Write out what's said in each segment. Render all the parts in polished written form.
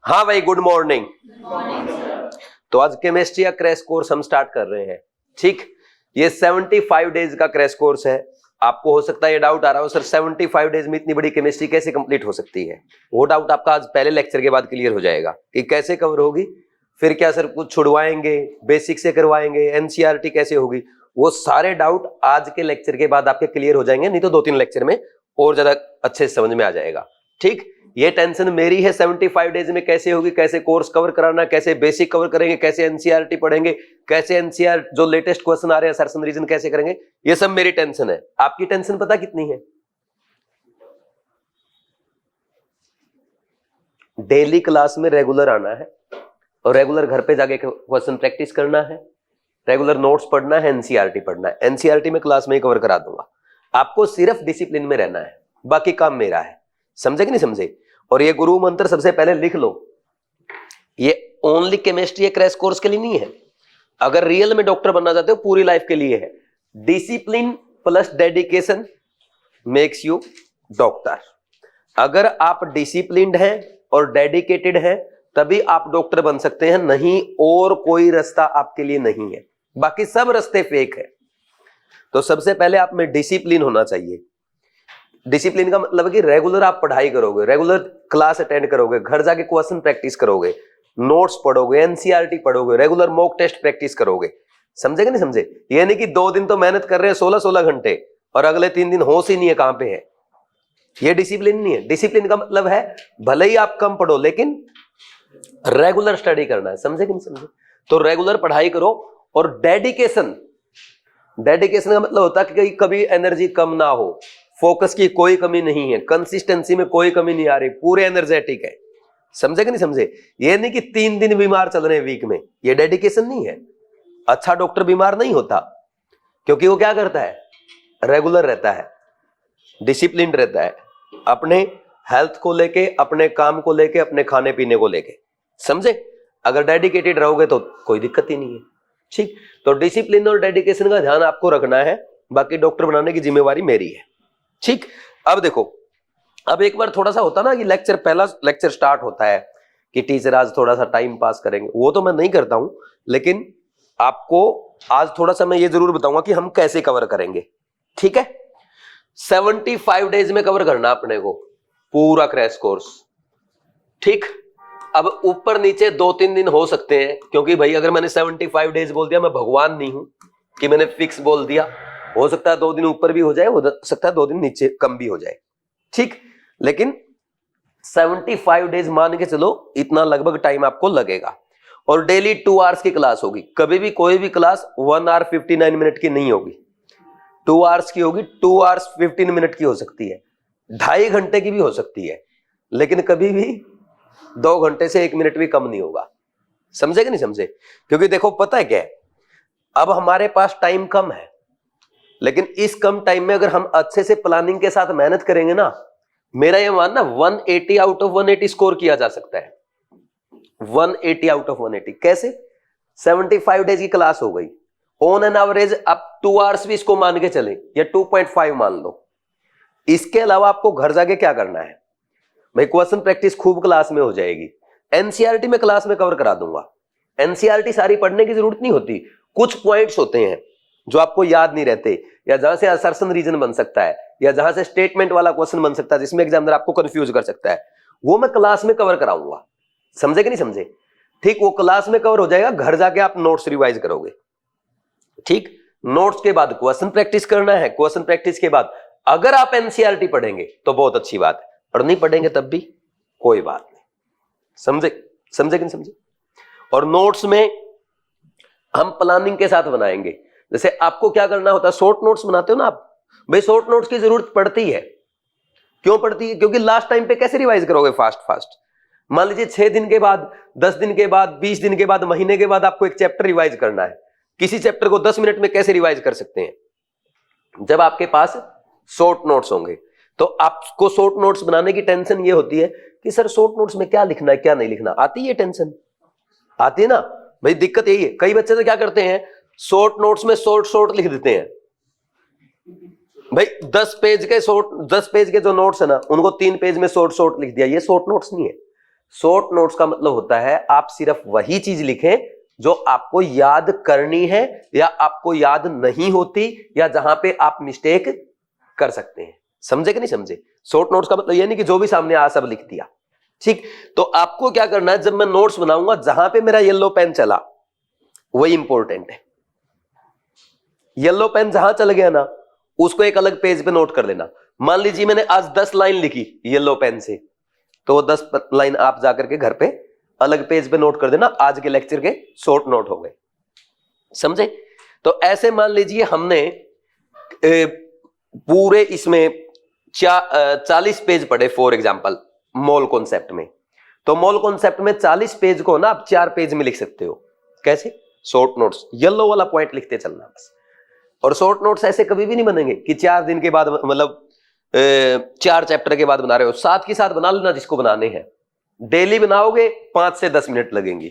हाँ भाई, good morning. तो आज केमिस्ट्री का क्रैश कोर्स हम स्टार्ट कर रहे हैं। ठीक, ये 75 डेज का क्रैश कोर्स है। आपको हो सकता है ये डाउट आ रहा हो, सर 75 डेज में इतनी बड़ी केमिस्ट्री कैसे कंप्लीट हो सकती है। वो डाउट आपका आज पहले लेक्चर के बाद क्लियर हो जाएगा कि कैसे कवर होगी। फिर क्या सर कुछ छुड़वाएंगे, बेसिक से करवाएंगे, एनसीईआरटी कैसे होगी, वो सारे डाउट आज के लेक्चर के बाद आपके क्लियर हो जाएंगे। नहीं तो 2-3 लेक्चर में और ज्यादा अच्छे से समझ में आ जाएगा। ठीक, ये टेंशन मेरी है 75 डेज में कैसे होगी, कैसे कोर्स कवर कराना, कैसे बेसिक कवर करेंगे, कैसे एनसीईआरटी पढ़ेंगे, कैसे एनसीईआर जो लेटेस्ट क्वेश्चन आ रहे हैं असर्शन रीजन कैसे करेंगे, ये सब मेरी टेंशन है। आपकी टेंशन पता कितनी है? डेली क्लास में रेगुलर आना है और रेगुलर घर पे जाके क्वेश्चन प्रैक्टिस करना है, रेगुलर नोट्स पढ़ना है, एनसीईआरटी पढ़ना है। एनसीईआरटी में क्लास में ही कवर करा दूंगा। आपको सिर्फ डिसिप्लिन में रहना है, बाकी काम मेरा है। समझे कि नहीं समझे? और ये गुरु मंत्र सबसे पहले लिख लो। ये ओनली केमिस्ट्री क्रैश कोर्स के लिए नहीं है। अगर रियल में डॉक्टर बनना चाहते हो पूरी लाइफ के लिए है। Discipline plus dedication makes you doctor. अगर आप डिसिप्लिन्ड हैं और डेडिकेटेड हैं तभी आप डॉक्टर बन सकते हैं, नहीं और कोई रास्ता आपके लिए नहीं है। बाकी सब रास्ते फेक है। तो सबसे पहले आप में डिसिप्लिन होना चाहिए। डिसिप्लिन का मतलब है कि रेगुलर आप पढ़ाई करोगे, रेगुलर क्लास अटेंड करोगे, घर जाके क्वेश्चन प्रैक्टिस करोगे, नोट्स पढ़ोगे, एनसीईआरटी पढ़ोगे, रेगुलर मॉक टेस्ट प्रैक्टिस करोगे। समझे कि नहीं समझे? ये नहीं कि 2 दिन तो मेहनत कर रहे हैं 16-16 घंटे और अगले 3 दिन होश ही नहीं है कहां पे है। ये डिसिप्लिन नहीं है। डिसिप्लिन का मतलब है भले ही आप कम पढ़ो लेकिन रेगुलर स्टडी करना है। समझे कि नहीं समझे? तो रेगुलर पढ़ाई करो। और डेडिकेशन, डेडिकेशन का मतलब होता है कि कभी एनर्जी कम ना हो, फोकस की कोई कमी नहीं है, कंसिस्टेंसी में कोई कमी नहीं आ रही, पूरे एनर्जेटिक है। समझे कि नहीं समझे? ये नहीं कि 3 दिन बीमार चल रहे हैं वीक में, ये डेडिकेशन नहीं है। अच्छा डॉक्टर बीमार नहीं होता क्योंकि वो क्या करता है? रेगुलर रहता है, डिसिप्लिन रहता है, अपने हेल्थ को लेके, अपने काम को लेके, अपने खाने पीने को लेके। समझे? अगर डेडिकेटेड रहोगे तो कोई दिक्कत ही नहीं है। ठीक, तो डिसिप्लिन और डेडिकेशन का ध्यान आपको रखना है, बाकी डॉक्टर बनाने की जिम्मेवारी मेरी है। ठीक, अब देखो, अब एक बार थोड़ा सा होता ना कि लेक्चर, पहला लेक्चर स्टार्ट होता है कि टीचर आज थोड़ा सा टाइम पास करेंगे, वो तो मैं नहीं करता हूं, लेकिन आपको आज थोड़ा सा मैं ये जरूर बताऊंगा कि हम कैसे कवर करेंगे। ठीक है, 75 डेज में कवर करना अपने को पूरा क्रैश कोर्स। ठीक, अब ऊपर नीचे 2-3 दिन हो सकते हैं, क्योंकि भाई अगर मैंने 75 डेज बोल दिया, मैं भगवान नहीं हूं कि मैंने फिक्स बोल दिया। हो सकता है 2 दिन ऊपर भी हो जाए, हो सकता है 2 दिन नीचे कम भी हो जाए। ठीक, लेकिन 75 डेज मान के चलो, इतना लगभग टाइम आपको लगेगा। और डेली 2 आवर्स की क्लास होगी। कभी भी कोई भी क्लास 1 आवर 59 मिनट की नहीं होगी, 2 आवर्स की होगी। 2 आवर्स 15 मिनट की हो सकती है, 2.5 घंटे की भी हो सकती है, लेकिन कभी भी 2 घंटे से 1 मिनट भी कम नहीं होगा। समझे कि नहीं समझे? क्योंकि देखो पता है क्या है, अब हमारे पास टाइम कम है, लेकिन इस कम टाइम में अगर हम अच्छे से प्लानिंग के साथ मेहनत करेंगे ना, मेरा ये मानना 180 आउट ऑफ 180 स्कोर किया जा सकता है। 180 आउट ऑफ 180 कैसे? 75 डेज की क्लास हो गई, ऑन एन एवरेज आप 2 आवर्स भी इसको मान के चले, या 2.5 मान लो। इसके अलावा आपको घर जाके क्या करना है भाई? क्वेश्चन प्रैक्टिस खूब क्लास में हो जाएगी। एनसीईआरटी में क्लास में कवर करा दूंगा। एनसीईआरटी सारी पढ़ने की जरूरत नहीं होती, कुछ पॉइंट्स होते हैं जो आपको याद नहीं रहते, या जहां से असर्शन रीजन बन सकता है, या जहां से स्टेटमेंट वाला क्वेश्चन बन सकता है जिसमें एग्जामिनर आपको कंफ्यूज कर सकता है, वो मैं क्लास में कवर कराऊंगा। समझे कि नहीं समझे? ठीक, वो क्लास में कवर हो जाएगा, घर जाके आप नोट्स रिवाइज करोगे। ठीक, नोट्स के बाद क्वेश्चन प्रैक्टिस करना है, क्वेश्चन प्रैक्टिस के बाद अगर आप एनसीईआरटी पढ़ेंगे तो बहुत अच्छी बात है, और नहीं पढ़ेंगे तब भी कोई बात नहीं। समझे? समझे कि नहीं समझे? और नोट्स में हम प्लानिंग के साथ बनाएंगे। जैसे आपको क्या करना होता है, शॉर्ट नोट्स बनाते हो ना आप, भाई शॉर्ट नोट्स की जरूरत पड़ती है। क्यों पड़ती है? क्योंकि लास्ट टाइम पे कैसे रिवाइज करोगे फास्ट फास्ट? मान लीजिए 6 दिन के बाद, 10 दिन के बाद, 20 दिन के बाद, महीने के बाद आपको एक चैप्टर रिवाइज करना है। किसी चैप्टर को 10 मिनट में कैसे रिवाइज कर सकते हैं? जब आपके पास शॉर्ट नोट्स होंगे। तो आपको शॉर्ट नोट्स बनाने की टेंशन ये होती है कि सर शॉर्ट नोट्स में क्या लिखना है, क्या नहीं लिखना। आती है टेंशन? आती है ना भाई? दिक्कत यही है, कई बच्चे तो क्या करते हैं, शॉर्ट नोट्स में शॉर्ट लिख देते हैं। भाई 10 पेज के जो नोट्स है ना, उनको 3 पेज में शॉर्ट लिख दिया। ये शॉर्ट नोट्स नहीं है। शॉर्ट नोट्स का मतलब होता है आप सिर्फ वही चीज लिखें जो आपको याद करनी है या आपको याद नहीं होती या जहां पे आप मिस्टेक कर सकते हैं। समझे कि नहीं समझे? शॉर्ट नोट्स का मतलब ये नहीं कि जो भी सामने आया सब लिख दिया। ठीक, तो आपको क्या करना है, जब मैं नोट्स बनाऊंगा जहां पे मेरा येलो पेन चला वही इंपॉर्टेंट है। येलो पेन जहां चल गया ना उसको एक अलग पेज पे नोट कर लेना। मान लीजिए मैंने आज 10 लाइन लिखी येलो पेन से, तो वो 10 लाइन आप जाकर के घर पे अलग पेज पे नोट कर देना, आज के लेक्चर के शॉर्ट नोट हो गए। समझे? तो ऐसे मान लीजिए हमने पूरे इसमें 40 पेज पढ़े फॉर एग्जांपल मोल कॉन्सेप्ट में, तो मोल कॉन्सेप्ट में 40 पेज को ना आप 4 पेज में लिख सकते हो। कैसे? शॉर्ट नोट्स, येलो वाला पॉइंट लिखते चलना बस। और शॉर्ट नोट्स ऐसे कभी भी नहीं बनेंगे कि 4 दिन के बाद, मतलब 4 चैप्टर के बाद बना रहे हो, साथ के साथ बना लेना जिसको बनाने हैं। डेली बनाओगे 5 से 10 मिनट लगेंगे।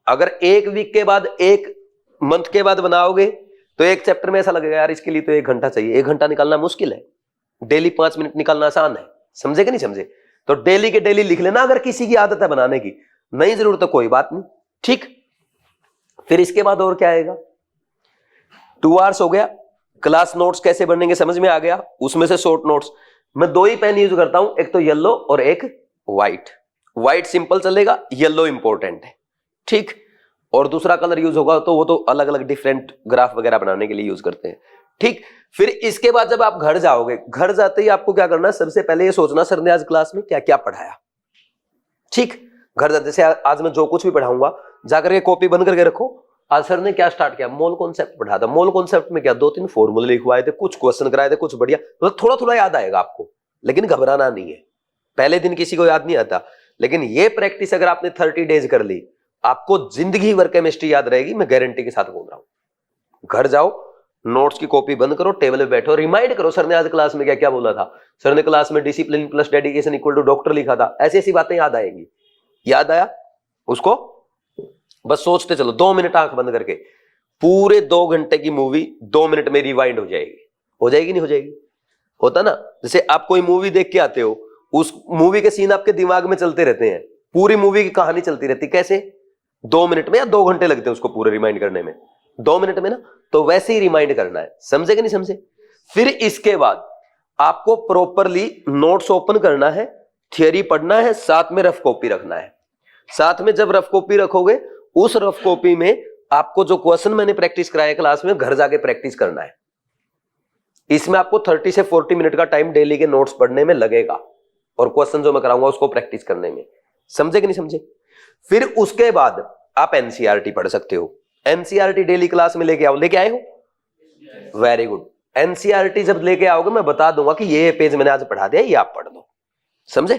अगर 1 वीक के बाद, 1 मंथ के बाद बनाओगे तो एक चैप्टर में ऐसा लगेगा यार इसके लिए तो 1 घंटा चाहिए। 1 घंटा निकालना मुश्किल है, डेली 5 मिनट निकालना आसान है। समझे कि नहीं समझे? तो डेली के डेली लिख लेना अगर किसी की आदत है बनाने की, नहीं जरूरत तो कोई बात नहीं। ठीक, फिर इसके बाद और क्या आएगा? 2 आवर्स हो गया। क्लास नोट्स कैसे बनेंगे समझ में आ गया। उसमें से शॉर्ट नोट्स मैं 2 ही पेन यूज करता हूं, एक तो येलो और एक व्हाइट। व्हाइट सिंपल चलेगा, येलो इंपॉर्टेंट है। ठीक, और दूसरा कलर यूज होगा तो वो तो अलग अलग डिफरेंट ग्राफ वगैरह बनाने के लिए यूज करते हैं। ठीक, फिर इसके बाद जब आप घर जाओगे, घर जाते ही आपको क्या करना है, सबसे पहले ये सोचना सर ने आज क्लास में क्या क्या पढ़ाया। ठीक, घर जाते से आज मैं जो कुछ भी पढ़ाऊंगा जाकर के कॉपी बंद करके रखो। आज सर ने क्या स्टार्ट किया, मोल कॉन्सेप्ट पढ़ा था। मोल कॉन्सेप्ट में क्या 2-3 फॉर्मूले लिखवाए थे, कुछ क्वेश्चन कराए थे, कुछ बढ़िया, मतलब थोड़ा थोड़ा याद आएगा आपको, लेकिन घबराना नहीं है। पहले दिन किसी को याद नहीं आता, लेकिन ये प्रैक्टिस अगर आपने 30 डेज कर ली, आपको जिंदगी भर केमिस्ट्री याद रहेगी। मैं गारंटी के साथ बोल रहा हूं। घर जाओ, नोट्स की कॉपी बंद करो, टेबल पे बैठो, रिमाइंड करो सर ने आज क्लास में क्या क्या बोला था। सर ने क्लास में discipline plus dedication equal to doctor लिखा था। ऐसी ऐसी बातें याद आएंगी। याद आया उसको बस सोचते चलो, 2 मिनट आंख बंद करके, पूरे 2 घंटे की मूवी 2 मिनट में रिवाइंड हो जाएगी। हो जाएगी नहीं हो जाएगी? होता ना, जैसे आप कोई मूवी देख के आते हो, उस मूवी के सीन आपके दिमाग में चलते रहते हैं, पूरी मूवी की कहानी चलती रहती। कैसे? 2 मिनट में या 2 घंटे लगते हैं उसको पूरे रिमाइंड करने में, 2 मिनट में ना। तो वैसे ही रिमाइंड करना है। समझे कि नहीं समझे? फिर इसके बाद आपको प्रॉपरली नोट्स ओपन करना है, थियरी पढ़ना है, साथ में रफ कॉपी रखना है। साथ में जब रफ कॉपी रखोगे, उस रफ कॉपी में आपको जो क्वेश्चन मैंने प्रैक्टिस कराया क्लास में, घर जाके प्रैक्टिस करना है। इसमें आपको 30 से 40 मिनट का टाइम डेली के नोट्स पढ़ने में लगेगा और क्वेश्चन जो मैं कराऊंगा उसको प्रैक्टिस करने में। समझे कि नहीं समझे? फिर उसके बाद आप एनसीईआरटी पढ़ सकते हो। एनसीईआरटी डेली क्लास में लेके आओ। लेके आए हो? Very good. एनसीईआरटी जब लेके आओगे मैं बता दूंगा कि ये पेज मैंने आज पढ़ा दिया, ये आप पढ़ दो। समझे?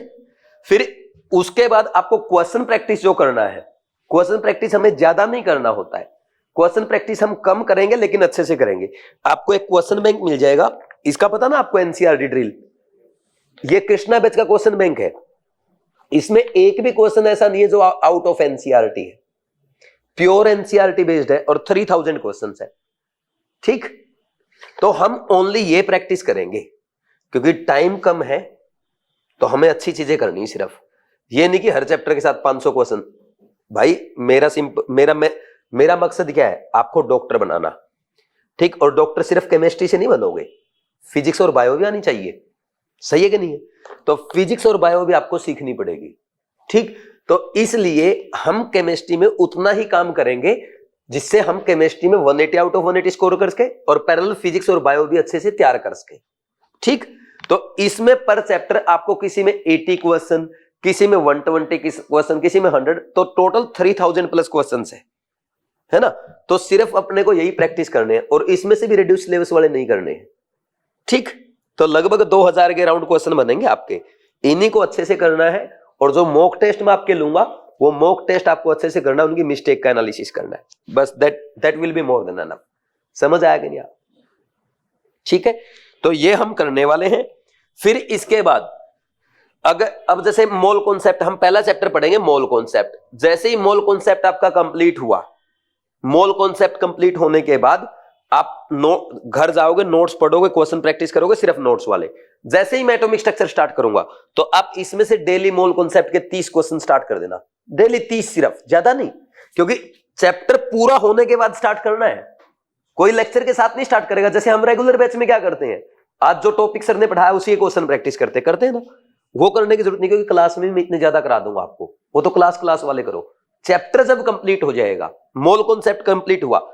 फिर उसके बाद आपको क्वेश्चन प्रैक्टिस जो करना है, क्वेश्चन प्रैक्टिस हमें ज्यादा नहीं करना होता है। क्वेश्चन प्रैक्टिस हम कम करेंगे लेकिन अच्छे से करेंगे। आपको एक क्वेश्चन बैंक मिल जाएगा, इसका पता ना आपको, एनसीईआरटी ड्रिल। ये कृष्णा बैच का क्वेश्चन बैंक है। इसमें एक भी क्वेश्चन ऐसा नहीं है जो आउट ऑफ एनसीईआरटी है। प्योर एनसीईआरटी बेस्ड है और 3000 क्वेश्चंस है। ठीक, तो हम ओनली ये प्रैक्टिस करेंगे क्योंकि टाइम कम है, तो हमें अच्छी चीजें करनी। सिर्फ ये नहीं कि हर चैप्टर के साथ 500 क्वेश्चन। भाई मेरा मकसद क्या है? आपको डॉक्टर बनाना। ठीक, और डॉक्टर सिर्फ केमिस्ट्री से नहीं बनोगे, फिजिक्स और बायो भी आनी चाहिए। सही है कि नहीं है? तो फिजिक्स और बायो भी आपको सीखनी पड़ेगी। ठीक, तो इसलिए हम केमिस्ट्री में उतना ही काम करेंगे जिससे हम केमिस्ट्री में 180 आउट ऑफ 180 स्कोर कर सके और पैरेलल फिजिक्स और बायो भी अच्छे से तैयार कर सके। ठीक, तो इसमें पर चैप्टर आपको किसी में 80 क्वेश्चन, किसी में 120 क्वेश्चन, किसी में 100, तो टोटल 3000 प्लस क्वेश्चन है ना। तो सिर्फ अपने को यही प्रैक्टिस करने हैं और इसमें से भी रिड्यूस सिलेबस वाले नहीं करने हैं। ठीक, तो लगभग 2000 के राउंड क्वेश्चन बनेंगे आपके, इन्हीं को अच्छे से करना है। और जो मॉक टेस्ट में आपके लूंगा वो मॉक टेस्ट आपको अच्छे से करना है, उनकी मिस्टेक का एनालिसिस करना है। बस that will be more than enough. समझ आया कि नहीं आप? ठीक है, तो ये हम करने वाले हैं। फिर इसके बाद अब जैसे मोल कॉन्सेप्ट, हम पहला चैप्टर पढ़ेंगे मोल कॉन्सेप्ट। जैसे ही मोल कॉन्सेप्ट आपका कंप्लीट हुआ, मोल कॉन्सेप्ट कंप्लीट होने के बाद आप घर जाओगे, नोट्स पढ़ोगे, क्वेश्चन प्रैक्टिस करोगे सिर्फ नोट्स वाले। जैसे ही मैं एटॉमिक स्ट्रक्चर स्टार्ट करूंगा तो आप इसमें से डेली मोल कॉन्सेप्ट के 30 क्वेश्चन स्टार्ट कर देना, डेली 30 सिर्फ, ज्यादा नहीं, क्योंकि चैप्टर पूरा होने के बाद स्टार्ट करना है, कोई लेक्चर के साथ नहीं स्टार्ट करेगा। जैसे हम रेगुलर बैच में क्या करते हैं, आज जो टॉपिक सर ने पढ़ाया उसी क्वेश्चन प्रैक्टिस करते हैं ना, वो करने की जरूरत नहीं, क्योंकि क्लास में मैं इतने ज्यादा करा दूंगा आपको, वो तो क्लास वाले करो। चैप्टर जब कंप्लीट हो जाएगा, मोल कॉन्सेप्ट कंप्लीट हुआ,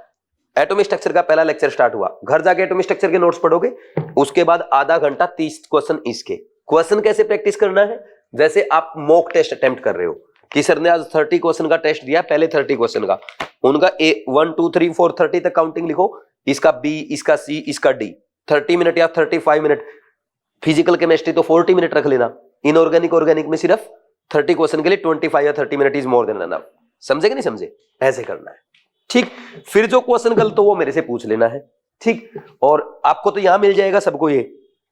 एटॉमिक स्ट्रक्चर का पहला लेक्चर स्टार्ट हुआ, घर जाके एटॉमिक स्ट्रक्चर के नोट्स पढ़ोगे, उसके बाद आधा घंटा 30 क्वेश्चन इसके। क्वेश्चन कैसे प्रैक्टिस करना है, जैसे आप मॉक टेस्ट अटेम्प्ट कर रहे हो कि सर ने आज 30 क्वेश्चन का टेस्ट दिया, पहले 30 क्वेश्चन का उनका 1 2 3 4 30 तक काउंटिंग लिखो, इसका बी, इसका सी, इसका डी, 30 मिनट या 35 मिनट। फिजिकल केमिस्ट्री तो 40 मिनट रख लेना, इनऑर्गेनिक ऑर्गेनिक में सिर्फ 30 क्वेश्चन के लिए 25 या 30 minute is more than enough. समझे कि नहीं समझे, ऐसे करना है, ठीक। फिर जो क्वेश्चन गलत हो वो मेरे से पूछ लेना है, ठीक। और आपको तो यहां मिल जाएगा सबको ये,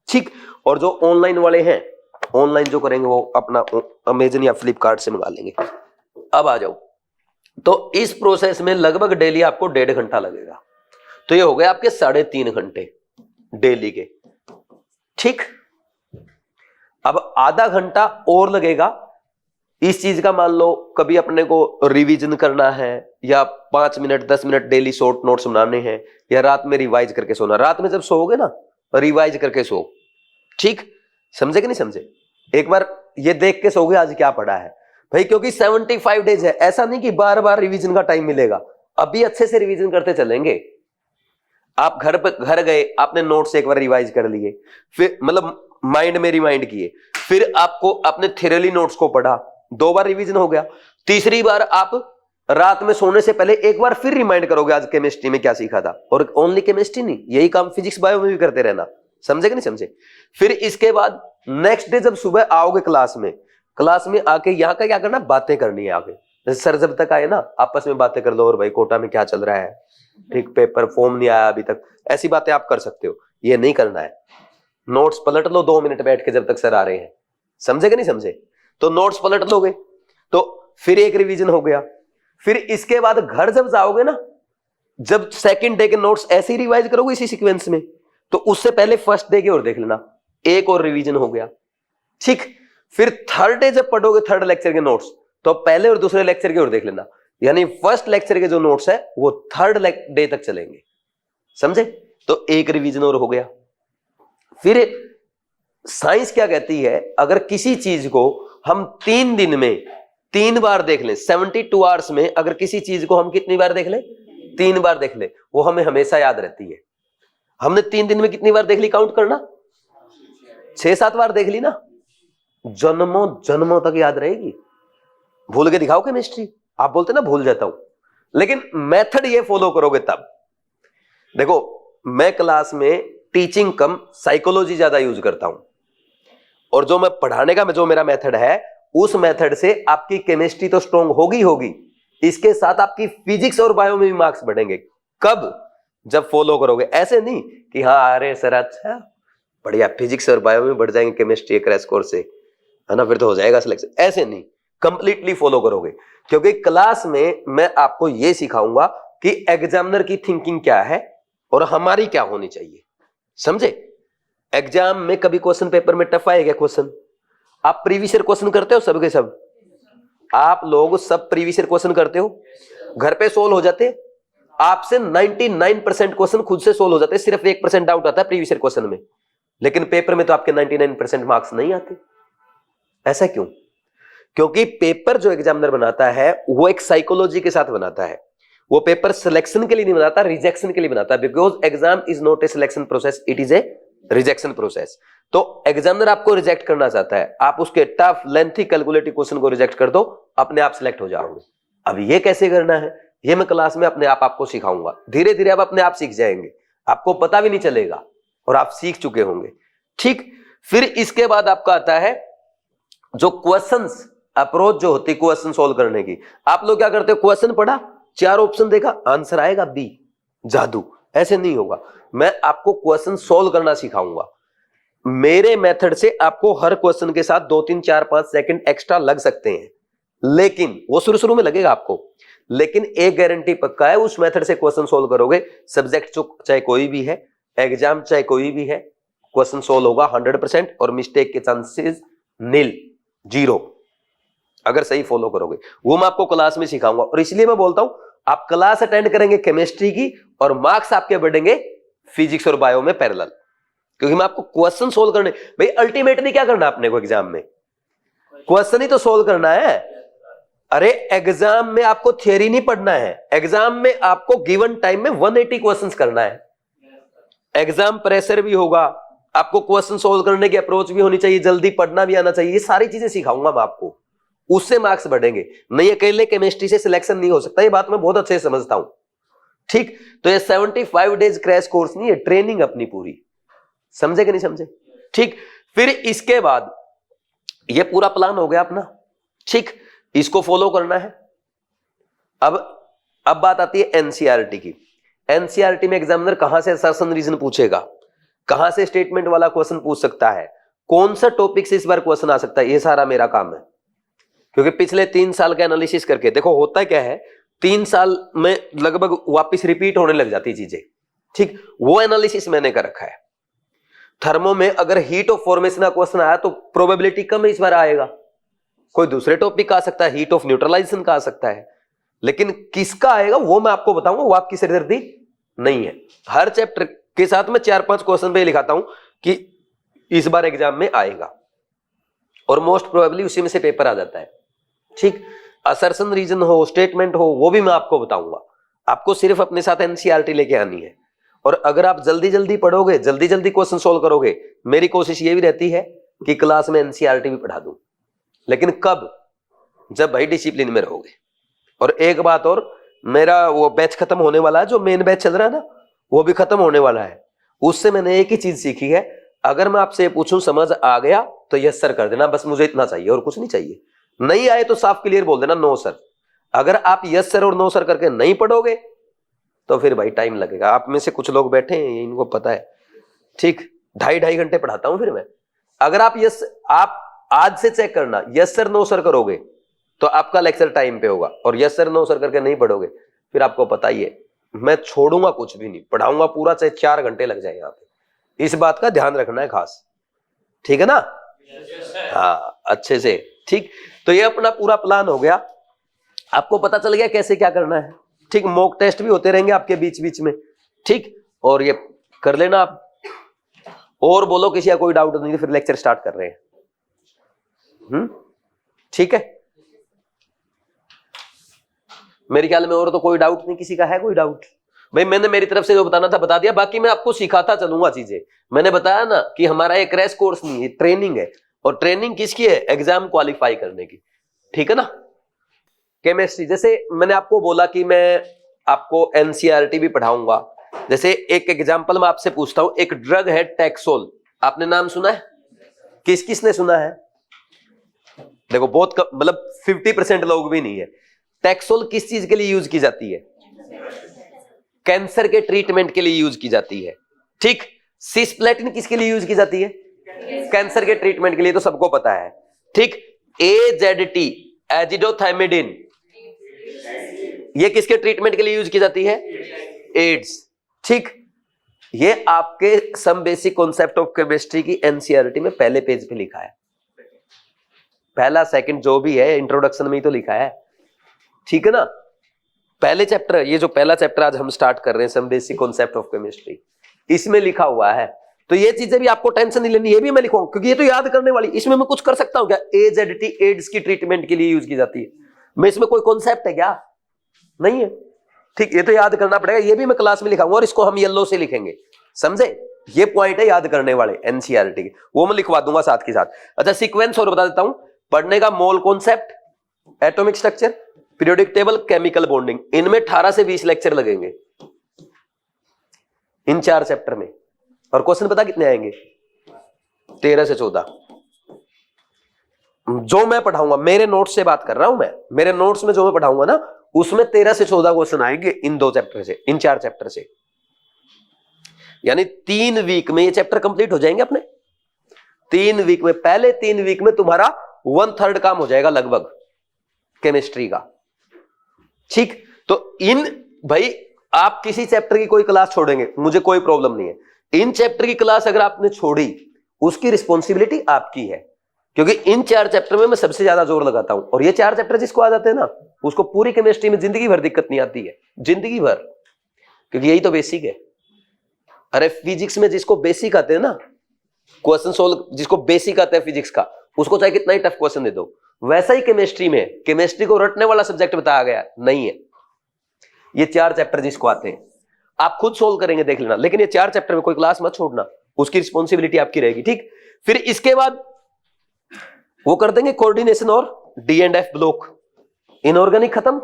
ठीक। और जो ऑनलाइन वाले हैं, ऑनलाइन जो करेंगे वो अपना अमेजन या फ्लिपकार्ट से मंगा लेंगे। अब आ जाओ, तो इस प्रोसेस में लगभग डेली आपको 1.5 घंटा लगेगा, तो ये हो गए आपके 3.5 घंटे डेली के, ठीक। अब आधा घंटा और लगेगा इस चीज का, मान लो कभी अपने को रिवीजन करना है, या 5 minute 10 minute daily short notes बनाने हैं, या रात में रिवाइज करके सोना। रात में जब सोओगे ना, रिवाइज करके सो, ठीक। समझे कि नहीं समझे, एक बार ये देख के सोओगे आज क्या पढ़ा है भाई, क्योंकि 75 डेज है, ऐसा नहीं कि बार बार रिवीजन का टाइम मिलेगा, अभी अच्छे से रिवीजन करते चलेंगे। आप घर गए, आपने नोट्स एक बार रिवाइज कर लिए, फिर मतलब माइंड में रिमाइंड किए, फिर आपको अपने थ्योरी नोट्स को पढ़ा, 2 बार रिवीजन हो गया। तीसरी बार आप रात में सोने से पहले एक बार फिर रिमाइंड करोगे आज केमिस्ट्री में क्या सीखा था, और ओनली केमिस्ट्री नहीं, यही काम फिजिक्स बायो में भी करते रहना। समझे कि नहीं समझे। फिर इसके बाद नेक्स्ट डे जब सुबह आओगे क्लास में आके यहाँ का क्या करना, बातें करनी है आगे। जैसे सर जब तक आए ना, आपस में बातें कर लो, और भाई कोटा में क्या चल रहा है, ठीक, पेपर फॉर्म नहीं आया अभी तक, ऐसी बातें आप कर सकते हो, ये नहीं करना है। नोट्स पलट लो 2 मिनट बैठ के जब तक सर आ रहे हैं। समझे कि नहीं समझे, तो नोट्स पलट लोगे तो फिर एक रिवीजन हो गया। फिर इसके बाद घर जब जाओगे ना, जब सेकंड डे के नोट्स ऐसे ही रिवाइज करोगे इसी सीक्वेंस में, तो उससे पहले फर्स्ट डे के और देख लेना, एक और रिवीजन हो गया, ठीक। फिर थर्ड डे जब पढ़ोगे थर्ड लेक्चर के नोट्स, तो पहले और दूसरे लेक्चर के और देख लेना, यानी फर्स्ट लेक्चर के जो नोट्स है वो थर्ड डे तक चलेंगे। समझे, तो एक रिवीजन और हो गया। फिर साइंस क्या कहती है, अगर किसी चीज को हम 3 दिन में 3 बार देख लें, 72 आवर्स में अगर किसी चीज को हम कितनी बार देख लें, 3 बार देख लें, वो हमें हमेशा याद रहती है। हमने 3 दिन में कितनी बार देख ली, काउंट करना, 6-7 बार देख ली ना, जन्मों जन्मों तक याद रहेगी। भूल के दिखाओ केमिस्ट्री, आप बोलते ना भूल जाता हूं, लेकिन मेथड ये फॉलो करोगे तब। देखो मैं क्लास में टीचिंग कम साइकोलॉजी ज्यादा यूज करता हूं, और जो मैं पढ़ाने का जो मेरा मेथड है, उस मेथड से आपकी केमिस्ट्री तो स्ट्रांग होगी, इसके साथ आपकी फिजिक्स और बायो में भी मार्क्स बढ़ेंगे। कब, जब फॉलो करोगे। ऐसे नहीं कि हाँ अरे सर अच्छा बढ़िया फिजिक्स और बायो में बढ़ जाएंगे केमिस्ट्री क्रैश कोर्स से, है ना, फिर तो हो जाएगा सिलेक्शन, ऐसे नहीं, कंप्लीटली फॉलो करोगे। क्योंकि क्लास में मैं आपको यह सिखाऊंगा कि एग्जामिनर की थिंकिंग क्या है और हमारी क्या होनी चाहिए। समझे, एग्जाम में कभी क्वेश्चन पेपर में टफ आएगा क्वेश्चन, आप प्रीवियस ईयर क्वेश्चन करते हो सब के सब, आप लोग सब प्रीवियस ईयर क्वेश्चन करते हो, घर पे सोल्व हो जाते, आपसे 99% क्वेश्चन खुद से सोल्व हो जाते, सिर्फ 1% डाउट आता है प्रीवियस ईयर क्वेश्चन में, लेकिन पेपर में तो आपके 99% मार्क्स नहीं आते। ऐसा क्यों? क्योंकि पेपर जो एग्जामिनर बनाता है वो एक साइकोलॉजी के साथ बनाता है, वो पेपर सिलेक्शन के लिए नहीं बनाता, रिजेक्शन के लिए बनाता है। Because exam is not a selection process, it is a rejection process. तो एग्जामिनर आपको रिजेक्ट करना चाहता है, आप उसके टफ लेंथी कैलकुलेटिव क्वेश्चन को रिजेक्ट कर दो, अपने आप सिलेक्ट हो जाओगे। अब ये कैसे करना है, ये मैं क्लास में अपने आप आपको सिखाऊंगा। धीरे धीरे आप अपने आप सीख जाएंगे, आपको पता भी नहीं चलेगा और आप सीख चुके होंगे। ठीक, फिर इसके बाद आपका आता है जो क्वेश्चंस अप्रोच जो होती है क्वेश्चन सोल्व करने की। आप लोग क्या करते हो, क्वेश्चन पढ़ा, 4 ऑप्शन देखा, आंसर आएगा बी, जादू। ऐसे नहीं होगा, मैं आपको क्वेश्चन सोल्व करना सिखाऊंगा। मेरे मेथड से आपको हर क्वेश्चन के साथ 2, 3, 4, 5 सेकंड एक्स्ट्रा लग सकते हैं, लेकिन वो शुरू शुरू में लगेगा आपको, लेकिन एक गारंटी पक्का है, उस मेथड से क्वेश्चन सोल्व करोगे, सब्जेक्ट चाहे कोई भी है, एग्जाम चाहे कोई भी है, क्वेश्चन सोल्व होगा 100% और मिस्टेक के चांसेस नील, जीरो, अगर सही फॉलो करोगे। वो मैं आपको क्लास में सिखाऊंगा। और इसलिए मैं बोलता हूं आप क्लास अटेंड करेंगे केमिस्ट्री की और मार्क्स आपके बढ़ेंगे फिजिक्स और बायो में पैरेलल, क्योंकि मैं आपको क्वेश्चन सोल्व करने, भाई अल्टीमेटली क्या करना आपने को एग्जाम में, क्वेश्चन ही तो सोल्व करना है। अरे एग्जाम में आपको थियरी नहीं पढ़ना है, एग्जाम में आपको गिवन टाइम में 180 क्वेश्चंस करना है। एग्जाम प्रेशर भी होगा, आपको क्वेश्चन सोल्व करने की अप्रोच भी होनी चाहिए, जल्दी पढ़ना भी आना चाहिए, ये सारी चीजें सिखाऊंगा मैं आपको, उससे मार्क्स बढ़ेंगे। नहीं अकेले केमिस्ट्री से सिलेक्शन नहीं हो सकता, ये बात मैं बहुत अच्छे से समझता हूं, ठीक। तो ये 75 डेज क्रैश कोर्स नहीं है, ट्रेनिंग अपनी पूरी, समझे कि नहीं समझे, ठीक। फिर इसके बाद ये पूरा प्लान हो गया अपना, ठीक, इसको फॉलो करना है। अब बात आती है एनसीईआरटी की। एनसीईआरटी में एग्जामिनर कहां से असर्शन रीजन पूछेगा, कहां से स्टेटमेंट वाला क्वेश्चन पूछ सकता है, कौन सा टॉपिक से इस बार क्वेश्चन आ सकता है, ये सारा मेरा काम है। क्योंकि पिछले 3 साल का एनालिसिस करके देखो, होता क्या है 3 साल में लगभग वापस रिपीट होने लग जाती चीजें, ठीक, वो एनालिसिस मैंने कर रखा है। थर्मो में अगर हीट ऑफ फॉर्मेशन का क्वेश्चन आया तो प्रोबेबिलिटी कम है इस बार आएगा, कोई दूसरे टॉपिक का आ सकता है, हीट ऑफ न्यूट्रलाइजेशन का आ सकता है, लेकिन किसका आएगा वो मैं आपको बताऊंगा, वो आपकी सिरदर्दी नहीं है। हर चैप्टर के साथ मैं 4-5 क्वेश्चन पे लिखाता हूं कि इस बार एग्जाम में आएगा, और मोस्ट प्रोबेबली उसी में से पेपर आ जाता है, ठीक। असर्शन रीजन हो, स्टेटमेंट हो, वो भी मैं आपको बताऊंगा। आपको सिर्फ अपने साथ एनसीईआरटी लेके आनी है, और अगर आप जल्दी जल्दी पढ़ोगे, जल्दी जल्दी क्वेश्चन सोल्व करोगे, मेरी कोशिश ये भी रहती है कि क्लास में एनसीईआरटी भी पढ़ा दूं, लेकिन कब, जब भाई डिसिप्लिन में रहोगे। और एक बात और, मेरा वो बैच खत्म होने वाला है, जो मेन बैच चल रहा है ना, वो भी खत्म होने वाला है। उससे मैंने एक ही चीज सीखी है, अगर मैं आपसे पूछूं समझ आ गया तो यस सर कर देना, बस मुझे इतना चाहिए और कुछ नहीं चाहिए। नहीं आए तो साफ क्लियर बोल देना नो सर। अगर आप यस सर और नो सर करके नहीं पढ़ोगे तो फिर भाई टाइम लगेगा। आप में से कुछ लोग बैठे हैं, इनको पता है, ठीक, 2.5 घंटे पढ़ाता हूं फिर मैं। अगर आप आज से चेक करना, यस सर नो सर करोगे तो आपका लेक्चर टाइम पे होगा, और यस सर नो सर करके नहीं पढ़ोगे फिर आपको पता ही है, मैं छोड़ूंगा कुछ भी नहीं, पढ़ाऊंगा पूरा, चाहे 4 घंटे लग जाए यहाँ पे। इस बात का ध्यान रखना है खास, ठीक है ना? हाँ, अच्छे से, ठीक। तो ये अपना पूरा प्लान हो गया, आपको पता चल गया कैसे क्या करना है, ठीक। मॉक टेस्ट भी होते रहेंगे आपके बीच बीच में, ठीक, और ये कर लेना आप। और बोलो किसी का कोई डाउट नहीं तो फिर लेक्चर स्टार्ट कर रहे हैं, ठीक है। मेरे ख्याल में और तो कोई डाउट नहीं, किसी का है कोई डाउट? भाई मैंने मेरी तरफ से जो बताना था बता दिया, बाकी मैं आपको सिखाता चलूंगा चीजें। मैंने बताया ना कि हमारा एक क्रैश कोर्स नहीं है, ट्रेनिंग है, और ट्रेनिंग किसकी है? एग्जाम क्वालिफाई करने की, ठीक है ना। केमिस्ट्री, जैसे मैंने आपको बोला कि मैं आपको एनसीईआरटी भी पढ़ाऊंगा। जैसे एक एग्जांपल मैं आपसे पूछता हूं, एक ड्रग है टैक्सोल, आपने नाम सुना है? किस किस ने सुना है? देखो बहुत मतलब 50% लोग भी नहीं है। टैक्सोल किस चीज के लिए यूज की जाती है? कैंसर के ट्रीटमेंट के लिए यूज की जाती है, ठीक। सिस्प्लेटिन किसके लिए यूज की जाती है? कैंसर के ट्रीटमेंट के लिए, तो सबको पता है, ठीक। AZT एजिडोथाइमिडिन, ये किसके ट्रीटमेंट के लिए यूज की जाती है? एड्स, ठीक। ये आपके some basic concept of chemistry की एनसीईआरटी में पहले पेज पे लिखा है, पहला सेकंड जो भी है, इंट्रोडक्शन में ही तो लिखा है, ठीक है ना। पहले चैप्टर, ये जो पहला चैप्टर आज हम स्टार्ट कर रहे हैं, some basic concept of chemistry, इसमें लिखा हुआ है। तो ये चीजें भी आपको टेंशन नहीं लेनी, ये भी मैं लिखूंगा क्योंकि ये तो याद करने वाली। इसमें मैं कुछ कर सकता हूं क्या? AZT एड्स की ट्रीटमेंट के लिए यूज की जाती है, मैं इसमें कोई कॉन्सेप्ट है क्या? नहीं है, ठीक। ये तो याद करना पड़ेगा, ये भी मैं क्लास में लिखाऊंगा, और इसको हम येलो से लिखेंगे, समझे? ये पॉइंट है याद करने वाले एनसीईआरटी के, वो मैं लिखवा दूंगा साथ के साथ। अच्छा, सीक्वेंस और बता देता हूं पढ़ने का। Mole concept, atomic structure, periodic table, chemical bonding, इनमें 18 से 20 लेक्चर लगेंगे इन 4 चैप्टर में। और क्वेश्चन पता कितने आएंगे? 13 से 14। जो मैं पढ़ाऊंगा, मेरे नोट्स से बात कर रहा हूं मैं, मेरे नोट्स में जो मैं पढ़ाऊंगा ना, उसमें 13 से 14 क्वेश्चन आएंगे इन 2 चैप्टर से, इन 4 चैप्टर से। यानी 3 वीक में ये चैप्टर कंप्लीट हो जाएंगे अपने। 3 वीक में, पहले 3 वीक में तुम्हारा 1/3 काम हो जाएगा लगभग केमिस्ट्री का, ठीक। तो इन भाई आप किसी चैप्टर की कोई क्लास छोड़ेंगे, मुझे कोई प्रॉब्लम नहीं है। इन चैप्टर की क्लास अगर आपने छोड़ी, उसकी रिस्पॉन्सिबिलिटी आपकी है, क्योंकि इन 4 चैप्टर में मैं सबसे ज्यादा जोर लगाता हूं। और ये 4 चैप्टर जिसको आ जाते हैं ना, उसको पूरी केमिस्ट्री में जिंदगी भर दिक्कत नहीं आती है, जिंदगी भर, क्योंकि यही तो बेसिक है। अरे फिजिक्स में जिसको बेसिक आते हैं ना, क्वेश्चन सोल्व जिसको बेसिक आता है फिजिक्स का, उसको चाहे कितना ही टफ क्वेश्चन दे दो। वैसा ही केमिस्ट्री में, केमिस्ट्री को रटने वाला सब्जेक्ट बताया गया नहीं है। ये 4 चैप्टर जिसको आते हैं आप खुद सोल्व करेंगे, देख लेना। लेकिन ये 4 चैप्टर में कोई क्लास मत छोड़ना, उसकी रिस्पॉन्सिबिलिटी आपकी रहेगी, ठीक। फिर इसके बाद वो कर देंगे कोऑर्डिनेशन और D&F ब्लॉक, इनऑर्गेनिक खत्म।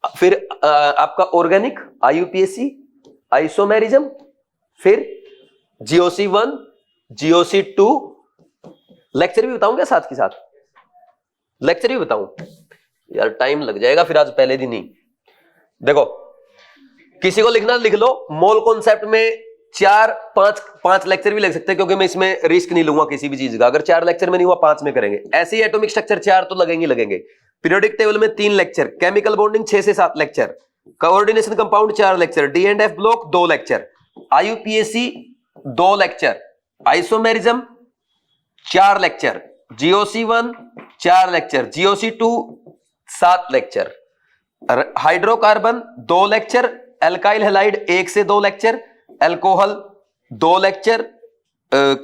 फिर आपका ऑर्गेनिक, IUPAC, आइसोमेरिज्म, फिर GOC1, GOC2, लेक्चर भी बताऊंगा साथ के साथ, लेक्चर भी बताऊं यार, टाइम लग जाएगा फिर आज पहले दिन ही। देखो किसी को लिखना लिख लो, मोल कॉन्सेप्ट में 4-5 लेक्चर भी लग सकते हैं, क्योंकि मैं इसमें रिस्क नहीं लूंगा किसी भी चीज का। अगर 4 लेक्चर में नहीं हुआ 5 में करेंगे। ऐसे ही एटॉमिक स्ट्रक्चर 4 तो लगेंगे। पीरियोडिक टेबल में 3 लेक्चर, केमिकल बॉन्डिंग 6 से 7 lecture, coordination compound 4 lecture, D&F block 2 lecture, IUPAC 2 lecture, isomerism 4 lecture, GOC1 4 lecture, GOC2 7 lecture, hydrocarbon 2 lecture, alkyl halide 1 से 2 lecture, alcohol 2 lecture,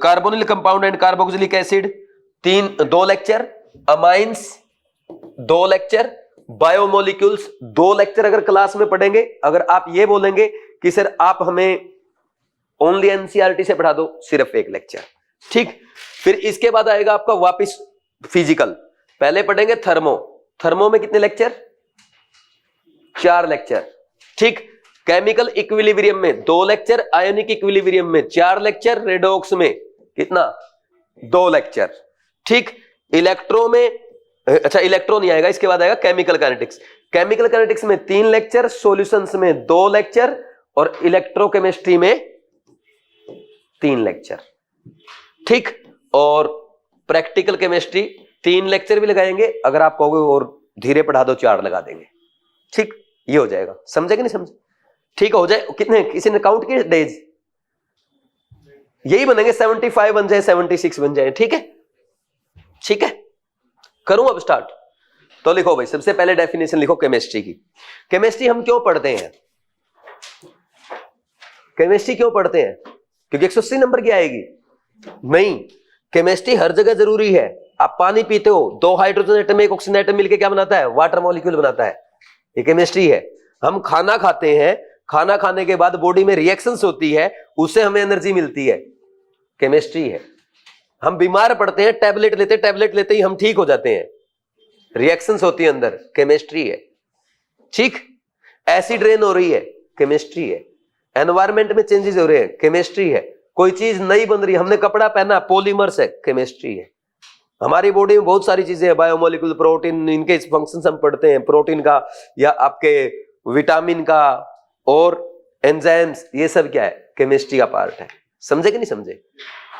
carbonyl compound and carboxylic acid 2 lecture, amines 2 lecture, biomolecules 2 lecture. अगर class में पढ़ेंगे, अगर आप ये बोलेंगे कि sir आप हमें ओनली एनसीईआरटी से पढ़ा दो, सिर्फ 1 लेक्चर, ठीक। फिर इसके बाद आएगा आपका वापस फिजिकल। पहले पढ़ेंगे थर्मो में कितने लेक्चर? 4 लेक्चर, ठीक। केमिकल इक्विलिब्रियम में 2 लेक्चर, आयोनिक इक्विलिब्रियम में 4 लेक्चर, रेडॉक्स में कितना? 2 लेक्चर, ठीक। इलेक्ट्रो में, अच्छा इलेक्ट्रो नहीं आएगा, इसके बाद आएगा केमिकल काइनेटिक्स। केमिकल काइनेटिक्स में 3 लेक्चर, सॉल्यूशंस में 2 लेक्चर और इलेक्ट्रोकेमिस्ट्री में 3 लेक्चर, ठीक। और प्रैक्टिकल केमिस्ट्री 3 लेक्चर भी लगाएंगे, अगर आप कहोगे और धीरे पढ़ा दो 4 लगा देंगे, ठीक। ये हो जाएगा, समझे कि नहीं समझे? ठीक हो जाए। कितने, किसी ने काउंट किए डेज? यही बनेंगे, 75 बन जाए, 76 बन जाए, ठीक है, ठीक है। करूं अब स्टार्ट? तो लिखो भाई, सबसे पहले डेफिनेशन लिखो केमिस्ट्री की। केमिस्ट्री हम क्यों पढ़ते हैं? केमिस्ट्री क्यों पढ़ते हैं? क्योंकि 180 नंबर की आएगी? नहीं, केमिस्ट्री हर जगह जरूरी है। आप पानी पीते हो, 2 हाइड्रोजन एटम 1 ऑक्सीजन एटम मिलकर क्या बनाता है? वाटर मॉलिक्यूल बनाता है, ये केमिस्ट्री है। हम खाना खाते हैं, खाना खाने के बाद बॉडी में रिएक्शंस होती है, उससे हमें एनर्जी मिलती है, केमिस्ट्री है। हम बीमार पड़ते हैं, टैबलेट लेते ही हम ठीक हो जाते हैं, रिएक्शंस होती है अंदर, केमिस्ट्री है, ठीक। एसिड रेन हो रही है, केमिस्ट्री है। एनवायरमेंट में चेंजेस हो रहे हैं, केमिस्ट्री है। कोई चीज नई बन रही है, हमने कपड़ा पहना, पॉलीमर्स है, केमिस्ट्री है। हमारी बॉडी में बहुत सारी चीजें हैं, बायोमोलिक्यूल, प्रोटीन, इनके फंक्शंस हम पढ़ते हैं, प्रोटीन का या आपके विटामिन का और एंजाइम्स, ये सब क्या है? केमिस्ट्री का पार्ट है। समझे कि नहीं समझे?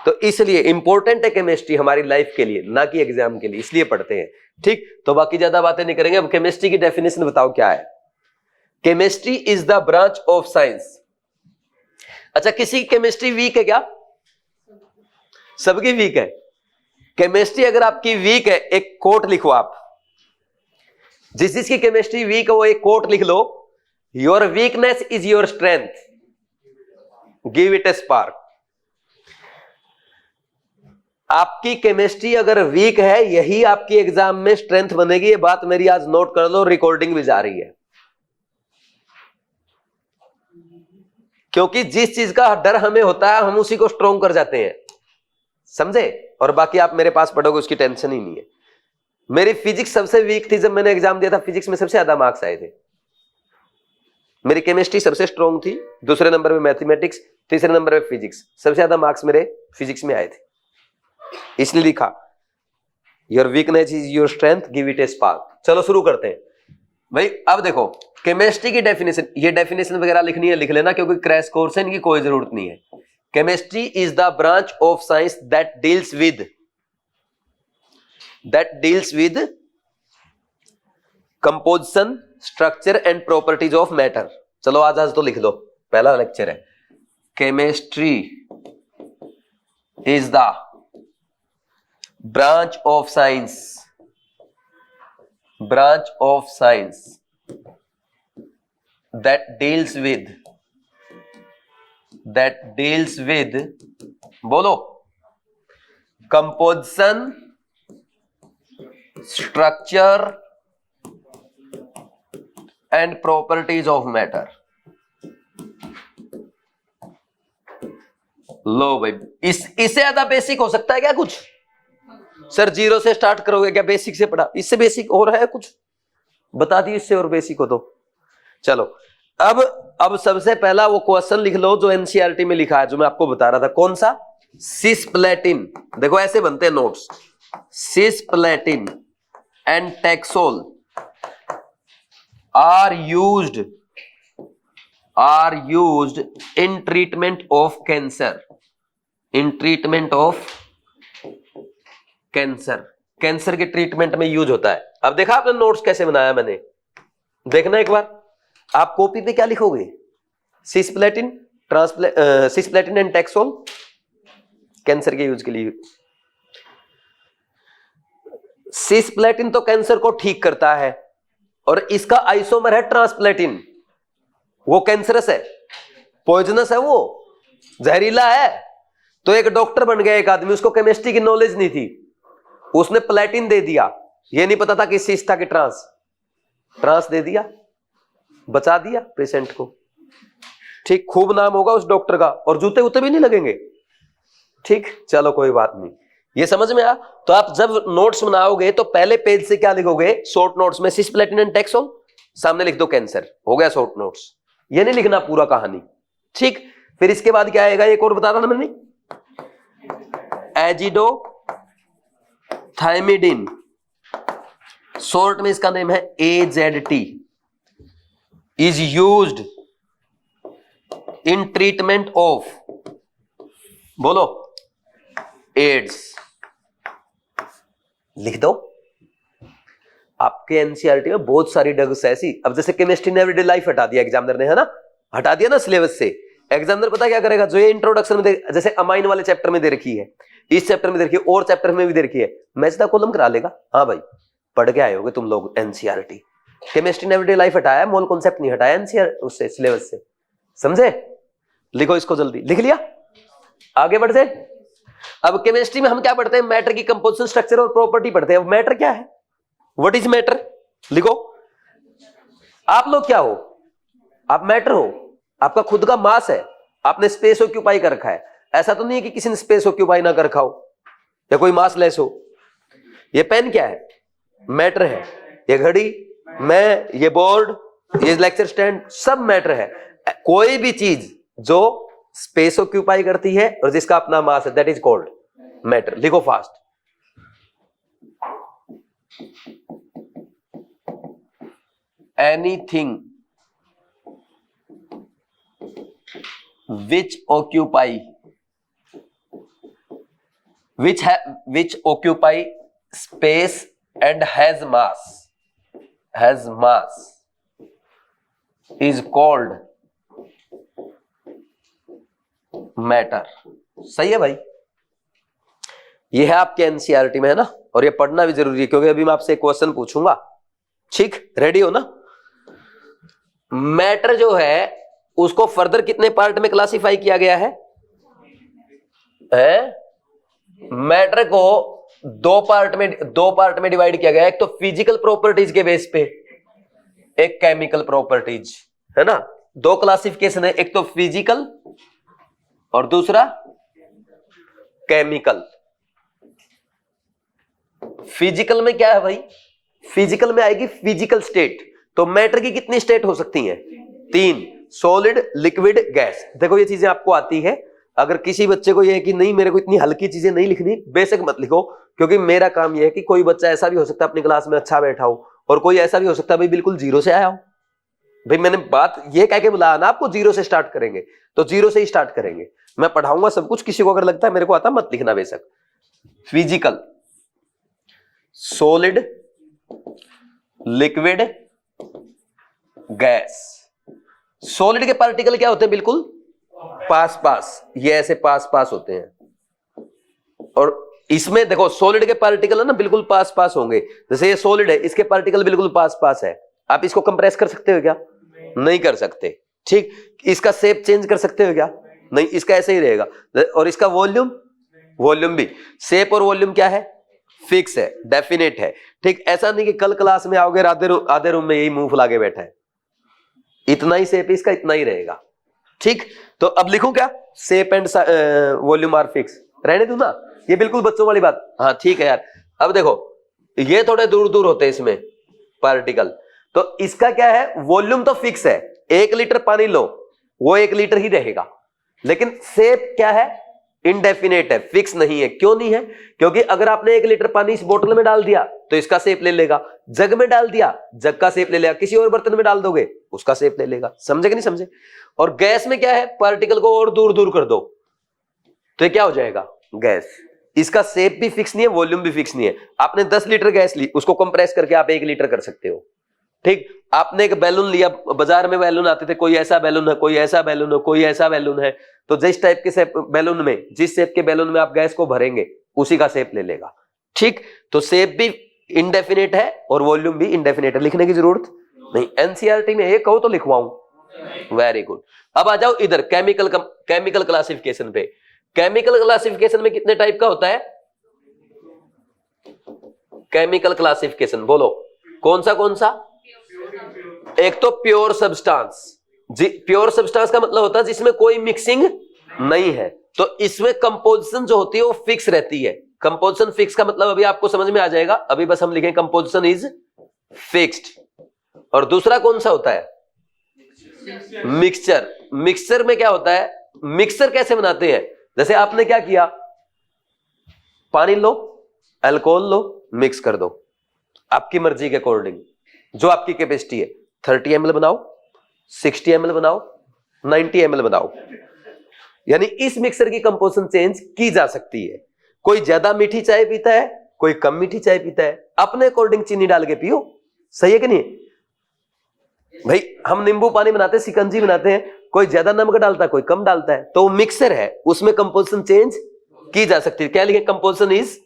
तो इसलिए इंपॉर्टेंट है केमिस्ट्री हमारी लाइफ के लिए, ना कि एग्जाम के लिए, इसलिए पढ़ते हैं, ठीक। तो बाकी ज्यादा बातें नहीं करेंगे। अब केमिस्ट्री की डेफिनेशन बताओ क्या है? Chemistry is the branch of science. अच्छा, किसी की केमिस्ट्री वीक है क्या? सबकी वीक है। केमिस्ट्री अगर आपकी वीक है, एक कोट लिखो आप, जिसकी केमिस्ट्री वीक है वो एक कोट लिख लो, your weakness is your strength, give it a spark. आपकी केमिस्ट्री अगर वीक है, यही आपकी एग्जाम में स्ट्रेंथ बनेगी। ये बात मेरी आज नोट कर लो, रिकॉर्डिंग भी जा रही है। क्योंकि जिस चीज का डर हमें होता है, हम उसी को स्ट्रॉन्ग कर जाते हैं, समझे। और बाकी आप मेरे पास पढ़ोगे, उसकी टेंशन ही नहीं है। मेरी फिजिक्स सबसे वीक थी, जब मैंने एग्जाम दिया था फिजिक्स में सबसे ज्यादा मार्क्स आए थे। मेरी केमिस्ट्री सबसे स्ट्रॉन्ग थी, दूसरे नंबर में मैथमेटिक्स, तीसरे नंबर में फिजिक्स। सबसे ज्यादा मार्क्स मेरे फिजिक्स में आए थे, इसलिए लिखा your weakness is your strength, give it a spark. चलो शुरू करते हैं भाई। अब देखो केमिस्ट्री की डेफिनेशन, ये डेफिनेशन वगैरह लिखनी है लिख लेना, क्योंकि क्रैश कोर्स है, इनकी कोई जरूरत नहीं है। Chemistry is the branch of science that deals with composition, structure and properties of matter. चलो आज तो लिख लो, पहला लेक्चर है chemistry is the branch of science that deals with बोलो composition, structure and properties of matter। लो भाई, इससे ज्यादा बेसिक हो सकता है क्या कुछ? सर जीरो से स्टार्ट करोगे क्या? बेसिक से पढ़ा, इससे बेसिक और है कुछ? बता दी इससे और बेसिक हो तो। चलो अब सबसे पहला वो क्वेश्चन लिख लो जो एनसीईआरटी में लिखा है, जो मैं आपको बता रहा था। कौन सा? सिस्प्लेटिन। देखो ऐसे बनते हैं notes, cisplatin and taxol are used in treatment of cancer. Cancer के ट्रीटमेंट में यूज होता है। अब देखा आपने नोट्स कैसे बनाया मैंने? देखना एक बार। आप कॉपी पे क्या लिखोगे? सिस्प्लेटिन एंड टैक्सोल कैंसर के यूज के लिए। सिस्प्लेटिन तो कैंसर को ठीक करता है और इसका आइसोमर है ट्रांसप्लेटिन। वो कैंसरस है, पॉइजनस है, वो जहरीला है। तो एक डॉक्टर बन गया एक आदमी, उसको केमिस्ट्री की नॉलेज नहीं थी, उसने प्लेटिन दे दिया। ये नहीं पता था कि सिस था कि ट्रांस दे दिया, बचा दिया पेशेंट को। ठीक, खूब नाम होगा उस डॉक्टर का और जूते वूते भी नहीं लगेंगे। ठीक, चलो कोई बात नहीं, ये समझ में आया। तो आप जब नोट्स बनाओगे तो पहले पेज से क्या लिखोगे? शॉर्ट नोट्स में सिस्प्लेटिन एंड टैक्सोल, सामने लिख दो कैंसर, हो गया शॉर्ट नोट्स। ये नहीं लिखना पूरा कहानी। ठीक, फिर इसके बाद क्या आएगा? एक और बता रहा ना मैंने, एजिडोथाइमिडिन, शॉर्ट में इसका नेम है AZT, is used in treatment of, बोलो, एड्स। लिख दो। आपके एनसीईआरटी में बहुत सारी ड्रग्स ऐसी, अब जैसे केमिस्ट्री ने एवरीडे लाइफ हटा दिया एग्जामिनर ने, है ना, हटा दिया ना सिलेबस से। एग्जामिनर पता क्या करेगा? जो ये इंट्रोडक्शन में जैसे अमाइन वाले चैप्टर में दे रखी है, इस चैप्टर में दे रखी है, और चैप्टर में भी दे रखी है, मैच द कॉलम करा लेगा। हाँ भाई, पढ़ के आए होगे तुम लोग एनसीईआरटी। केमिस्ट्री ने एवरीडे लाइफ हटाया, मोल कॉन्सेप्ट नहीं हटाया एनसीईआरटी उससे, सिलेबस से। समझे? लिखो इसको जल्दी। लिख लिया? आगे बढ़ते। अब केमिस्ट्री में हम क्या पढ़ते हैं? मैटर की कंपोजिशन, स्ट्रक्चर और प्रॉपर्टी पढ़ते हैं। अब मैटर क्या है? What is matter? लिखो। आप लोग क्या हो? आप मैटर हो। आपका खुद का मास है, आपने स्पेस ऑक्यूपाई कर रखा है। ऐसा तो नहीं है कि किसी ने स्पेस ऑक्यूपाई ना कर रखा हो या कोई मास लेस हो। ये पेन क्या है? मैटर है। ये घड़ी, मैं, ये बोर्ड, ये लेक्चर स्टैंड, सब मैटर है। कोई भी चीज जो स्पेस ऑक्यूपाई करती है और जिसका अपना मास है, दैट इज कॉल्ड मैटर। लिखो fast. Anything which occupy space and has mass is called matter। सही है भाई? ये है आपके एनसीईआरटी में, है ना, और ये पढ़ना भी जरूरी है क्योंकि अभी मैं आपसे एक क्वेश्चन पूछूंगा। ठीक, रेडी हो ना? मैटर जो है उसको फर्दर कितने पार्ट में क्लासिफाई किया गया है? मैटर को दो पार्ट में डिवाइड किया गया है। एक तो फिजिकल प्रॉपर्टीज के बेस पे, एक केमिकल प्रॉपर्टीज, है ना। दो क्लासिफिकेशन है, एक तो फिजिकल और दूसरा केमिकल। फिजिकल में क्या है भाई? फिजिकल में आएगी फिजिकल स्टेट। तो मैटर की कितनी स्टेट हो सकती हैं? 3, सॉलिड, लिक्विड, गैस। देखो ये चीजें आपको आती है। अगर किसी बच्चे को ये है कि नहीं मेरे को इतनी हल्की चीजें नहीं लिखनी, बेशक मत लिखो, क्योंकि मेरा काम ये है कि कोई बच्चा ऐसा भी हो सकता है अपनी क्लास में अच्छा बैठा हो और कोई ऐसा भी हो सकता है भाई बिल्कुल जीरो से आया हो। भाई मैंने बात ये कह के बुलाया ना आपको, जीरो से स्टार्ट करेंगे तो जीरो से ही स्टार्ट करेंगे। मैं पढ़ाऊंगा सब कुछ, किसी को अगर लगता है मेरे को आता मत लिखना बेशक। Physical, solid, liquid, gas. Solid के पार्टिकल क्या होते हैं? बिल्कुल पास पास, ये ऐसे पास पास होते हैं। और इसमें देखो सॉलिड के पार्टिकल है ना बिल्कुल पास पास होंगे। जैसे ये सॉलिड है, इसके पार्टिकल बिल्कुल पास पास है। आप इसको कंप्रेस कर सकते हो क्या? नहीं कर सकते। ठीक, इसका शेप चेंज कर सकते हो क्या? नहीं, इसका ऐसे ही रहेगा। और इसका वॉल्यूम, वॉल्यूम भी, शेप और वॉल्यूम क्या है? फिक्स है, डेफिनेट है। ठीक, ऐसा नहीं कि कल क्लास में आओगे आधे रूम में यही मुंह फुला के बैठा है, इतना ही शेप इसका, इतना ही रहेगा। ठीक, तो अब लिखूं क्या? Shape and volume are fix. रहने दूं ना, ये बिल्कुल बच्चों वाली बात। हाँ ठीक है यार। अब देखो ये थोड़े दूर दूर होते हैं इसमें पार्टिकल, तो इसका क्या है? वॉल्यूम तो फिक्स है, 1 लीटर पानी लो वो 1 लीटर ही रहेगा। लेकिन शेप क्या है? इनडेफिनेट है, फिक्स नहीं है। क्यों नहीं है? क्योंकि अगर आपने 1 लीटर पानी इस बोतल में डाल दिया तो इसका शेप ले लेगा, जग में डाल दिया जग का शेप ले लेगा, किसी और बर्तन में डाल दोगे उसका शेप ले लेगा। समझे कि नहीं समझे? और गैस में क्या है? पार्टिकल को और दूर दूर कर दो तो ये क्या हो जाएगा? गैस। इसका शेप भी फिक्स नहीं है, वॉल्यूम भी फिक्स नहीं है। आपने 10 लीटर गैस ली, उसको कंप्रेस करके आप 1 लीटर कर सकते हो। ठीक, आपने एक बैलून लिया, बाजार में बैलून आते थे, कोई ऐसा बैलून है, कोई ऐसा बैलून है, कोई ऐसा बैलून है, तो जिस टाइप के बैलून में, जिस शेप के बैलून में आप गैस को भरेंगे उसी का शेप ले लेगा। ठीक, तो शेप भी इंडेफिनेट है और वॉल्यूम भी इंडेफिनेट है। लिखने की जरूरत नहीं। एनसीईआरटी में एक कहो तो लिखवाऊं। Very good. अब आ जाओ इधर केमिकल क्लासिफिकेशन पे। केमिकल क्लासिफिकेशन में कितने टाइप का होता है? केमिकल क्लासिफिकेशन बोलो कौन सा? एक तो प्योर सब्सटेंस। प्योर सब्सटेंस का मतलब होता है जिसमें कोई मिक्सिंग नहीं है, तो इसमें कंपोजिशन जो होती है वो फिक्स रहती है। कंपोजिशन फिक्स का मतलब अभी आपको समझ में आ जाएगा, अभी बस हम लिखें कंपोजिशन इज फिक्स्ड। और दूसरा कौन सा होता है? मिक्सचर। मिक्सचर में क्या होता है? मिक्सचर कैसे बनाते हैं? जैसे आपने क्या किया, पानी लो, अल्कोहल लो, मिक्स कर दो आपकी मर्जी के अकॉर्डिंग, जो आपकी कैपेसिटी है। 30 ml बनाओ, 60 ml बनाओ, 90 ml बनाओ। यानी इस मिक्सर की कंपोजिशन चेंज की जा सकती है। कोई ज्यादा मीठी चाय पीता है, कोई कम मीठी चाय पीता है, अपने अकॉर्डिंग चीनी डाल के पियो। सही है कि नहीं भाई? हम नींबू पानी बनाते हैं, शिकंजी बनाते हैं, कोई ज्यादा नमक डालता है, कोई कम डालता है, तो मिक्सर है, उसमें कंपोजिशन चेंज की जा सकती है। क्या लिखे? Composition is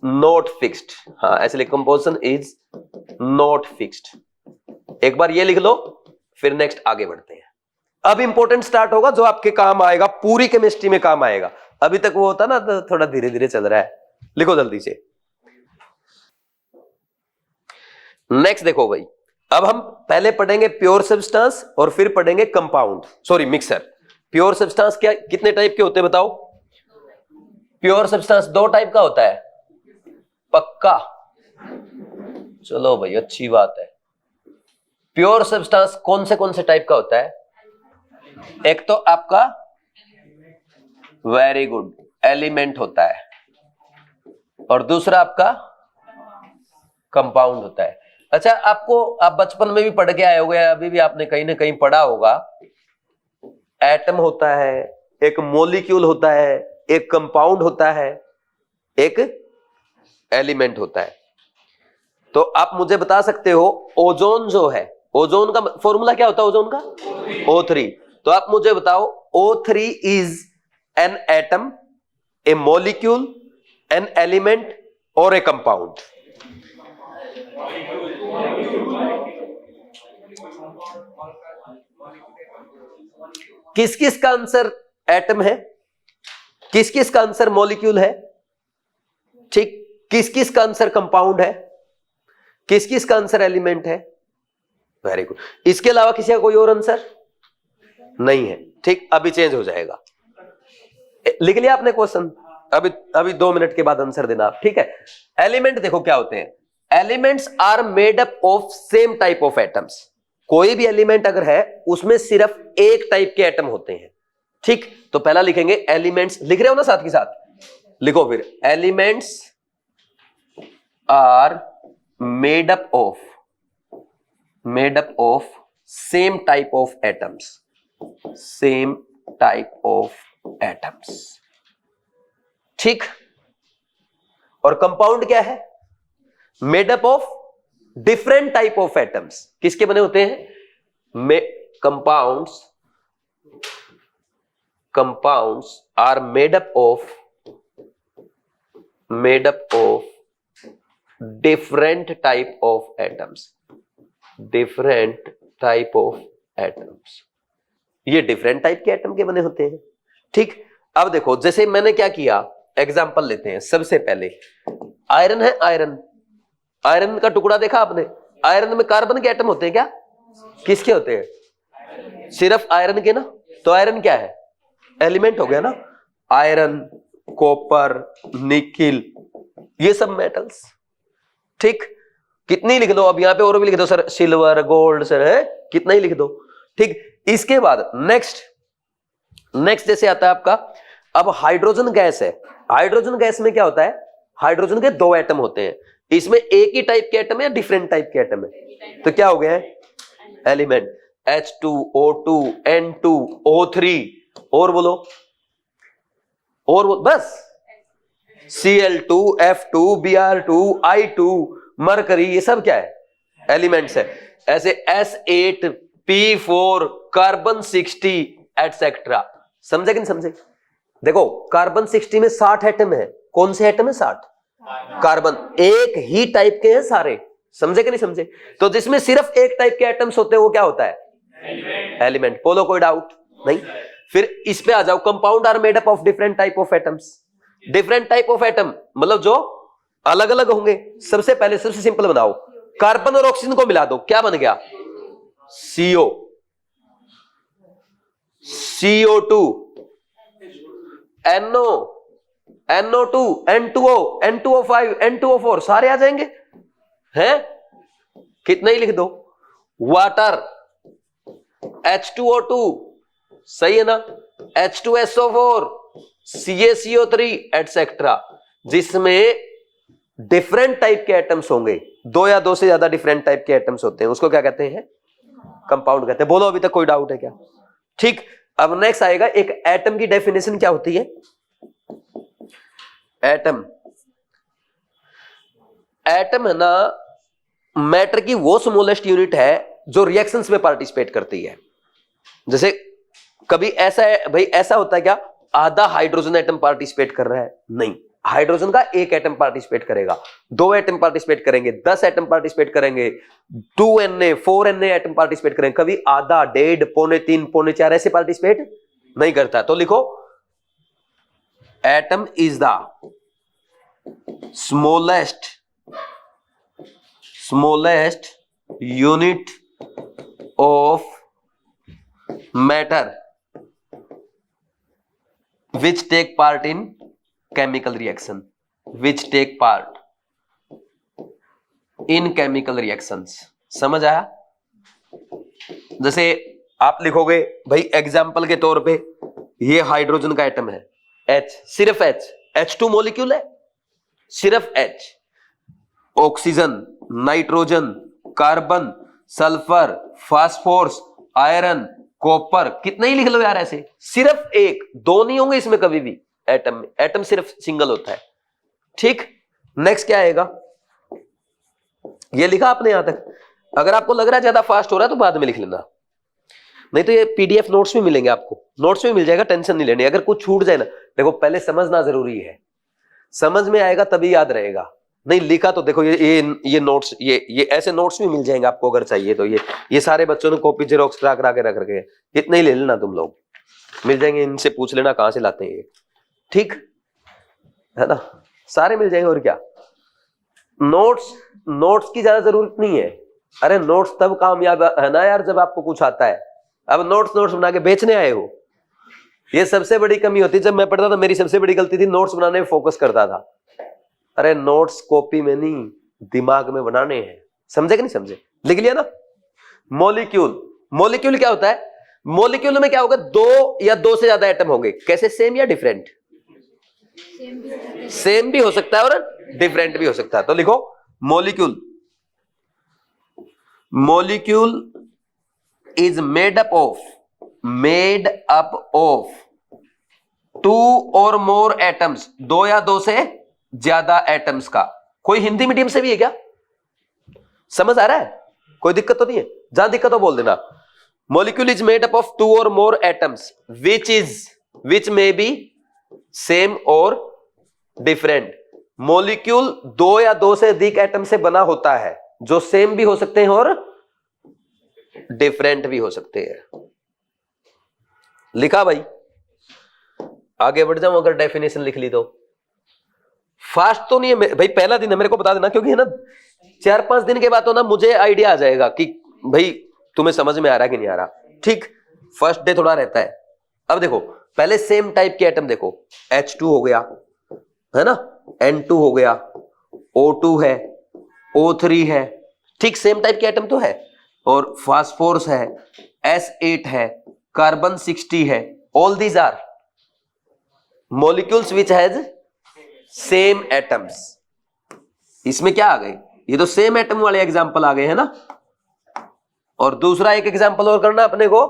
not fixed. हाँ ऐसे लिखे, कंपोजिशन इज नॉट फिक्स्ड। एक बार ये लिख लो, फिर नेक्स्ट आगे बढ़ते हैं। अब इंपॉर्टेंट स्टार्ट होगा जो आपके काम आएगा, पूरी केमिस्ट्री में काम आएगा। अभी तक वो होता ना तो थोड़ा धीरे धीरे चल रहा है। लिखो जल्दी से। नेक्स्ट देखो भाई, अब हम पहले पढ़ेंगे प्योर सब्सटेंस और फिर पढ़ेंगे compound, sorry mixer. Pure substance क्या कितने टाइप के होते हैं बताओ? प्योर सब्सटेंस 2 टाइप का होता है। पक्का? चलो भाई अच्छी बात है। प्योर सब्सटेंस कौन से टाइप का होता है? एक तो आपका, वेरी गुड, एलिमेंट होता है, और दूसरा आपका कंपाउंड होता है। अच्छा, आप बचपन में भी पढ़ के आए होंगे, अभी भी आपने कहीं ना कहीं पढ़ा होगा, एटम होता है, एक मॉलिक्यूल होता है, एक कंपाउंड होता है, एक एलिमेंट होता है। तो आप मुझे बता सकते हो ओजोन जो है, ओजोन का फॉर्मूला क्या होता है ओजोन का? O3। तो आप मुझे बताओ O3 is an atom, A molecule, an element और ए कंपाउंड। किस किस का आंसर एटम है? किस किस का आंसर मॉलिक्यूल है? ठीक, किस किस का आंसर कंपाउंड है? किस किस का आंसर एलिमेंट है? Very good. इसके अलावा किसी का कोई और आंसर नहीं है। ठीक, अभी चेंज हो जाएगा। लिख लिया आपने क्वेश्चन? अभी 2 मिनट के बाद आंसर देना आप, ठीक है? एलिमेंट देखो क्या होते हैं। Elements are made up of same type of atoms. कोई भी एलिमेंट अगर है उसमें सिर्फ एक टाइप के एटम होते हैं। ठीक, तो पहला लिखेंगे एलिमेंट्स। लिख रहे हो ना साथ के साथ? लिखो फिर, elements are made up of same type of atoms, same type of atoms. ठीक, और कंपाउंड क्या है? Made up of different type of atoms. किसके बने होते हैं? compounds are made up of different type of atoms. ये डिफरेंट टाइप के एटम के बने होते हैं। ठीक, अब देखो जैसे मैंने क्या किया, एग्जांपल लेते हैं। सबसे पहले आयरन है, आयरन का टुकड़ा देखा आपने? आयरन में कार्बन के एटम होते हैं क्या? किसके होते हैं? सिर्फ आयरन के ना। तो आयरन क्या है? एलिमेंट हो गया ना। आयरन, कॉपर, निकिल, ये सब मेटल्स। ठीक, कितनी लिख दो, अब यहां पे और भी लिख दो सर, सिल्वर, गोल्ड सर, है कितना ही लिख दो। ठीक, इसके बाद नेक्स्ट जैसे आता है आपका, अब हाइड्रोजन गैस है। हाइड्रोजन गैस में क्या होता है? हाइड्रोजन के दो एटम होते हैं। इसमें एक ही टाइप के एटम है या डिफरेंट टाइप के एटम है? तो क्या हो गया है? एलिमेंट। H2O2 N2 O3 और बोलो, बस Cl2 F2 Br2 I2 mercury, ये सब क्या है? एलिमेंट्स है। ऐसे S8 P4 कार्बन 60 एटसेट्रा। समझे कि नहीं समझे? देखो कार्बन 60 में 60 एटम है। कौन से एटम है? 60 कार्बन, एक ही टाइप के हैं सारे। समझे कि नहीं समझे? तो जिसमें सिर्फ एक टाइप के एटम्स होते हैं वो क्या होता है? एलिमेंट। बोलो कोई डाउट नहीं? फिर इस पे आ जाओ, compound are made up of different type of atoms. Different type of atom मतलब जो अलग अलग होंगे। सबसे पहले सबसे सिंपल बनाओ, कार्बन और ऑक्सीजन को मिला दो, क्या बन गया? CO, CO2, NO, NO2, N2O, N2O5, N2O4 सारे आ जाएंगे हैं? कितना ही लिख दो। वाटर, H2O2 सही है ना, H2SO4, CaCO3 एटसेट्रा। जिसमें डिफरेंट टाइप के एटम्स होंगे, दो या दो से ज्यादा डिफरेंट टाइप के एटम्स होते हैं, उसको क्या कहते हैं? कंपाउंड कहते हैं। बोलो अभी तक कोई डाउट है क्या? ठीक, अब नेक्स्ट आएगा, एक एटम की डेफिनेशन क्या होती है? एटम है ना, मैटर की वो स्मॉलेस्ट यूनिट है जो रिएक्शंस में पार्टिसिपेट करती है। जैसे कभी ऐसा है भाई, ऐसा होता है क्या आधा हाइड्रोजन एटम पार्टिसिपेट कर रहा है? नहीं, हाइड्रोजन का एक एटम पार्टिसिपेट करेगा, दो एटम पार्टिसिपेट करेंगे, 10 एटम पार्टिसिपेट करेंगे, 2Na 4Na एटम पार्टिसिपेट करेंगे। कभी आधा, डेढ़, पौने तीन, पौने चार ऐसे पार्टिसिपेट नहीं करता। तो लिखो, atom is the smallest unit of matter which take part in chemical reaction, समझ आया? जैसे आप लिखोगे भाई एग्जाम्पल के तौर पे, ये हाइड्रोजन का एटम है H, सिर्फ H, H2 मॉलिक्यूल है, सिर्फ H। Oxygen, nitrogen, carbon, sulphur, phosphorus, iron, copper, कितना ही लिख लो यार ऐसे, सिर्फ एक, दो नहीं होंगे इसमें कभी भी एटम में। एटम सिर्फ सिंगल होता है। ठीक, नेक्स्ट क्या आएगा? ये लिखा आपने यहां तक। अगर आपको लग रहा है ज्यादा फास्ट हो रहा है तो बाद में लिख लेना, नहीं तो ये PDF नोट्स भी मिलेंगे आपको, नोट्स में मिल जाएगा, टेंशन नहीं लेनी। अगर कुछ छूट जाए ना, देखो पहले समझना जरूरी है, समझ में आएगा तभी याद रहेगा। नहीं लिखा तो देखो ये नोट्स, ये ऐसे नोट्स भी मिल जाएंगे आपको अगर चाहिए तो। ये सारे बच्चों ने कॉपी जेरोक्स करा के रख रखे, इतने ही ले लेना तुम लोग, मिल जाएंगे। इनसे पूछ लेना कहां से लाते हैं ये, ठीक है ना? सारे मिल जाएंगे। और क्या, नोट्स की ज्यादा जरूरत नहीं है। अरे नोट्स तब कामयाब है ना यार जब आपको कुछ आता है। अब नोट्स बना के बेचने आए हो, ये सबसे बड़ी कमी होती है। जब मैं पढ़ता था मेरी सबसे बड़ी गलती थी, नोट्स बनाने में फोकस करता था। अरे नोट्स कॉपी में नहीं, दिमाग में बनाने हैं। समझे कि नहीं समझे? लिख लिया ना? मॉलिक्यूल क्या होता है? मॉलिक्यूल में क्या होगा? दो या दो से ज्यादा एटम होंगे। कैसे? सेम या डिफरेंट? सेम भी हो सकता है और डिफरेंट भी हो सकता है। तो लिखो, molecule is made up of 2 और मोर एटम्स, दो या दो से ज्यादा एटम्स का। कोई हिंदी मीडियम से भी है क्या? समझ आ रहा है? कोई दिक्कत तो नहीं है? जहां दिक्कत हो बोल देना। Molecule is made up of 2 or more atoms which may be same और डिफरेंट। मॉलिक्यूल 2 या 2 से अधिक एटम से बना होता है, जो सेम भी हो सकते हैं और डिफरेंट भी हो सकते हैं। लिखा भाई? आगे बढ़ जाऊं, अगर डेफिनेशन लिख ली तो। फास्ट तो नहीं है भाई, पहला दिन है, मेरे को बता देना, क्योंकि है ना 4-5 दिन के बाद तो ना मुझे आइडिया आ जाएगा कि भाई तुम्हें समझ में आ रहा है कि नहीं आ रहा। ठीक, फर्स्ट डे थोड़ा रहता है। अब देखो, पहले सेम टाइप के एटम देखो, H2 हो गया, है ना, N2 हो गया, O2 है, O3 है, ठीक, सेम टाइप के एटम तो है। और फास्फोरस है, S8 है, कार्बन 60 है। All these are molecules which has same atoms. इसमें क्या आ गए? ये तो सेम एटम वाले एग्जांपल आ गए, है ना। और दूसरा एक एग्जांपल और करना अपने को,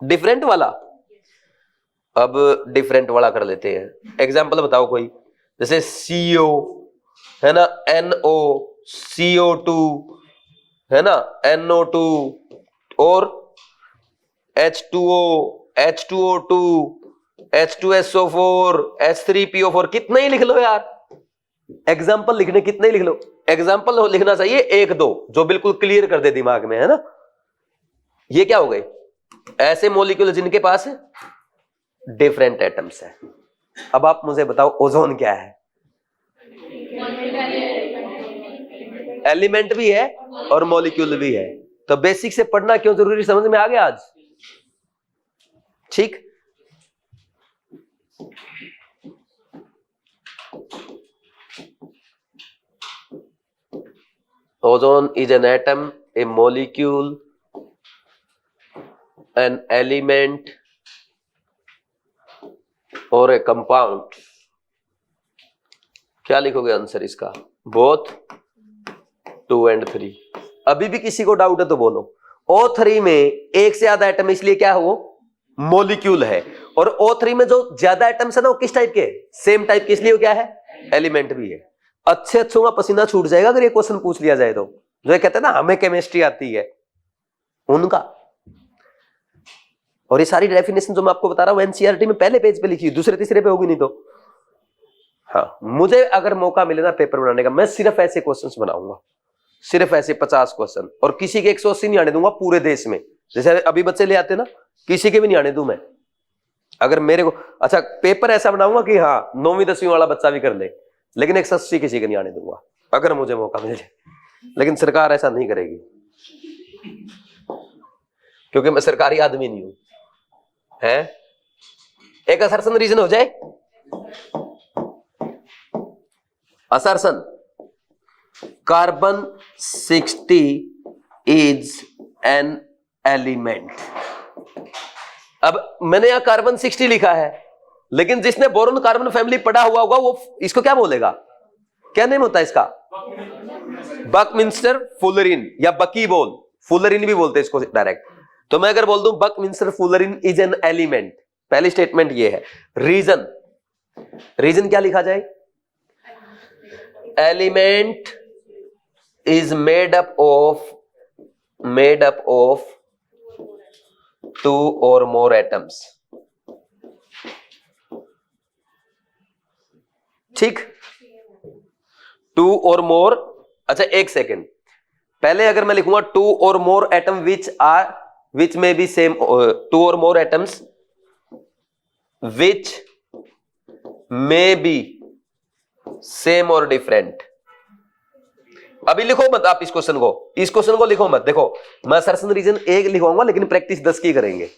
डिफरेंट वाला। अब डिफरेंट वाला कर लेते हैं। एग्जांपल बताओ कोई, जैसे CO है ना, NO, CO2 है ना, NO2 और H2O, H2O2, H2SO4, H3PO4, कितने ही लिख लो यार। एग्जाम्पल लिखने कितने ही लिख लो। एग्जाम्पल लिखना चाहिए 1-2 जो बिल्कुल क्लियर कर दे दिमाग में, है ना। ये क्या हो गए? ऐसे मॉलिक्यूल जिनके पास डिफरेंट एटम्स है। अब आप मुझे बताओ, ओजोन क्या है? एलिमेंट भी है और मॉलिक्यूल भी है। तो बेसिक से पढ़ना क्यों जरूरी, समझ में आ गया आज? ठीक। Ozone is an atom, a molecule, an element or a compound। क्या लिखोगे आंसर इसका? Both 2 and 3। अभी भी किसी को डाउट है तो बोलो। O3 में एक से ज्यादा एटम, इसलिए क्या है वो? मॉलिक्यूल है। और O3 में जो ज्यादा एटम्स है ना, वो किस टाइप के? सेम टाइप के, इसलिए वो क्या है? एलिमेंट भी है। अच्छे अच्छों का पसीना छूट जाएगा अगर ये क्वेश्चन पूछ लिया जाए तो। जो ये कहते हैं ना हमें केमिस्ट्री आती है, उनका। और ये सारी डेफिनेशन जो मैं आपको बता रहा हूं एनसीईआरटी में पहले पेज पे लिखी, दूसरे तीसरे पे होगी नहीं तो। हाँ, मुझे अगर मौका मिले ना पेपर बनाने का, मैं सिर्फ ऐसे क्वेश्चंस बनाऊंगा, सिर्फ ऐसे 50 क्वेश्चन। और किसी के 180 नहीं आने दूंगा पूरे देश में। जैसे अभी बच्चे ले आते ना, किसी के भी नहीं आने दूं मैं। अगर मेरे को अच्छा पेपर ऐसा बनाऊंगा कि हाँ 9वीं 10वीं वाला बच्चा भी कर ले, लेकिन 180 किसी के नहीं आने दूंगा अगर मुझे मौका मिले। लेकिन सरकार ऐसा नहीं करेगी, क्योंकि मैं सरकारी आदमी नहीं हूं, है। एक असर्शन रीजन हो जाए। Assertion, carbon 60 is an element. अब मैंने यहां कार्बन 60 लिखा है, लेकिन जिसने बोरोन कार्बन फैमिली पढ़ा हुआ होगा वो इसको क्या बोलेगा? क्या नेम होता है इसका? बकमिंस्टर फुलरिन या बकीबोल, फुलरिन भी बोलते हैं इसको डायरेक्ट। तो मैं अगर बोल दूं Buckminster fullerene is an element, पहली स्टेटमेंट ये है। रीजन, रीजन क्या लिखा जाए? Element is made up of 2 or more atoms। ठीक, 2 or more। अच्छा एक सेकेंड, पहले अगर मैं लिखूंगा 2 or more atom which may be same, 2 or more atoms which may be same or different। अभी लिखो मत आप इस क्वेश्चन को लिखो मत। देखो मैं असर्शन रीजन 1 लिखवाऊंगा, लेकिन प्रैक्टिस 10 की करेंगे।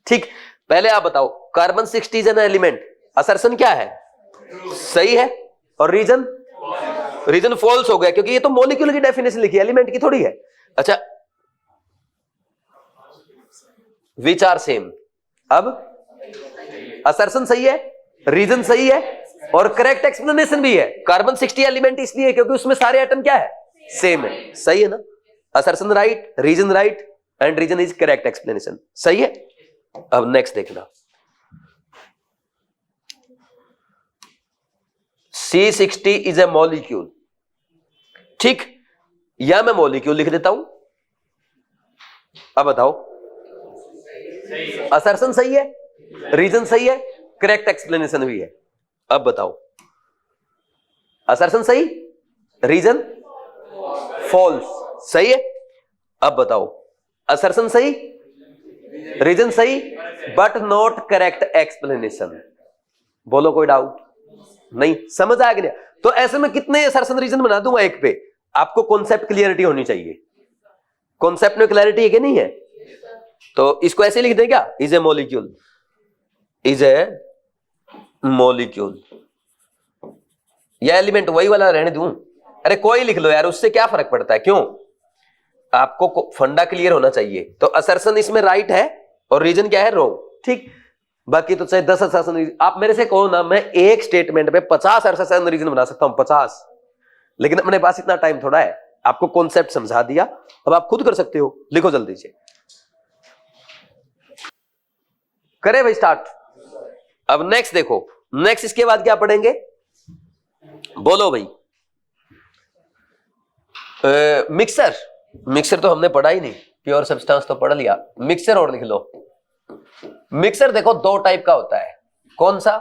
ठीक, पहले आप बताओ carbon 60 is an element, assertion क्या है? सही है। और रीजन फॉल्स हो गया, क्योंकि ये तो मॉलिक्यूल की डेफिनेशन लिखी है, एलिमेंट की थोड़ी है। अच्छा, विच आर सेम। अब असर्शन सही है, रीजन सही है, और करेक्ट एक्सप्लेनेशन भी है। कार्बन 60 एलिमेंट इसलिए है क्योंकि उसमें सारे एटम क्या है? सेम है। सही है ना? Assertion right, reason right, and reason is correct explanation. सही है। अब नेक्स्ट देखना, C60 इज ए मॉलिक्यूल। ठीक, या मैं मॉलिक्यूल लिख देता हूं, अब बताओ, असर्शन सही है, रीजन सही है, करेक्ट एक्सप्लेनेशन भी है। अब बताओ, असर्शन सही, रीजन फॉल्स, सही है। अब बताओ, असर्शन सही, रीजन सही, बट नॉट करेक्ट एक्सप्लेनेशन। बोलो कोई डाउट नहीं, समझ आ गया? तो ऐसे में कितने असर्शन रीजन बना दूंगा एक पे। आपको कॉन्सेप्ट क्लियरिटी होनी चाहिए। कॉन्सेप्ट में क्लैरिटी है कि नहीं है? तो इसको ऐसे लिख दें क्या, is a molecule, is a molecule, या एलिमेंट वही वाला रहने दूं? अरे कोई लिख लो यार, उससे क्या फर्क पड़ता है, क्यों? आपको फंडा क्लियर होना चाहिए। तो असर्शन इसमें राइट है और रीजन क्या है, रॉन्ग, ठीक। बाकी तो चाहे 10 असर्शन, आप मेरे से कहो ना, मैं एक स्टेटमेंट पे 50 असर्शन रीजन बना सकता हूं, 50, लेकिन अपने पास इतना टाइम थोड़ा है। आपको कॉन्सेप्ट समझा दिया, अब आप खुद कर सकते हो। लिखो जल्दी से, करे भाई स्टार्ट। अब नेक्स्ट देखो, नेक्स्ट इसके बाद क्या पढ़ेंगे, बोलो भाई। मिक्सर, मिक्सर तो हमने पढ़ा ही नहीं, प्योर सब्सटेंस तो पढ़ लिया। मिक्सर और लिख लो। मिक्सर देखो दो टाइप का होता है। कौन सा?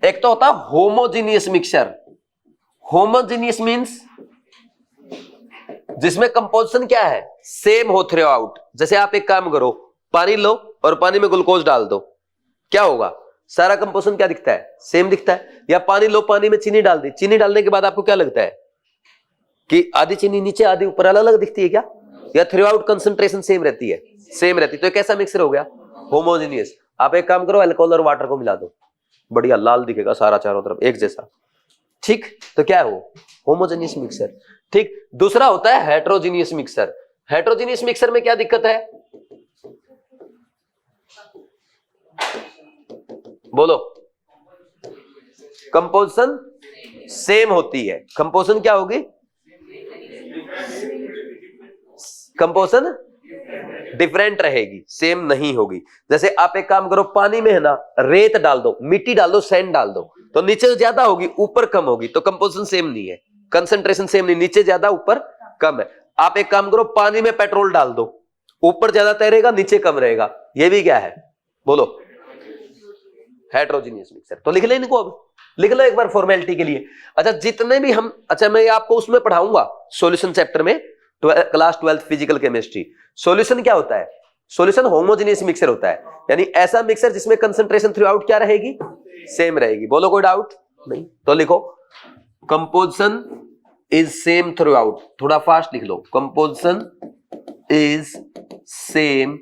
एक तो होता है होमोजीनियस मिक्सर। होमोजीनियस मींस जिसमें कंपोजिशन क्या है, सेम हो थ्रू आउट। जैसे आप एक काम करो, पानी लो और पानी में ग्लूकोज डाल दो, क्या होगा? सारा कंपोजिशन क्या दिखता है, सेम दिखता है। या पानी लो, पानी में चीनी डाल दी, चीनी डालने के बाद आपको क्या लगता है कि आधी चीनी नीचे आधी ऊपर अलग अलग दिखती है क्या? या थ्रू आउट कंसंट्रेशन सेम रहती है? सेम रहती है। तो एक ऐसा मिक्सर हो गया होमोजीनियस। आप एक काम करो, अल्कोहल और वाटर को मिला दो, बढ़िया लाल दिखेगा सारा चारों तरफ एक जैसा, ठीक। तो क्या है वो, होमोजेनियस मिक्सर, ठीक। दूसरा होता है हेट्रोजीनियस मिक्सर। हेट्रोजीनियस मिक्सर में क्या दिक्कत है, बोलो? कंपोजिशन सेम होती है। कंपोजिशन क्या होगी, कंपोजिशन डिफरेंट रहेगी, सेम नहीं होगी। जैसे आप एक काम करो, पानी में है ना रेत डाल दो, मिट्टी डाल दो, सैंड डाल दो, तो नीचे ज्यादा होगी ऊपर कम होगी, तो कंपोजिशन सेम नहीं है, कंसंट्रेशन सेम नहीं, नीचे ज्यादा ऊपर कम है। आप एक काम करो, पानी में पेट्रोल डाल दो, ऊपर ज्यादा तैरेगा नीचे कम रहेगा, ये भी क्या है, बोलो? Heterogeneous mixer. तो लिख ले इनको, अब लिख लो एक बार फॉर्मेलिटी के लिए। अच्छा जितने भी हम, अच्छा मैं आपको उसमें पढ़ाऊंगा सॉल्यूशन चैप्टर में, क्लास 12 फिजिकल केमिस्ट्री। सॉल्यूशन क्या होता है, सॉल्यूशन होमोजेनियस मिक्सर होता है, यानी ऐसा मिक्सर जिसमें कंसंट्रेशन थ्रू आउट क्या रहेगी, सेम रहेगी। बोलो कोई डाउट नहीं? तो लिखो, composition is same throughout. थोड़ा फास्ट लिख लो, composition is same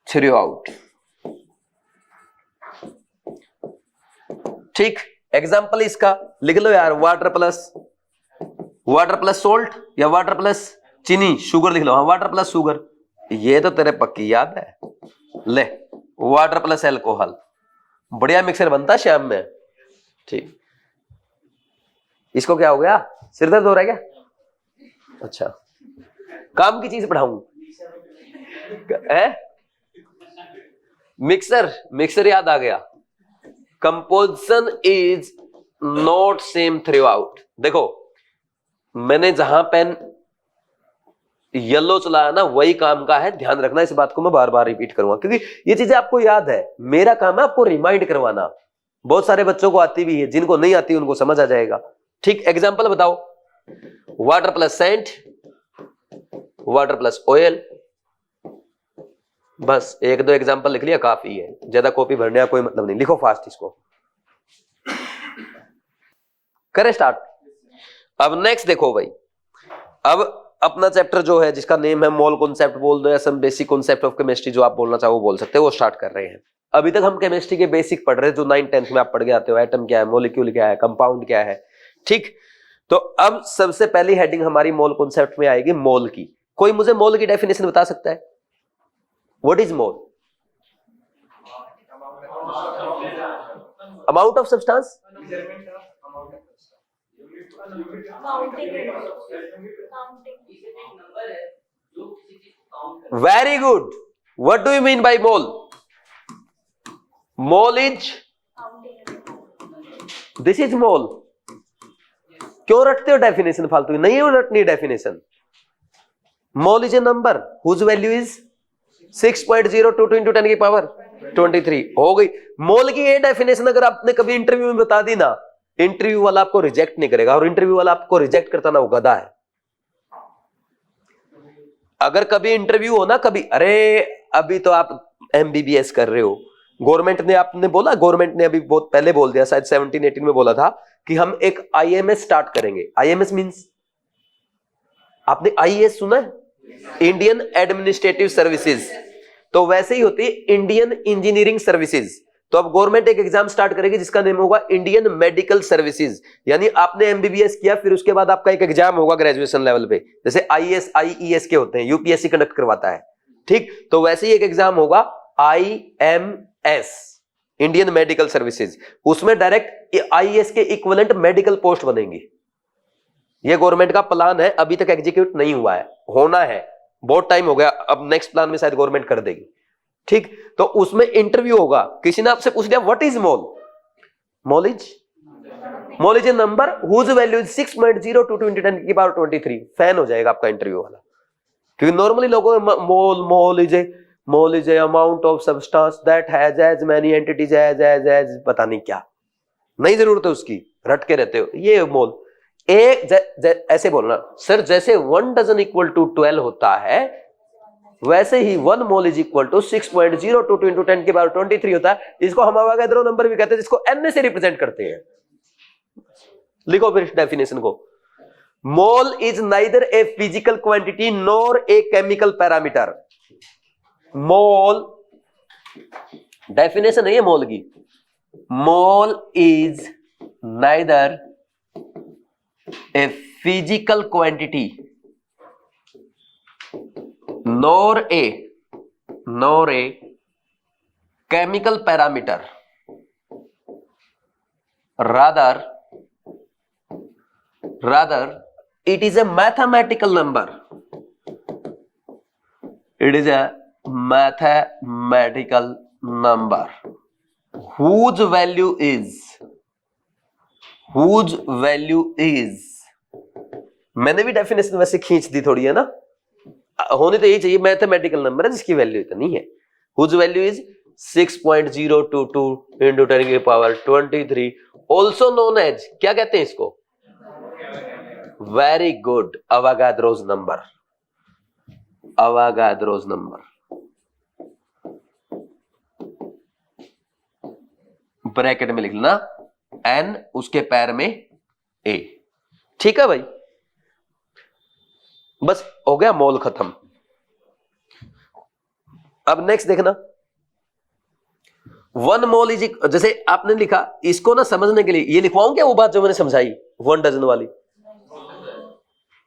throughout, ठीक। एग्जाम्पल इसका लिख लो यार, वाटर प्लस सोल्ट या वाटर प्लस चीनी, शुगर लिख लो। हाँ, वाटर प्लस शुगर, ये तो तेरे पक्की याद है। ले, वाटर प्लस एल्कोहल, बढ़िया मिक्सर बनता है शाम में, ठीक। इसको क्या हो गया, सिर दर्द हो रहा है क्या? अच्छा, काम की चीज पढ़ाऊं है? मिक्सर याद आ गया। Composition is not same through out. देखो मैंने जहां पेन येलो चलाया ना, वही काम का है, ध्यान रखना। इस बात को मैं बार बार रिपीट करूंगा क्योंकि ये चीजें आपको याद है। मेरा काम है आपको रिमाइंड करवाना। बहुत सारे बच्चों को आती भी है, जिनको नहीं आती उनको समझ आ जाएगा, ठीक। एग्जाम्पल बताओ, water plus sand, water plus oil, बस एक दो एग्जाम्पल लिख लिया काफी है, ज्यादा कॉपी भरने का कोई मतलब नहीं। लिखो फास्ट इसको, करें स्टार्ट। अब नेक्स्ट देखो भाई, अब अपना चैप्टर जो है जिसका नेम है मोल कॉन्सेप्ट बोल दो या some basic concept of chemistry, जो आप बोलना चाहो वो बोल सकते हो, वो स्टार्ट कर रहे हैं। अभी तक हम केमिस्ट्री के बेसिक पढ़ रहे हैं, जो 9th 10th में आप पढ़ के आते हो। एटम क्या है, मॉलिक्यूल क्या है, कंपाउंड क्या है, ठीक। तो अब सबसे पहली हेडिंग हमारी मोल कॉन्सेप्ट में आएगी, मोल की। कोई मुझे मोल की डेफिनेशन बता सकता है? What is mole? Amount of substance, very good. What do you mean by mole? Mole is, this is mole. क्यों रटते हो डेफिनेशन फालतू की? नहीं है रटनी definition, mole is a number whose value is 6.022 into 10 की पावर 23 हो गई। मोल की ये डेफिनेशन अगर आपने कभी इंटरव्यू में बता दी ना, इंटरव्यू वाला आपको रिजेक्ट नहीं करेगा, और इंटरव्यू वाला आपको रिजेक्ट करता ना वो गधा है। अगर कभी इंटरव्यू हो ना कभी, अरे अभी तो आप एमबीबीएस कर रहे हो, गवर्नमेंट ने, आपने बोला गवर्नमेंट ने अभी बहुत पहले बोल दिया, शायद 17-18 में बोला था कि हम एक आईएमएस स्टार्ट करेंगे। आईएमएस मींस, आपने आईएएस सुना है? Indian administrative services. तो वैसे ही होती है इंडियन इंजीनियरिंग सर्विसेज। तो अब गवर्नमेंट एक एग्जाम स्टार्ट करेगी जिसका नेम होगा इंडियन मेडिकल सर्विसेज। यानी आपने एमबीबीएस किया, फिर उसके बाद आपका एक एग्जाम होगा ग्रेजुएशन लेवल पे, जैसे आईएएस आईईएस के होते हैं, यूपीएससी कंडक्ट करवाता है, ठीक। तो वैसे ही एक एग्जाम होगा आईएमएस, इंडियन मेडिकल सर्विसेज। उसमें डायरेक्ट आईएएस के इक्विवेलेंट मेडिकल पोस्ट बनेंगी। ये गवर्नमेंट का प्लान है, अभी तक एग्जीक्यूट नहीं हुआ है, होना है, बहुत टाइम हो गया, अब नेक्स्ट प्लान में शायद गवर्नमेंट कर देगी, ठीक। तो उसमें इंटरव्यू होगा, किसी ने आपसे पूछ लिया what is mole, mole is a number whose value is 6.022 into 10 की पावर 23। फैन हो जाएगा आपका इंटरव्यू वाला, क्योंकि नॉर्मली लोगों mole is a amount of substance that has as many entities as पता नहीं क्या, नहीं जरूरत है उसकी, रट के रहते हो ये मोल। ऐसे बोलना सर, जैसे 1 डजन इक्वल टू 12 होता है, वैसे ही 1 mole is equal to 6.022 into 10 की पावर 23 होता है। इसको हम अवोगाद्रो नंबर भी कहते हैं, जिसको एन से रिप्रेजेंट करते हैं। लिखो फिर डेफिनेशन को, mole is neither a physical quantity nor a chemical parameter. Mole definition है ये मोल की, mole is neither a physical quantity nor a chemical parameter, rather it is a mathematical number, it is a mathematical number whose value is मैंने भी definition वैसे खींच दी थोड़ी, है ना, होनी तो यही चाहिए, मैथमेटिकल नंबर है जिसकी वैल्यू इतनी है, whose value is 6.022 into 10 की पावर 23, also known as, क्या कहते हैं इसको, very good, Avogadro's number, Avogadro's number. Bracket में लिख लेना एन, उसके पैर में ए, ठीक है भाई, बस हो गया मोल खत्म। अब नेक्स्ट देखना, 1 मोल इज, जैसे आपने लिखा, इसको ना समझने के लिए ये लिखवाऊं क्या वो बात जो मैंने समझाई 1 डजन वाली,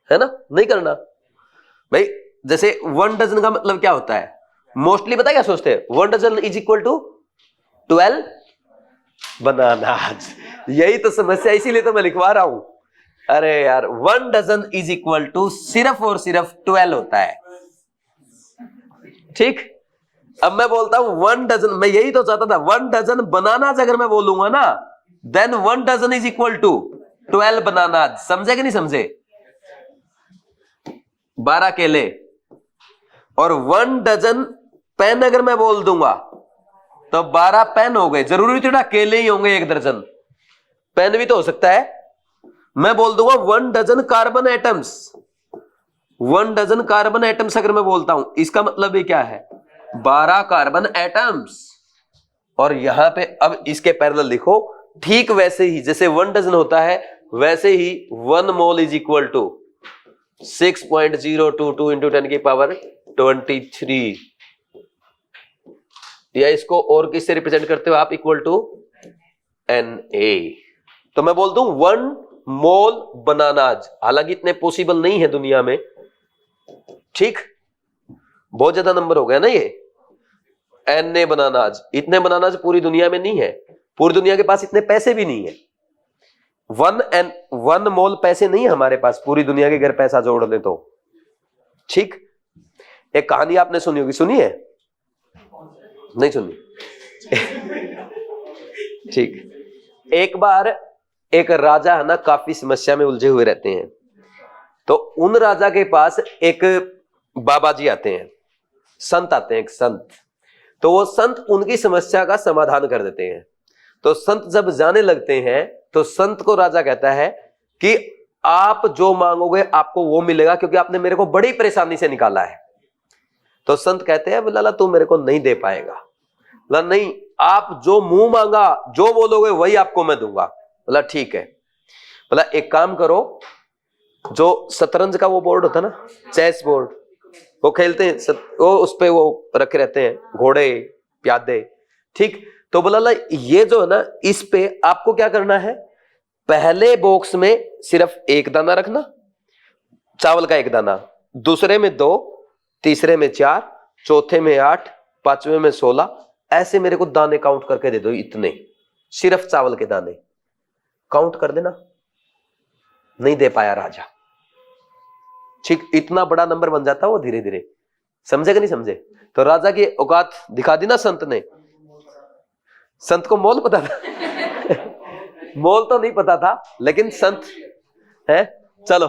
है ना, नहीं करना भाई। जैसे 1 डजन का मतलब क्या होता है, मोस्टली पता क्या सोचते हैं, 1 dozen is equal to 12 bananas. यही तो समस्या, इसीलिए तो मैं लिखवा रहा हूं। अरे यार 1 डजन इज इक्वल टू सिर्फ और सिर्फ 12 होता है, ठीक। अब मैं बोलता हूं 1 डजन, मैं यही तो चाहता था, 1 डजन बनानास अगर मैं बोलूंगा ना, then 1 dozen is equal to 12 bananas. समझे कि नहीं समझे, 12 केले। और 1 डजन पेन अगर मैं बोल दूंगा तो 12 पेन हो गए, जरूरी थोड़ा केले ही होंगे 1 दर्जन, पेन भी तो हो सकता है। मैं बोल दूंगा 1 dozen carbon atoms, 1 dozen carbon atoms अगर मैं बोलता हूं, इसका मतलब ये क्या है, 12 कार्बन एटम्स। और यहां पे अब इसके पैरेलल लिखो, ठीक वैसे ही जैसे 1 डजन होता है, वैसे ही 1 mole is equal to 6.022 into 10 की पावर 23, या इसको और किससे रिप्रेजेंट करते हो आप, इक्वल टू Na। तो मैं बोल दूं 1 मोल बनानाज, हालांकि इतने पॉसिबल नहीं है दुनिया में, ठीक, बहुत ज्यादा नंबर हो गया ना ये, Na बनानाज, इतने बनानाज पूरी दुनिया में नहीं है, पूरी दुनिया के पास इतने पैसे भी नहीं है। 1 मोल पैसे नहीं है हमारे पास, पूरी दुनिया के घर पैसा जोड़ ले तो, ठीक। एक कहानी आपने सुनी होगी, सुनी है, नहीं सुनी ठीक। एक बार एक राजा है ना, काफी समस्या में उलझे हुए रहते हैं, तो उन राजा के पास एक बाबा जी आते हैं, संत आते हैं, एक संत, तो वो संत उनकी समस्या का समाधान कर देते हैं। तो संत जब जाने लगते हैं तो संत को राजा कहता है कि आप जो मांगोगे आपको वो मिलेगा, क्योंकि आपने मेरे को बड़ी परेशानी से निकाला है। तो संत कहते हैं लाला तू मेरे को नहीं दे पाएगा। बोला नहीं, आप जो मुंह मांगा जो बोलोगे वही आपको मैं दूंगा। बोला ठीक है। बोला एक काम करो, जो शतरंज का वो बोर्ड होता ना, चेस बोर्ड, वो खेलते हैं, वो उस पे वो रखे रहते हैं घोड़े प्यादे, ठीक। तो बोला ये जो है ना, इस पे आपको क्या करना है, पहले बॉक्स में सिर्फ एक दाना रखना, चावल का एक दाना, दूसरे में 2, तीसरे में 4, चौथे में 8, पांचवे में 16, ऐसे मेरे को दाने काउंट करके दे दो, इतने सिर्फ चावल के दाने काउंट कर देना। नहीं दे पाया राजा, ठीक। इतना बड़ा नंबर बन जाता वो धीरे धीरे, समझे कि नहीं समझे। तो राजा की औकात दिखा दी ना संत ने। संत को मोल पता था मोल तो नहीं पता था, लेकिन संत है। चलो,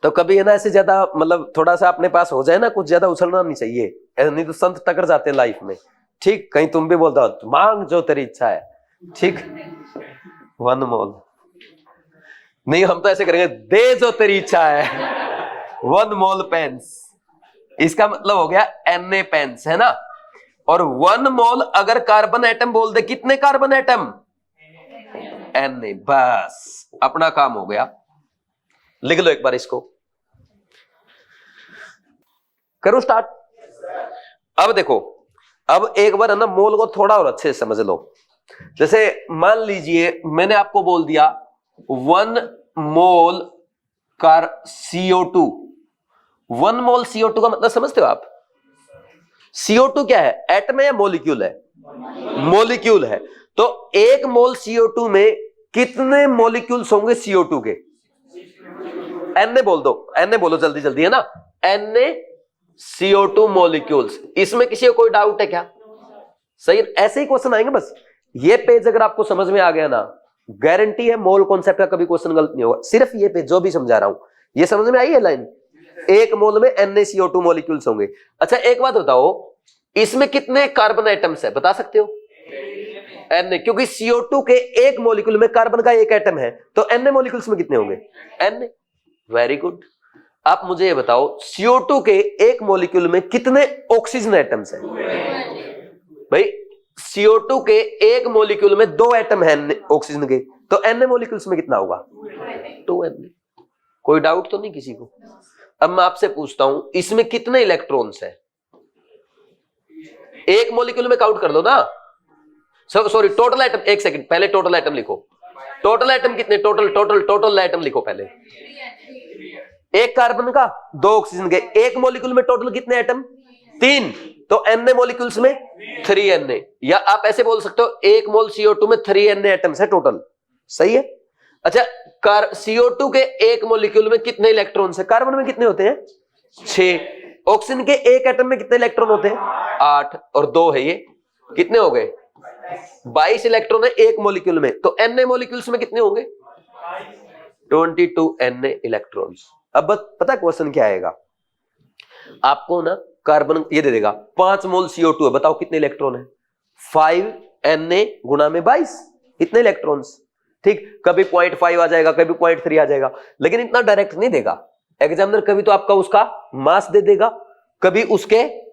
तो कभी है ना ऐसे ज्यादा, मतलब थोड़ा सा अपने पास हो जाए ना, कुछ ज्यादा उछलना नहीं चाहिए, ऐसा नहीं तो संत टकर जाते हैं लाइफ में, ठीक। कहीं तुम भी बोलता हो मांग जो तेरी इच्छा है, ठीक। वन मोल नहीं, हम तो ऐसे करेंगे, दे जो तेरी इच्छा है, वन मोल पेंस। इसका मतलब हो गया Na पेंस, है ना। और वन मोल अगर कार्बन एटम बोल दे, कितने कार्बन एटम, Na, बस अपना काम हो गया। लिख लो एक बार इसको, करो स्टार्ट। अब देखो, अब एक बार है ना मोल को थोड़ा और अच्छे से समझ लो। जैसे मान लीजिए मैंने आपको बोल दिया 1 मोल कार CO2। 1 मोल CO2 का मतलब समझते हो आप। CO2 क्या है, एटम है या मॉलिक्यूल है, मॉलिक्यूल है। तो 1 मोल CO2 में कितने मॉलिक्यूल्स होंगे CO2 के, Na बोल दो, Na बोलो जल्दी जल्दी, है ना। NaCO2 molecules. इसमें किसी को कोई डाउट है क्या, सही। ऐसे ही क्वेश्चन आएंगे बस। ये पेज अगर आपको समझ में आ गया ना, गारंटी है मोल कॉन्सेप्ट का कभी क्वेश्चन गलत नहीं होगा। सिर्फ ये पेज जो भी समझा रहा हूं, ये समझ में आई है लाइन। 1 मोल में NaCO2 मॉलिक्यूल्स होंगे। अच्छा एक बात बताओ, इसमें कितने कार्बन एटम्स है, बता सकते हो। Na, क्योंकि CO2 के 1 मॉलिक्यूल में कार्बन का 1 एटम है, तो Na मॉलिक्यूल्स में कितने होंगे, Na। Very good. आप मुझे ये बताओ, CO2 के 1 मॉलिक्यूल में कितने ऑक्सीजन एटम्स हैं। भाई CO2 के 1 मॉलिक्यूल में 2 एटम है ऑक्सीजन के, तो Na मॉलिक्यूल्स में कितना होगा, 2Na। कोई डाउट तो नहीं किसी को। अब मैं आपसे पूछता हूं, इसमें कितने इलेक्ट्रॉन्स हैं, 1 मॉलिक्यूल में काउंट कर दो ना। सॉरी टोटल एटम, एक सेकंड पहले टोटल एटम लिखो। टोटल एटम कितने, टोटल एटम लिखो पहले। 1 कार्बन का, 2 ऑक्सीजन के, 1 मॉलिक्यूल में टोटल कितने एटम, 3। तो Na मॉलिक्यूल्स में 3Na, या आप ऐसे बोल सकते हो 1 मोल CO2 में 3Na एटम्स है टोटल, सही है। अच्छा CO2 के 1 मॉलिक्यूल में कितने इलेक्ट्रॉन्स है, कार्बन में कितने होते हैं 6, ऑक्सीजन के 1 एटम में कितने इलेक्ट्रॉन होते हैं 8, और 2 है, ये कितने हो गए 22 इलेक्ट्रॉन है 1 मॉलिक्यूल में। तो Na मॉलिक्यूल्स में कितने होंगे 22 Na इलेक्ट्रॉन्स। अब पता क्वेश्चन क्या आएगा आपको ना, कार्बन ये दे देगा 5 मोल CO2 है, बताओ कितने इलेक्ट्रॉन है, 5 Na गुणा में 22, इतने इलेक्ट्रॉन्स, ठीक। कभी 0.5 आ जाएगा, कभी 0.3 आ जाएगा, लेकिन इतना डायरेक्ट नहीं देगा एग्जामिनर। कभी तो आपका उसका मास दे देगा, कभी उसके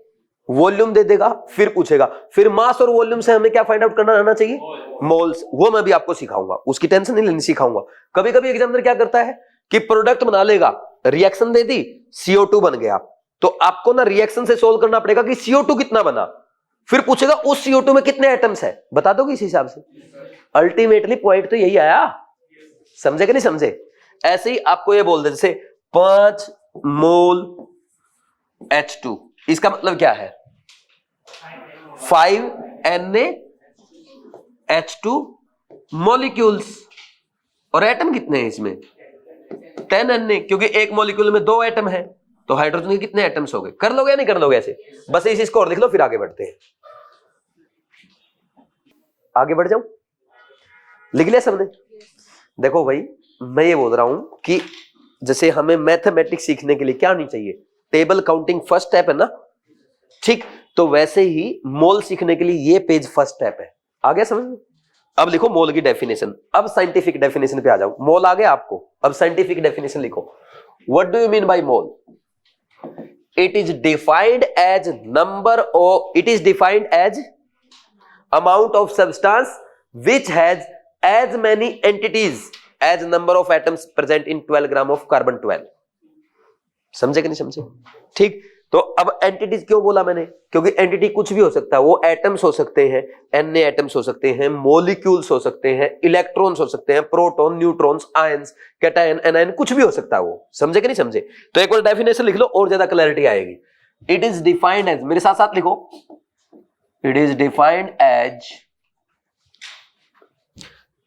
वॉल्यूम दे देगा, फिर पूछेगा, फिर मास और वॉल्यूम से हमें क्या फाइंड आउट करना आना चाहिए, मोल्स। वो मैं भी आपको सिखाऊंगा, उसकी टेंशन नहीं लेनी, सिखाऊंगा। कभी कभी एग्जामिनर क्या करता है कि प्रोडक्ट बना लेगा, रिएक्शन दे दी, CO2 बन गया, तो आपको ना रिएक्शन से सोल्व करना पड़ेगा कि CO2 कितना बना, फिर पूछेगा उस CO2 में कितने एटम्स है, बता दोगे इस हिसाब से। अल्टीमेटली पॉइंट तो यही आया, समझे कि नहीं समझे। ऐसे ही आपको ये बोल दे, जैसे 5 मोल H2, इसका मतलब क्या है 5 NaH2 मॉलिक्यूल्स, और एटम कितने हैं इसमें 10 Na, क्योंकि 1 मॉलिक्यूल में 2 एटम है, तो हाइड्रोजन के कितने एटम्स हो गए। कर लोगे या नहीं कर लोगे ऐसे, बस इस स्कोर लिख लो, फिर आगे बढ़ते हैं। आगे बढ़ जाऊं, लिख लिया सबने। देखो भाई मैं ये बोल रहा हूं कि जैसे हमें मैथमेटिक्स सीखने के लिए क्या नहीं चाहिए, टेबल काउंटिंग फर्स्ट स्टेप है ना, ठीक, तो वैसे ही मोल सीखने के लिए ये पेज फर्स्ट स्टेप है। आ गया समझ में? अब लिखो मोल की डेफिनेशन। अब साइंटिफिक डेफिनेशन पे आ जाओ। मोल आ गया आपको, अब साइंटिफिक डेफिनेशन लिखो। What do you mean by mole? It is defined as number of, it is defined as amount of substance which has as many entities as number of atoms present in 12 gram of carbon 12। समझे कि नहीं समझे? ठीक, तो अब entities क्यों बोला मैंने? क्योंकि एंटिटी कुछ भी हो सकता है, वो एटम्स हो सकते हैं, एन एटम्स हो सकते हैं, मॉलिक्यूल्स हो सकते हैं, इलेक्ट्रॉन्स हो सकते हैं, proton, neutrons, ions, cation, anion, कुछ भी हो सकता है वो। समझे कि नहीं समझे? तो एक बार डेफिनेशन लिख लो और ज्यादा क्लैरिटी आएगी। इट इज डिफाइंड एज, मेरे साथ साथ लिखो, it is defined as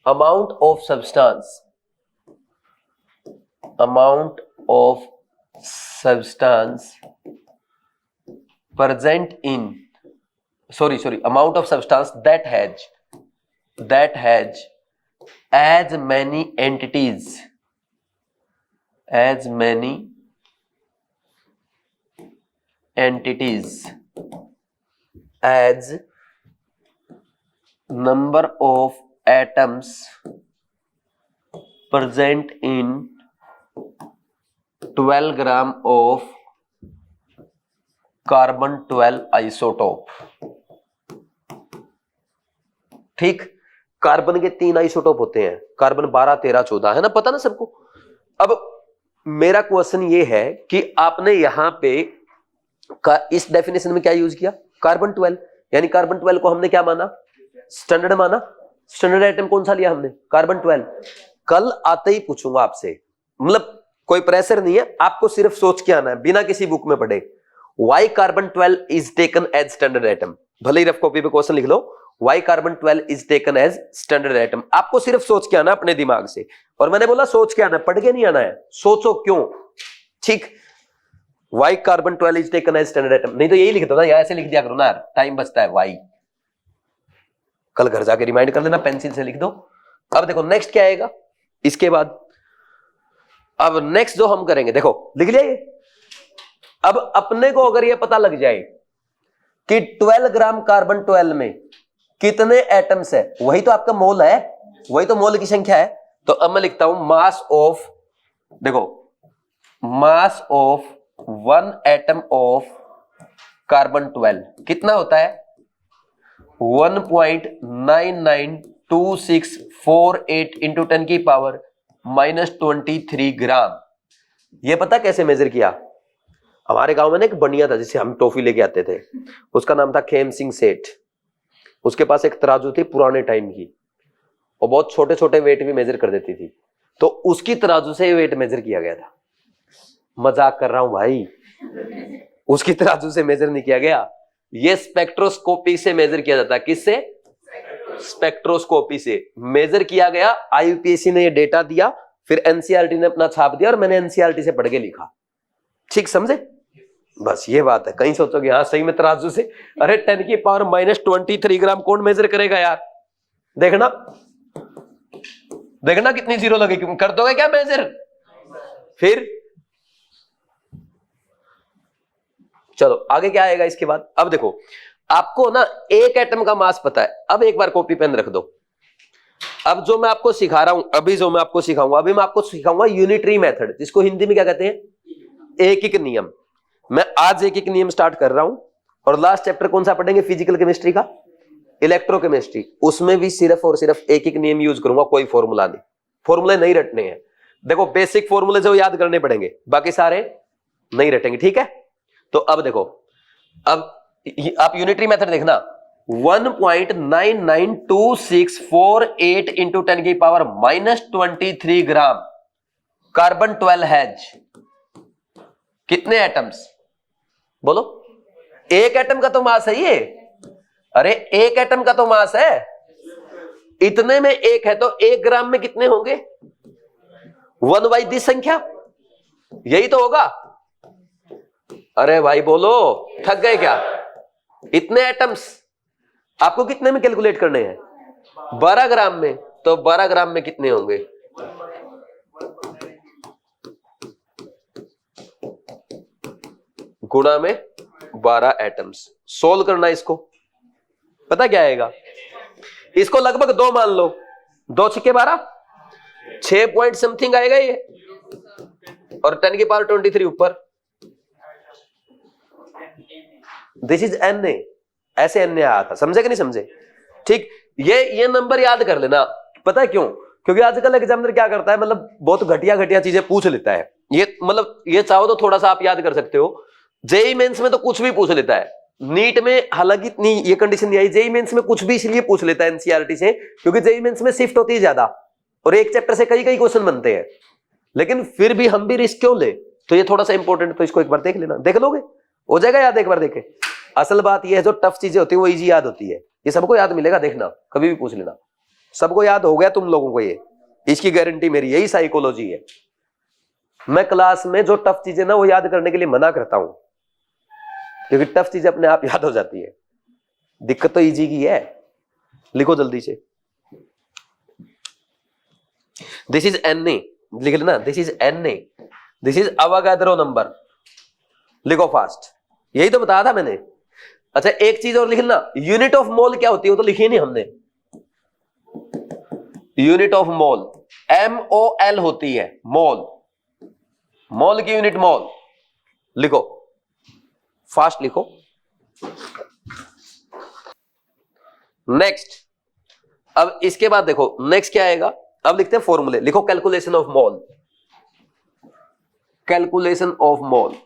amount of substance present in, amount of substance that has as many entities as number of atoms present in 12 gram of carbon 12 isotope. ठीक, carbon के 3 isotope होते हैं, carbon 12, 13, 14, है ना, पता ना सबको। अब मेरा क्वेश्चन ये है कि आपने यहां पे इस डेफिनेशन में क्या यूज किया? कार्बन 12, यानी कार्बन 12 को हमने क्या माना? स्टैंडर्ड माना। स्टैंडर्ड आइटम कौन सा लिया हमने? कार्बन 12। कल आते ही पूछूंगा आपसे, मतलब कोई प्रेशर नहीं है, आपको सिर्फ सोच के आना है बिना किसी बुक में पढ़े। Why carbon 12 is taken as standard atom? भले ही रफ कॉपी पे क्वेश्चन लिख लो, why carbon 12 is taken as standard atom. आपको सिर्फ सोच के आना अपने दिमाग से, और मैंने बोला सोच के आना, पढ़ के नहीं आना है, सोचो क्यों। ठीक, why carbon 12 is taken as standard item, नहीं तो यही लिख दो ना, या ऐसे लिख दिया करो ना यार, टाइम बचता है। वाई कल घर जाके रिमाइंड कर लेना, पेंसिल से लिख दो। अब देखो नेक्स्ट क्या आएगा इसके बाद। अब नेक्स्ट जो हम करेंगे, देखो लिख लिया ये। अब अपने को अगर ये पता लग जाए कि 12 ग्राम कार्बन 12 में कितने एटम्स है, वही तो आपका मोल है, वही तो मोल की संख्या है। तो अब मैं लिखता हूं मास ऑफ, देखो mass of 1 atom of carbon 12 कितना होता है? 1.992648 इंटू 10 की पावर -23 ग्राम। ये पता कैसे मेजर किया? हमारे गांव में ना एक बनिया था जिसे हम टॉफी लेके आते थे, उसका नाम था खेम सिंह सेठ। उसके पास एक तराजू थी पुराने टाइम की, और बहुत छोटे छोटे वेट भी मेजर कर देती थी। तो उसकी तराजू से वेट मेजर किया गया था। मजाक कर रहा हूं भाई, उसकी तराजू से मेजर नहीं किया गया, ये स्पेक्ट्रोस्कोपी से मेजर किया जाता है। किससे? स्पेक्ट्रोस्कोपी से मेजर किया गया। आईयूपीएसी ने ये डेटा दिया, फिर एनसीईआरटी ने अपना छाप दिया, और मैंने एनसीईआरटी से पढ़ के लिखा। ठीक समझे? बस ये बात है। कहीं सोचोगे हाँ सही में तराजू से, अरे 10 की पावर -23 ग्राम कौन मेजर करेगा यार? देखना देखना कितनी जीरो लगेगी, कर दोगे क्या मेजर? फिर चलो आगे क्या आएगा इसके बाद। अब देखो आपको ना एक एटम का मास पता है। अब एक बार कॉपी पेन रख दो। अब जो मैं आपको सिखा रहा हूं, अभी मैं आपको सिखाऊंगा यूनिटरी मेथड, जिसको हिंदी में क्या कहते हैं? एक एक नियम। मैं आज एक एक नियम स्टार्ट कर रहा हूं, और लास्ट चैप्टर कौन सा पढ़ेंगे? फिजिकल केमिस्ट्री का इलेक्ट्रोकेमिस्ट्री। उसमें भी सिर्फ और सिर्फ एक एक नियम यूज करूंगा, कोई फॉर्मूला नहीं, फॉर्मूले नहीं रटने हैं। देखो बेसिक फॉर्मूले जो याद करने पड़ेंगे, बाकी सारे नहीं रटेंगे, ठीक है? तो अब देखो, अब आप यूनिटरी मेथड देखना, 1.992648 इंटू 10 की पावर -23 ग्राम कार्बन 12 हैज कितने एटम्स? बोलो। एक एटम का तो मास है ये, अरे एक एटम का तो मास है, इतने में एक है, तो 1 ग्राम में कितने होंगे? 1/10 संख्या, यही तो होगा। अरे भाई बोलो, थक गए क्या? इतने एटम्स आपको कितने में कैलकुलेट करने हैं? 12 ग्राम में। तो 12 ग्राम में कितने होंगे? गुणा में 12 एटम्स। सोल्व करना इसको, पता क्या आएगा, इसको लगभग 2 मान लो, 2 छक्के 12, 6 पॉइंट समथिंग आएगा ये, और 10 की पावर 23 ऊपर। दिस इज Na, ऐसे Na आया था, समझे कि नहीं समझे? ठीक, ये नंबर याद कर लेना। पता है क्यों? क्योंकि आजकल एग्जामिनर क्या करता है, मतलब बहुत घटिया चीजें पूछ लेता है। ये मतलब ये चाहो तो थोड़ा सा आप याद कर सकते हो। जेई मेंस में तो कुछ भी पूछ लेता है, नीट में हालांकि इतनी ये कंडीशन नहीं आई। जेई मेंस में कुछ भी इसलिए पूछ लेता है एनसीईआरटी से, क्योंकि जेई मेंस में शिफ्ट होती है ज्यादा और एक चैप्टर से कई क्वेश्चन बनते हैं। लेकिन फिर भी हम भी रिस्क क्यों ले? तो ये थोड़ा सा इंपॉर्टेंट, तो इसको एक बार देख लेना, देख लोगे हो जाएगा याद एक बार देखे। असल बात ये है, जो टफ चीजें होती है वो इजी याद होती है। ये सबको याद मिलेगा, देखना कभी भी पूछ लेना, सबको याद हो गया तुम लोगों को, ये इसकी गारंटी मेरी, यही साइकोलॉजी है। मैं क्लास में जो टफ चीजें ना वो याद करने के लिए मना करता हूं, क्योंकि टफ चीजें अपने आप याद हो जाती है। दिक्कत तो इजी की है। लिखो जल्दी से, दिस इज Na, लिख लेना, this is Na, this is Avogadro number. लिखो फास्ट, यही तो बताया था मैंने। अच्छा एक चीज और लिख लेना, यूनिट ऑफ मोल क्या होती है वो तो लिखी नहीं हमने। यूनिट ऑफ मोल MOL होती है, मोल, मोल की यूनिट मोल। लिखो फास्ट लिखो। नेक्स्ट, अब इसके बाद देखो नेक्स्ट क्या आएगा। अब लिखते हैं फॉर्मूले, लिखो calculation of mole, calculation of mole.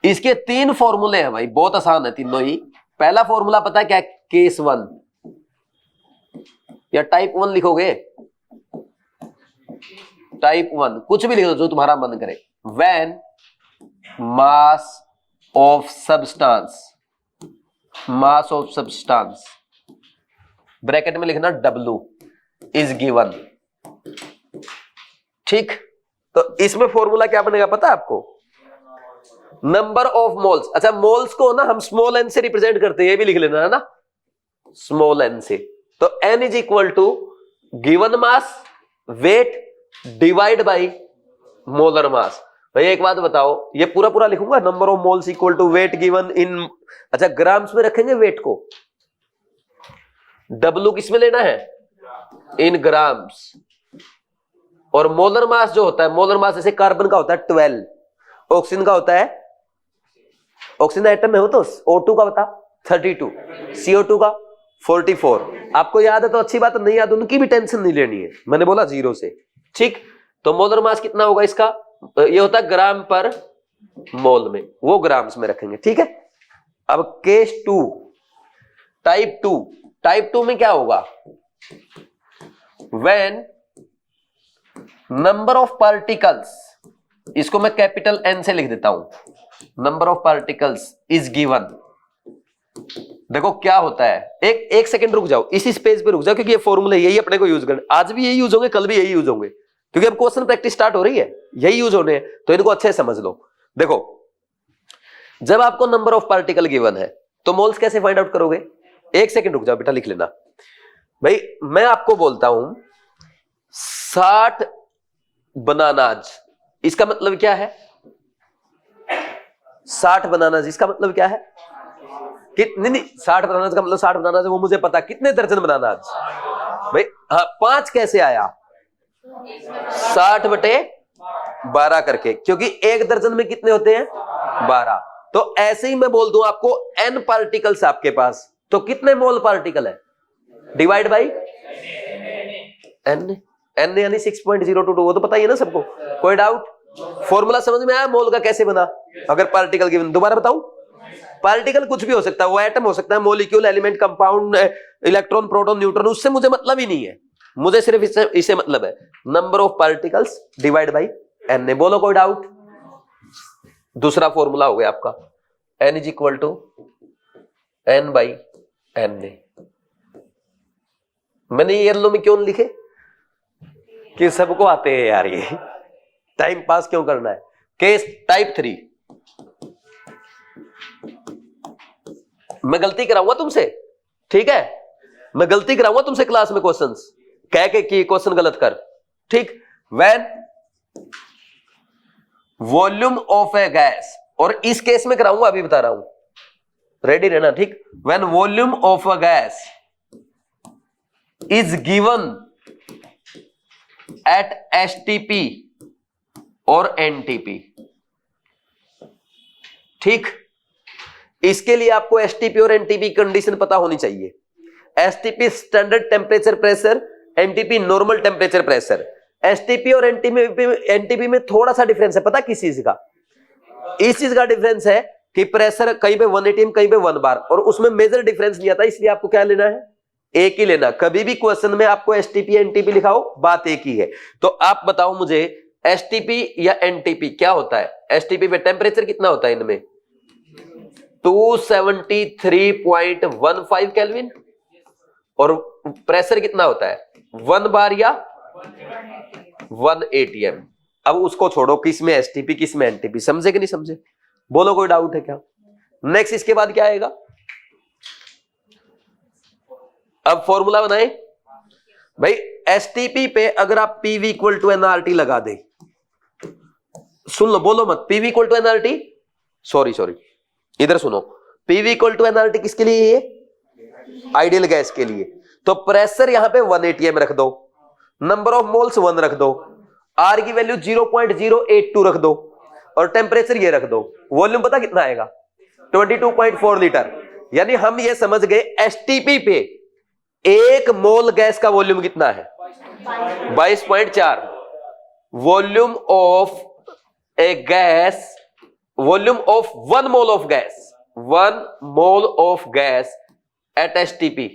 इसके 3 फॉर्मूले हैं भाई, बहुत आसान है तीनों ही। पहला फॉर्मूला पता है क्या है, केस 1 या टाइप 1 लिखोगे, टाइप 1 कुछ भी लिख दो जो तुम्हारा मन करे। When mass of substance, mass of substance bracket में लिखना W इज गिवन। ठीक, तो इसमें फॉर्मूला क्या बनेगा पता है आपको, नंबर ऑफ मोल्स। अच्छा मोल्स को ना हम स्मॉल n से रिप्रेजेंट करते हैं, ये भी लिख लेना है ना, स्मॉल n से। तो n is equal to given mass weight divide by molar mass. भाई एक बात बताओ, ये पूरा पूरा लिखूंगा, number of moles equal to weight given in, अच्छा ग्राम्स में रखेंगे वेट को, W किस में लेना है, इन ग्राम्स, और मोलर मास जो होता है, मोलर मास जैसे कार्बन का होता है 12, ऑक्सीजन का होता है, ऑक्सीजन एटम में हो तो O2 का बता 32, CO2 का 44। आपको याद है तो अच्छी बात, नहीं याद उनकी भी टेंशन नहीं लेनी है, मैंने बोला 0 से। ठीक, तो मोलर मास कितना होगा इसका, ये होता है ग्राम पर मोल में, वो ग्राम्स में रखेंगे। ठीक है, अब केस 2 टाइप 2, टाइप 2 में क्या होगा, व्हेन नंबर ऑफ पार्टिकल्स, इसको मैं कैपिटल N से लिख देता हूं, number of particles is given. देखो क्या होता है, एक सेकंड रुक जाओ, इसी पेज पे रुक जाओ, क्योंकि ये फॉर्मूले यही अपने को यूज करना, आज भी यही यूज होंगे, कल भी यही यूज होंगे, क्योंकि अब क्वेश्चन प्रैक्टिस स्टार्ट हो रही है, यही यूज होने हैं, तो इनको अच्छे से समझ लो। देखो जब आपको नंबर ऑफ पार्टिकल गिवन है तो मोल्स कैसे फाइंड आउट करोगे, एक सेकंड रुक जाओ बेटा, लिख लेना। भाई मैं आपको बोलता हूं 60 बनानाज, इसका मतलब क्या है, 60 बनानाज, इसका मतलब क्या है, नहीं 60 बनानाज का मतलब 60 बनानाज, वो मुझे पता, कितने दर्जन बनानाज भाई, हाँ 5 कैसे आया, 60/12 करके, क्योंकि एक दर्जन में कितने होते हैं 12। तो ऐसे ही मैं बोल दूं आपको n पार्टिकल्स आपके पास, तो कितने मोल पार्टिकल है, डिवाइड बाई n, n यानी 6.022, वो तो पता ही है ना सबको, कोई डाउट? फॉर्मूला समझ में आया मोल का कैसे बना? अगर पार्टिकल गिवन, दोबारा बताऊं, पार्टिकल कुछ भी हो सकता है, वो एटम हो सकता है, molecule, element, compound, electron, proton, neutron, उससे मुझे मतलब ही नहीं है, मुझे सिर्फ इससे मतलब है, number of particles divide by n। बोलो कोई डाउट? दूसरा फॉर्मूला हो गया आपका n is equal to n by n। मैंने ये येलो में क्यों लिखे कि सबको आते हैं यार, ये टाइम पास क्यों करना है। केस टाइप 3, मैं गलती कराऊंगा तुमसे, ठीक है, मैं गलती कराऊंगा तुमसे क्लास में क्वेश्चंस कह के कि क्वेश्चन गलत कर, ठीक। वॉल्यूम ऑफ ए गैस, और इस केस में कराऊंगा, अभी बता रहा हूं, रेडी रहना, ठीक। When volume of a gas is given at STP और एनटीपी, ठीक। इसके लिए आपको एसटीपी और एनटीपी कंडीशन पता होनी चाहिए। STP standard temperature pressure, NTP normal temperature pressure. STP और एनटीपी में थोड़ा सा डिफरेंस है, पता किस चीज का? इस चीज का डिफरेंस है कि प्रेशर कहीं पे 1 atm कहीं पे 1 bar, और उसमें मेजर डिफरेंस नहीं आता, इसलिए आपको क्या लेना है? एक ही लेना। कभी भी क्वेश्चन में आपको एसटीपी एनटीपी लिखा हो, बात एक ही है। तो आप बताओ मुझे, एसटीपी या एनटीपी क्या होता है? एसटीपी पे टेम्परेचर कितना होता है इनमें? 273.15 केल्विन, और प्रेशर कितना होता है? 1 bar या 1 atm। अब उसको छोड़ो, किस में एसटीपी किस में एनटीपी, समझे कि नहीं समझे? बोलो, कोई डाउट है क्या? नेक्स्ट इसके बाद क्या आएगा? अब फॉर्मूला बनाए भाई। एसटीपी पे अगर आप पीवी इक्वल टू एनआरटी लगा दे, सुन लो, बोलो मत, PV equal to NRT, sorry इधर सुनो, पीवी इक्वल टू एनआरटी किसके लिए? ये आइडियल गैस के लिए। तो प्रेशर यहां पे 1 atm रख दो, नंबर ऑफ मोल्स 1 रख दो, आर की वैल्यू 0.082 रख दो, और टेम्परेचर ये रख दो। वॉल्यूम पता कितना आएगा? 22.4 लीटर। यानी हम ये समझ गए एसटीपी पे 1 मोल गैस का वॉल्यूम कितना है? 22.4। Volume of A gas, volume of 1 mole of gas, 1 mole of gas at STP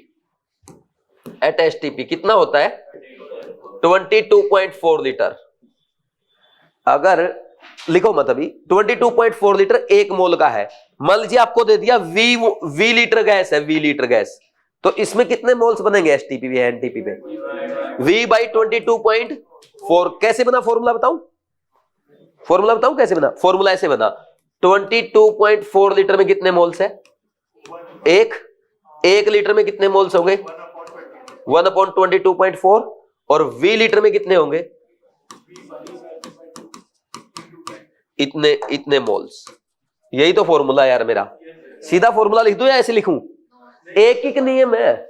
कितना होता है? 22.4 लीटर। अगर लिखो मत अभी, 22.4 लीटर 1 मोल का है। मान लीजिए आपको दे दिया वी लीटर गैस है, वी लीटर गैस, तो इसमें कितने मोल्स बनेंगे एसटीपी या एनटीपी पे? V by 22.4। कैसे बना फॉर्मूला बताऊं? फॉर्मूला बताऊं कैसे बना? फॉर्मूला ऐसे बना, 22.4 लीटर में कितने मोल्स है? एक लीटर में कितने मोल्स होंगे? 1/22.4। और V लीटर में कितने होंगे? इतने मोल्स। यही तो फॉर्मूला यार मेरा। सीधा फॉर्मूला लिख दूं या ऐसे लिखूं? एक ही नियम है,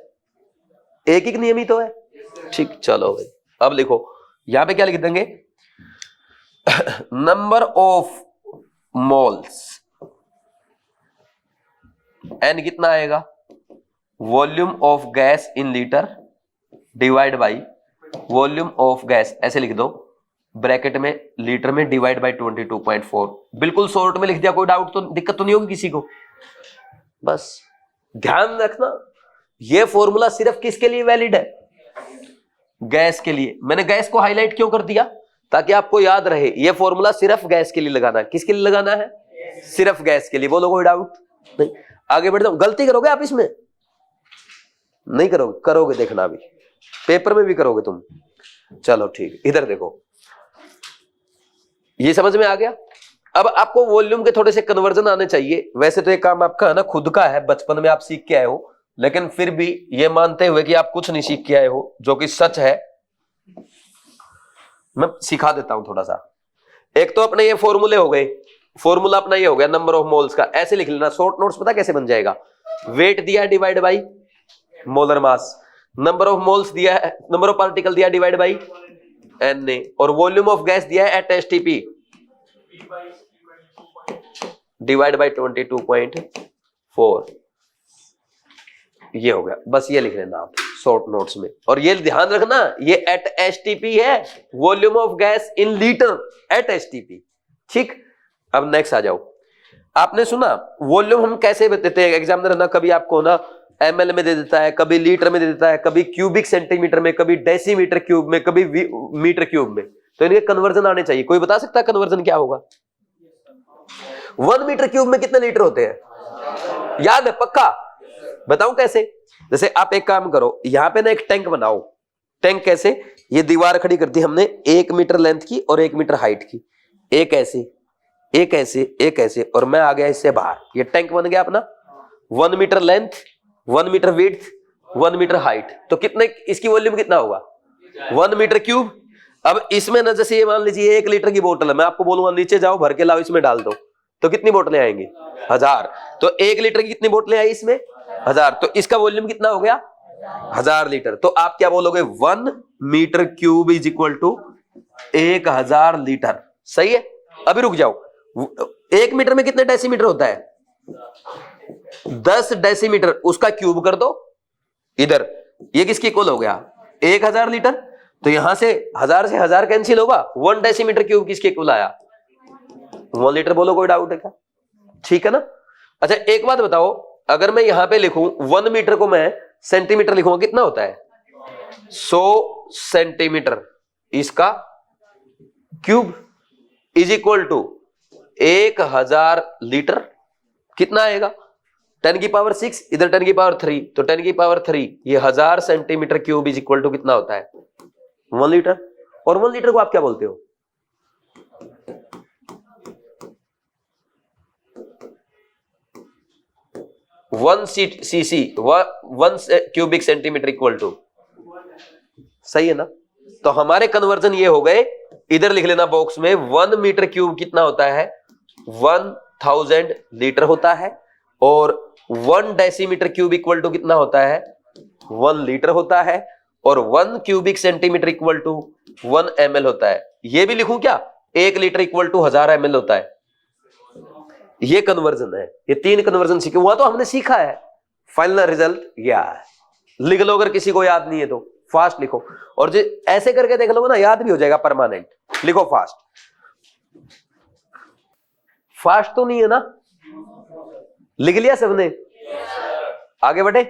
एक ही नियम ही तो है, ठीक। चलो भाई, अब लिखो, यहां पे क्या लिख देंगे? नंबर ऑफ मोल्स, एन कितना आएगा? Volume of gas in litre divide by volume of gas, ऐसे लिख दो ब्रैकेट में, लीटर में, डिवाइड बाई 22.4। बिल्कुल शॉर्ट में लिख दिया, कोई डाउट तो, दिक्कत तो नहीं होगी किसी को? बस ध्यान रखना, यह फॉर्मूला सिर्फ किसके लिए वैलिड है? गैस के लिए। मैंने गैस को हाईलाइट क्यों कर दिया? ताकि आपको याद रहे, यह फॉर्मूला सिर्फ गैस के लिए लगाना है। किसके लिए लगाना है? सिर्फ गैस के लिए। बोलो, कोई डाउट नहीं? आगे बढ़ जाओ। गलती करोगे आप इसमें? नहीं करोगे? करोगे, देखना अभी पेपर में भी करोगे तुम। चलो ठीक, इधर देखो, ये समझ में आ गया। अब आपको वॉल्यूम के थोड़े से कन्वर्जन आने चाहिए। वैसे तो ये काम आपका है ना, खुद का है, बचपन में आप सीख के आए हो, लेकिन फिर भी ये मानते हुए कि आप कुछ नहीं सीख के आए हो, जो कि सच है, मैं सिखा देता हूं थोड़ा सा। एक तो अपने ये फॉर्मूले हो गए, फॉर्मूला अपना ये हो गया नंबर ऑफ मोल्स का, ऐसे लिख लेना। शॉर्ट नोट्स पता कैसे बन जाएगा? वेट दिया divide by molar mass, number of moles दिया है, नंबर ऑफ पार्टिकल दिया डिवाइड बाई Na, और वॉल्यूम ऑफ गैस दिया है एट एसटीपी डिवाइड बाई 22.4। ये हो गया, बस ये लिख लेना आप शॉर्ट नोट्स में। और ये ध्यान रखना, ये एट एसटीपी है, volume of gas in litre eight STP, ठीक। अब नेक्स्ट आ जाओ। आपने सुना वॉल्यूम हम कैसे देते हैं? एग्जामिनर ना कभी आपको ना ml में दे देता है, कभी लीटर में दे देता है, कभी क्यूबिक सेंटीमीटर में, कभी डेसीमीटर क्यूब में, कभी मीटर क्यूब में। तो इनके कन्वर्जन आने चाहिए। कोई बता सकता है कन्वर्जन क्या होगा? 1 मीटर क्यूब में कितने लीटर होते हैं? याद है पक्का? बताऊं कैसे? जैसे आप एक काम करो, यहां पे ना एक टैंक बनाओ। टैंक कैसे? ये दीवार खड़ी कर दी हमने 1 मीटर लेंथ की और 1 मीटर हाइट की, एक ऐसे, एक ऐसे, एक ऐसे, और मैं आ गया इससे बाहर। ये टैंक बन गया अपना। 1 metre length, 1 metre width, 1 metre height. तो कितने, इसकी वॉल्यूम कितना होगा? 1 मीटर क्यूब। अब इसमें ना जैसे ये मान लीजिए 1 लीटर की बोतल है, मैं आपको बोलूंगा नीचे जाओ भर के लाओ इसमें डाल दो, तो कितनी बोतलें आएंगी? 1000। तो 1 लीटर की कितनी बोतलें आई इसमें? 1000। तो इसका वॉल्यूम कितना हो गया? 1000 लीटर। तो आप क्या बोलोगे? 1 metre cube is equal to 1000 litre. सही है। अभी रुक जाओ, 1 मीटर में कितने डेसीमीटर होता है? 10 डेसीमीटर, उसका क्यूब कर दो इधर, ये किसकी इक्वल हो गया? 1000 लीटर। तो यहां से 1000 से 1000 कैंसिल होगा, 1 डेसीमीटर क्यूब किसके इक्वल आया? 1 लीटर। बोलो कोई डाउट है क्या? ठीक है ना। अच्छा एक बात बताओ, अगर मैं यहां पे लिखूं 1 मीटर को मैं सेंटीमीटर लिखूंगा, कितना होता है? 100 सेंटीमीटर, इसका cube is equal to 1000 litre. कितना आएगा? 10 की पावर 6, इधर 10 की पावर 3, तो 10 की पावर 3, ये 1000 centimetre cube is equal to कितना होता है? 1 लीटर। और 1 लीटर को आप क्या बोलते हो? One CC, 1 cubic centimetre equal to, सही है ना। तो हमारे कन्वर्जन ये हो गए, इधर लिख लेना बॉक्स में, 1 मीटर क्यूब कितना होता है? 1000 लीटर होता है। और 1 डेसीमीटर क्यूब इक्वल टू कितना होता है? 1 लीटर होता है। और 1 cubic centimetre equal to 1 ml होता है। ये भी लिखूं क्या? 1 लीटर इक्वल टू 1000 ml होता है। ये कन्वर्जन है। ये 3 कन्वर्जन सीखे, हुआ तो हमने सीखा है। फाइनल रिजल्ट क्या है? लिख लो, अगर किसी को याद नहीं है तो फास्ट लिखो, और जो ऐसे करके देख लोगे ना, याद भी हो जाएगा परमानेंट। लिखो फास्ट। फास्ट तो नहीं है ना? लिख लिया सबने? आगे बढ़े।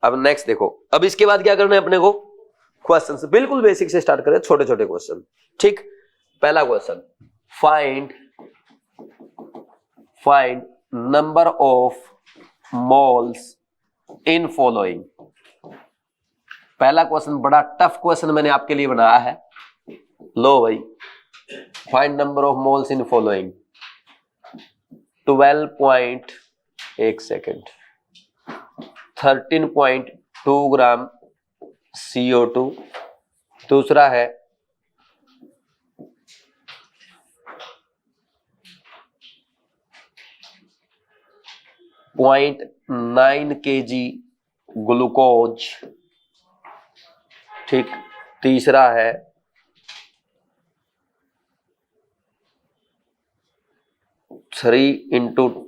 अब नेक्स्ट देखो, अब इसके बाद क्या करना है अपने को? क्वेश्चन से बिल्कुल बेसिक से स्टार्ट करें, छोटे छोटे क्वेश्चन। ठीक, पहला question, find number of moles in following. पहला क्वेश्चन बड़ा टफ क्वेश्चन मैंने आपके लिए बनाया है। लो भाई, find number of moles in following. 13.2 gram CO2। दूसरा है 0.9 kg ग्लूकोज। ठीक, तीसरा है 3 ×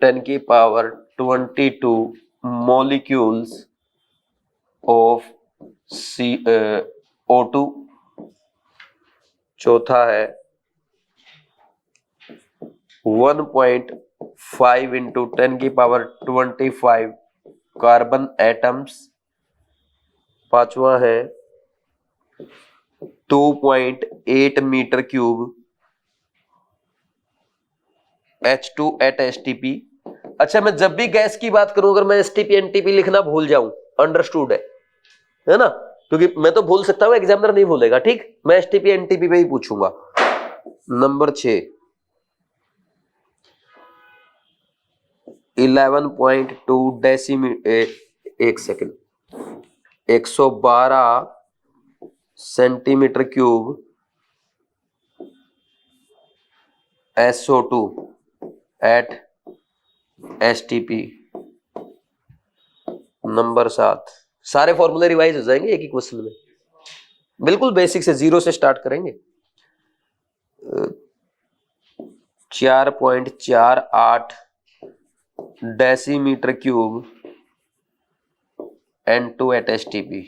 10⁻²² molecules of CO2। चौथा है 1.5 × 10⁻25 कार्बन एटम्स। पांचवा है 2.8 मीटर क्यूब H2 अच्छा, मैं जब भी गैस की बात करूं, अगर मैं STP NTP लिखना भूल जाऊं, अंडरस्टूड है ना, क्योंकि मैं तो भूल सकता हूं, एग्जामिनर नहीं भूलेगा। ठीक, मैं STP NTP पे ही पूछूंगा। नंबर 6, 11.2 डेसीमीटर, एक second, 112 centimetre cube SO2 at STP। Number 7, सारे फॉर्मूले रिवाइज हो जाएंगे एक ही क्वेश्चन में, बिल्कुल बेसिक से, 0 से स्टार्ट करेंगे। 4.48 decimetre cube N2 eight STP।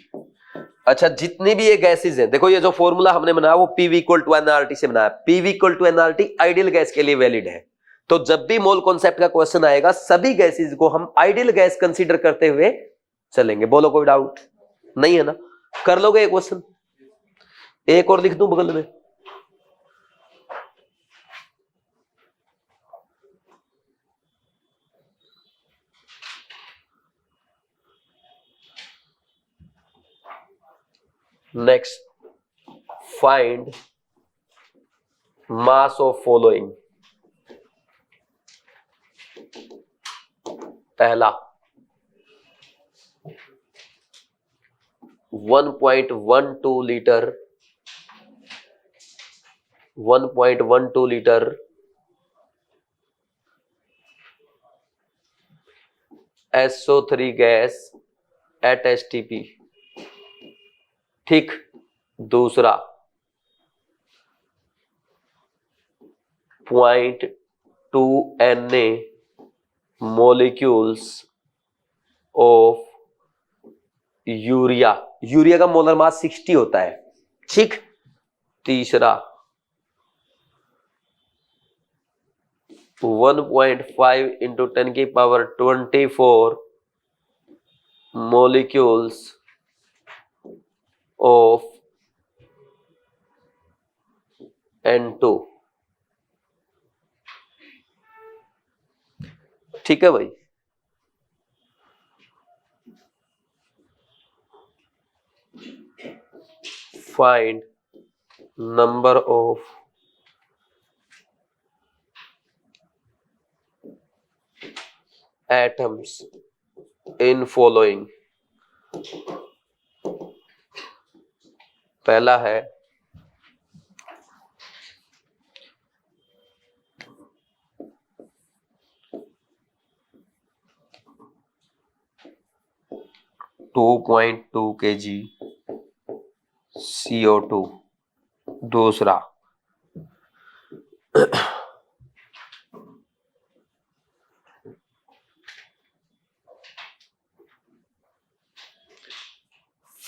अच्छा, जितनी भी ये गैसेज हैं, देखो ये जो फॉर्मूला हमने बनाया वो PV = nRT से बनाया। PV = nRT आइडियल गैस के लिए वैलिड है। तो जब भी मोल कॉन्सेप्ट का क्वेश्चन आएगा, सभी गैसेज को हम आइडियल गैस कंसीडर करते हुए चलेंगे। बोलो कोई डाउट नहीं है ना? कर लोगे एक क्वेश्चन? एक और लिख दूं बगल में? Next, find mass of following. पहला 1.12 litre 1.12 litre SO3 gas at STP। ठीक। दूसरा 0.2 Na molecules of urea. Urea का मोलर मास 60 होता है। ठीक। तीसरा 1.5 इंटू 10⁻24 मोलिक्यूल्स ऑफ N2। ठीक है भाई। Find number of atoms in following. पहला है 2.2 kg CO2। दूसरा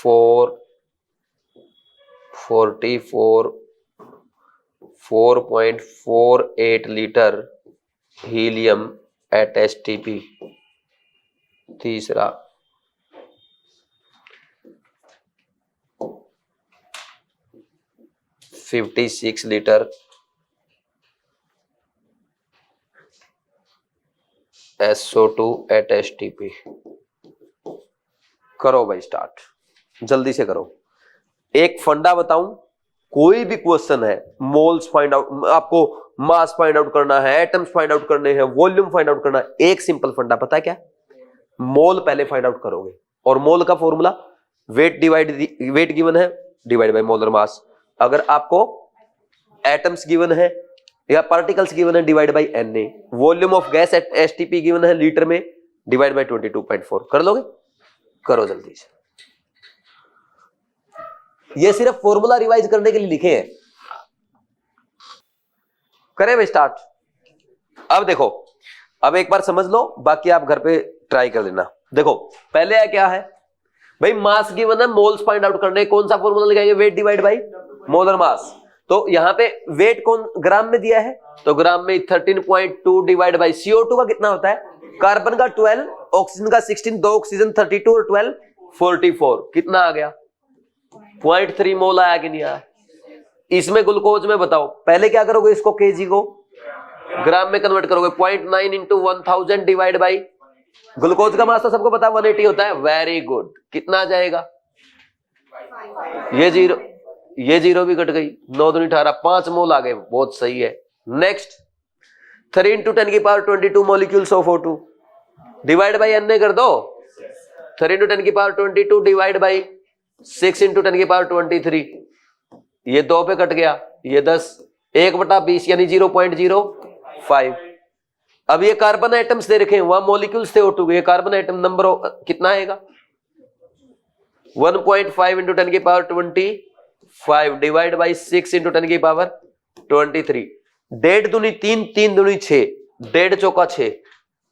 4.48 लीटर हीलियम एट STP। तीसरा 56 लीटर SO2 एट STP। करो भाई स्टार्ट, जल्दी से करो। एक फंडा बताऊं, कोई भी क्वेश्चन है, मोल्स फाइंड आउट, आपको मास फाइंड आउट करना है, एटम्स फाइंड आउट करने हैं, वॉल्यूम फाइंड आउट करना है, एक सिंपल फंडा पता है क्या? मोल पहले फाइंड आउट करोगे, और मोल का फॉर्मूला वेट गिवन है डिवाइड बाय मोलर मास। अगर आपको एटम्स गिवन है या पार्टिकल्स गिवन है divide by Na। Volume of gas at STP given है लीटर में डिवाइड बाय 22.4। कर लोगे? करो जल्दी से। ये सिर्फ फॉर्मूला रिवाइज करने के लिए लिखे हैं। करें भाई स्टार्ट। अब देखो, अब एक बार समझ लो, बाकी आप घर पे ट्राई कर लेना। देखो पहले है क्या है भाई, मास गिवन है, मोल्स फाइंड आउट करने, कौन सा फॉर्मूला लगाएंगे? Weight divide by molar mass. तो यहां पे वेट कौन ग्राम में दिया है, तो ग्राम में 13.2 डिवाइड बाय CO2 का कितना होता है? कार्बन का 12, ऑक्सीजन का 16, 2 ऑक्सीजन 32 और 12 44। कितना आ गया? 0.3 मोल आया कि नहीं आया? इसमें ग्लूकोज में बताओ, पहले क्या करोगे? इसको केजी को ग्राम में कन्वर्ट करोगे। 0.9 इंटू 1000 डिवाइड बाई, ग्लूकोज का मास तो सबको पता 180 होता है। Very good. कितना आ जाएगा? ये जीरो भी कट गई, 9 दूनी 18, 5 मोल आ गए। बहुत सही है। Next 3 into 10⁻22 molecules of O2 divide by Na कर दो। 3 इंटू 10⁻22 डिवाइड बाई 6 इंटू 10⁻23। ये 2 पे कट गया, ये 10, 1/20 यानी 0.05। अब ये कार्बन आइटम्स दे रखे हैं, वहां मॉलिक्यूल्स थे O2 के, ये कार्बन आइटम नंबर कितना आएगा? 1.5 इंटू 10⁻25 डिवाइड बाई 6 इंटू 10⁻23। 1.5 दूनी 3, 3 दूनी 6, 1.5 चौका 6।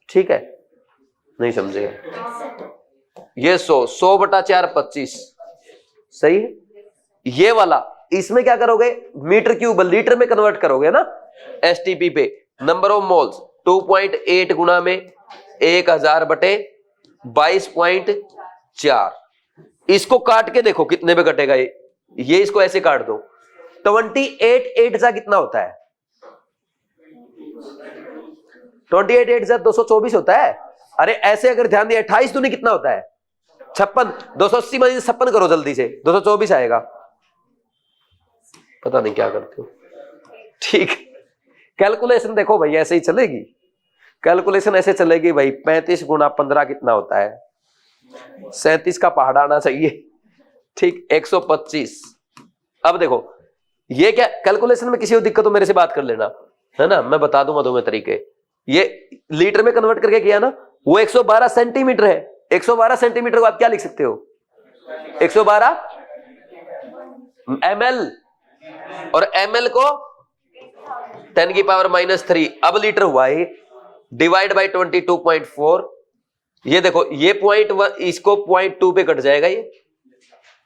ठीक है? नहीं समझेगा? ये 100/4 25। सही है? ये वाला इसमें क्या करोगे? मीटर क्यूब लीटर में कन्वर्ट करोगे ना STP पे। नंबर ऑफ मोल्स 2.8 गुना में 1000/22.4। इसको काट के देखो कितने पे कटेगा ये इसको ऐसे काट दो। 28 जा कितना होता है? 28 224 होता है। अरे ऐसे अगर ध्यान दिया, 28 दूनी कितना होता है? 56। 280 में 56 करो जल्दी से, 224 आएगा। पता नहीं क्या करते हो। ठीक, कैलकुलेशन देखो भाई, ऐसे ही चलेगी कैलकुलेशन, ऐसे चलेगी भाई। 35 गुना 15 कितना होता है? 37 का पहाड़ आना चाहिए। ठीक, 125। अब देखो ये क्या कैलकुलेशन में किसी को दिक्कत हो मेरे से बात कर लेना, है ना, मैं बता दूंगा तुम्हें तरीके। ये लीटर में कन्वर्ट करके किया ना, वो 112 सेंटीमीटर है। 112 सेंटीमीटर को आप क्या लिख सकते हो, 112 ml, और ml को 10⁻³ अब लीटर हुआ है, डिवाइड बाई 22.4। ये देखो ये 0.1 इसको 0.2 पे कट जाएगा ये,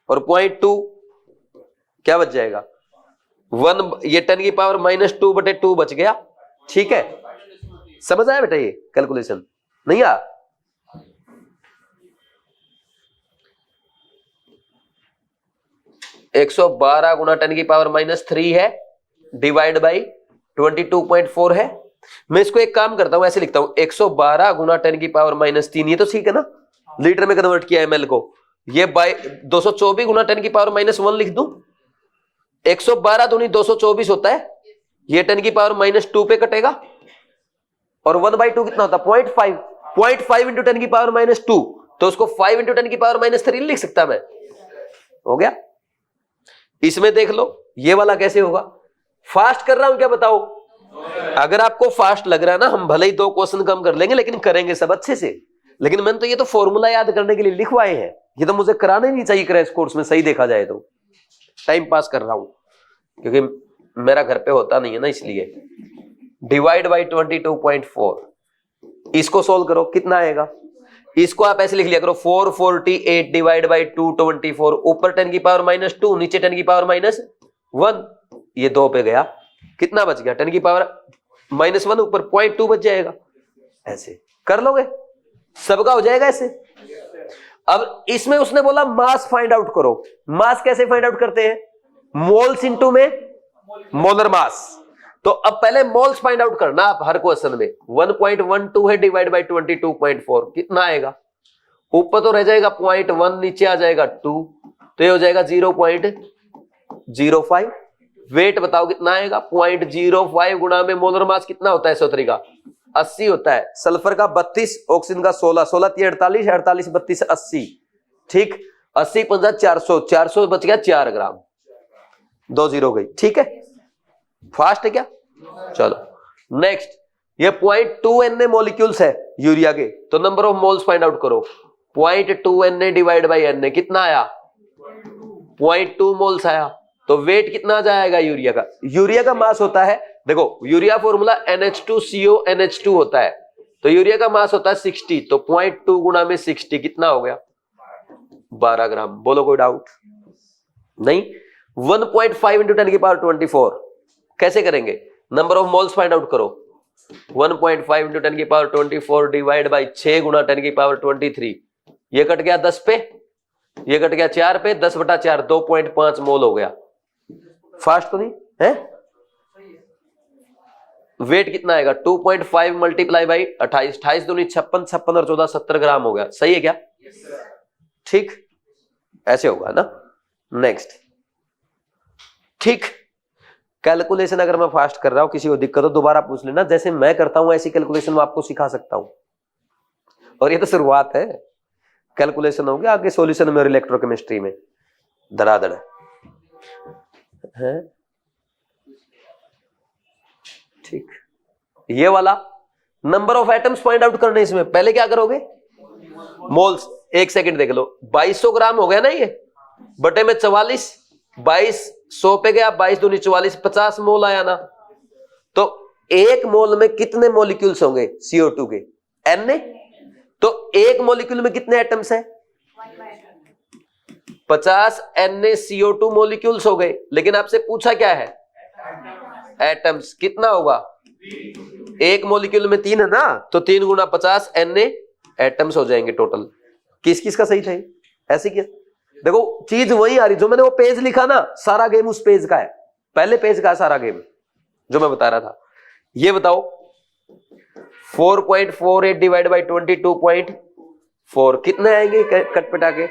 और 0.2 क्या बच जाएगा 1, ये 10⁻² बटे 2 बच गया। ठीक है, समझ आया बेटा, ये कैलकुलेशन नहीं आ? एक 112 गुना 10⁻³ है, डिवाइड बाई 22.4 है। मैं इसको एक काम करता हूं, ऐसे लिखता हूं 112 गुना 10⁻³ ये तो ठीक है ना, लीटर में कन्वर्ट किया ml को। ये बाई 224 गुना 10⁻1 लिख दूं। 112 दूनी 224 होता है, ये 10⁻² पे कटेगा, और 1/2 कितना होता है 0.5, 0.5 इंटू 10⁻², तो उसको 5 इंटू 10⁻³ लिख सकता मैं। हो गया। इसमें देख लो ये वाला कैसे होगा, फास्ट कर रहा हूं क्या बताओ? अगर आपको फास्ट लग रहा है ना, हम भले ही 2 क्वेश्चन कम कर लेंगे, लेकिन करेंगे सब अच्छे से। लेकिन मैंने तो ये तो फॉर्मूला याद करने के लिए लिखवाए हैं, ये तो मुझे कराना ही नहीं चाहिए क्रैश कोर्स में, सही देखा जाए तो। टाइम पास कर रहा हूं क्योंकि मेरा घर पे होता नहीं है ना, इसलिए। डिवाइड बाई 22.4, इसको सोल्व करो, कितना आएगा? इसको आप ऐसे लिख लिया करो 448 डिवाइड बाई 224, ऊपर 10⁻², नीचे 10⁻1, ये 2 पे गया, कितना बच गया 10⁻1, ऊपर 0.2 बच जाएगा। ऐसे कर लोगे, सबका हो जाएगा ऐसे। अब इसमें उसने बोला मास फाइंड आउट करो। मास कैसे फाइंड आउट करते हैं? मोल्स इनटू में मोलर मास। तो अब पहले मोल्स फाइंड आउट करना आप हर क्वेश्चन में। 1.12 है डिवाइड बाई 22.4, कितना आएगा? ऊपर तो रह जाएगा 0.1, नीचे आ जाएगा 2, तो ये हो जाएगा 0.05। वेट बताओ कितना आएगा? 0.05 गुणा में मोलर मास कितना होता है SO3 का? 80 होता है। सल्फर का 32, ऑक्सीजन का 16, 16 3 48, 48 32 80। ठीक, 80 50 400, 400 बच गया 4 ग्राम, 2 0 गई। ठीक है, फास्ट है क्या? चलो नेक्स्ट, ये 0.2 Na मॉलिक्यूल्स है यूरिया के, तो number of moles find out करो। 0.2 Na डिवाइड बाई Na कितना आया? 0.2 मोल्स आया। तो वेट कितना जाएगा यूरिया का? यूरिया का मास होता है, देखो यूरिया फॉर्मूला NH2CO NH2 होता है, तो यूरिया का मास होता है 60, तो 0.2 गुणा में 60 कितना हो गया? 12 ग्राम। बोलो कोई डाउट नहीं? 1.5 इंटू 10⁻24 कैसे करेंगे? Number of moles find out करो। 1.5 इंटू 10⁻24 डिवाइड बाई 6 गुणा 10⁻23, ये कट गया 10 पे, ये कट गया 4 पे, 10/4 2.5 मोल हो गया। फास्ट तो नहीं है? वेट कितना आएगा? 2.5 मल्टीप्लाई बाई 28, 28 दूनी 56, 56 और 14 70 ग्राम हो गया। सही है क्या? ठीक, ऐसे होगा ना। नेक्स्ट, ठीक, कैलकुलेशन अगर मैं फास्ट कर रहा हूं, किसी को दिक्कत हो दोबारा पूछ लेना। जैसे मैं करता हूं ऐसी कैलकुलेशन मैं आपको सिखा सकता हूं, और ये तो शुरुआत है, कैलकुलेशन होगी आगे सॉल्यूशन में और इलेक्ट्रोकेमिस्ट्री में धड़ाधड़ है। ठीक, ये वाला number of atoms find out करने, इसमें पहले क्या करोगे? मोल्स। एक सेकंड देख लो, 2200 ग्राम हो गया ना ये, बटे में 44, 22 100 पे गया, 22 दूनी 44, 50 मोल आया ना। तो एक मोल में कितने मॉलिक्यूल्स होंगे CO2 के? Na। तो एक मॉलिक्यूल में कितने एटम्स हैं? 50 NaCO2 मॉलिक्यूल्स हो गए। लेकिन आपसे पूछा क्या है? एटम्स। कितना होगा? एक मॉलिक्यूल में 3 है ना, तो 3 गुना 50 Na एटम्स हो जाएंगे टोटल। किस किस का सही था? ऐसे किया, देखो चीज वही आ रही, जो मैंने वो पेज लिखा ना, सारा गेम उस पेज का है, पहले पेज का है सारा गेम जो मैं बता रहा था। ये बताओ 4.48 डिवाइड बाई 22.4 कितने आएंगे? कट पिटा के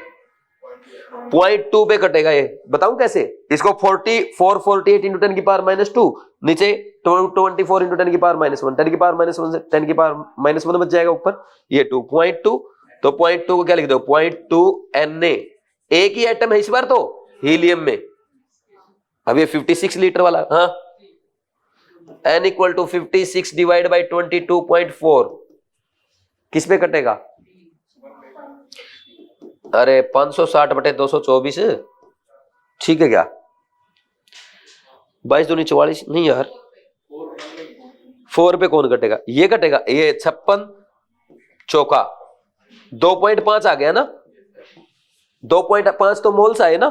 0.2 पे कटेगा। ये बताऊं कैसे? इसको 448 इंटू 10⁻², नीचे 24 इंटू 10⁻1, 10⁻1 से 10⁻1 बच जाएगा ऊपर, ये 2.2, तो 0.2 को क्या लिख दो? 0.2 Na। एक ही एटम है इस बार तो हीलियम में, अब ये 56 लीटर वाला, हाँ, n equal to 56 divide by 22.4 किस पे कटेगा? अरे 560/224, ठीक है क्या? 22 दूनी 44, नहीं यार 4 पे कौन कटेगा? ये कटेगा, ये 56 चौका 2.5 आ गया ना, 2.5 तो मोल्स आए ना,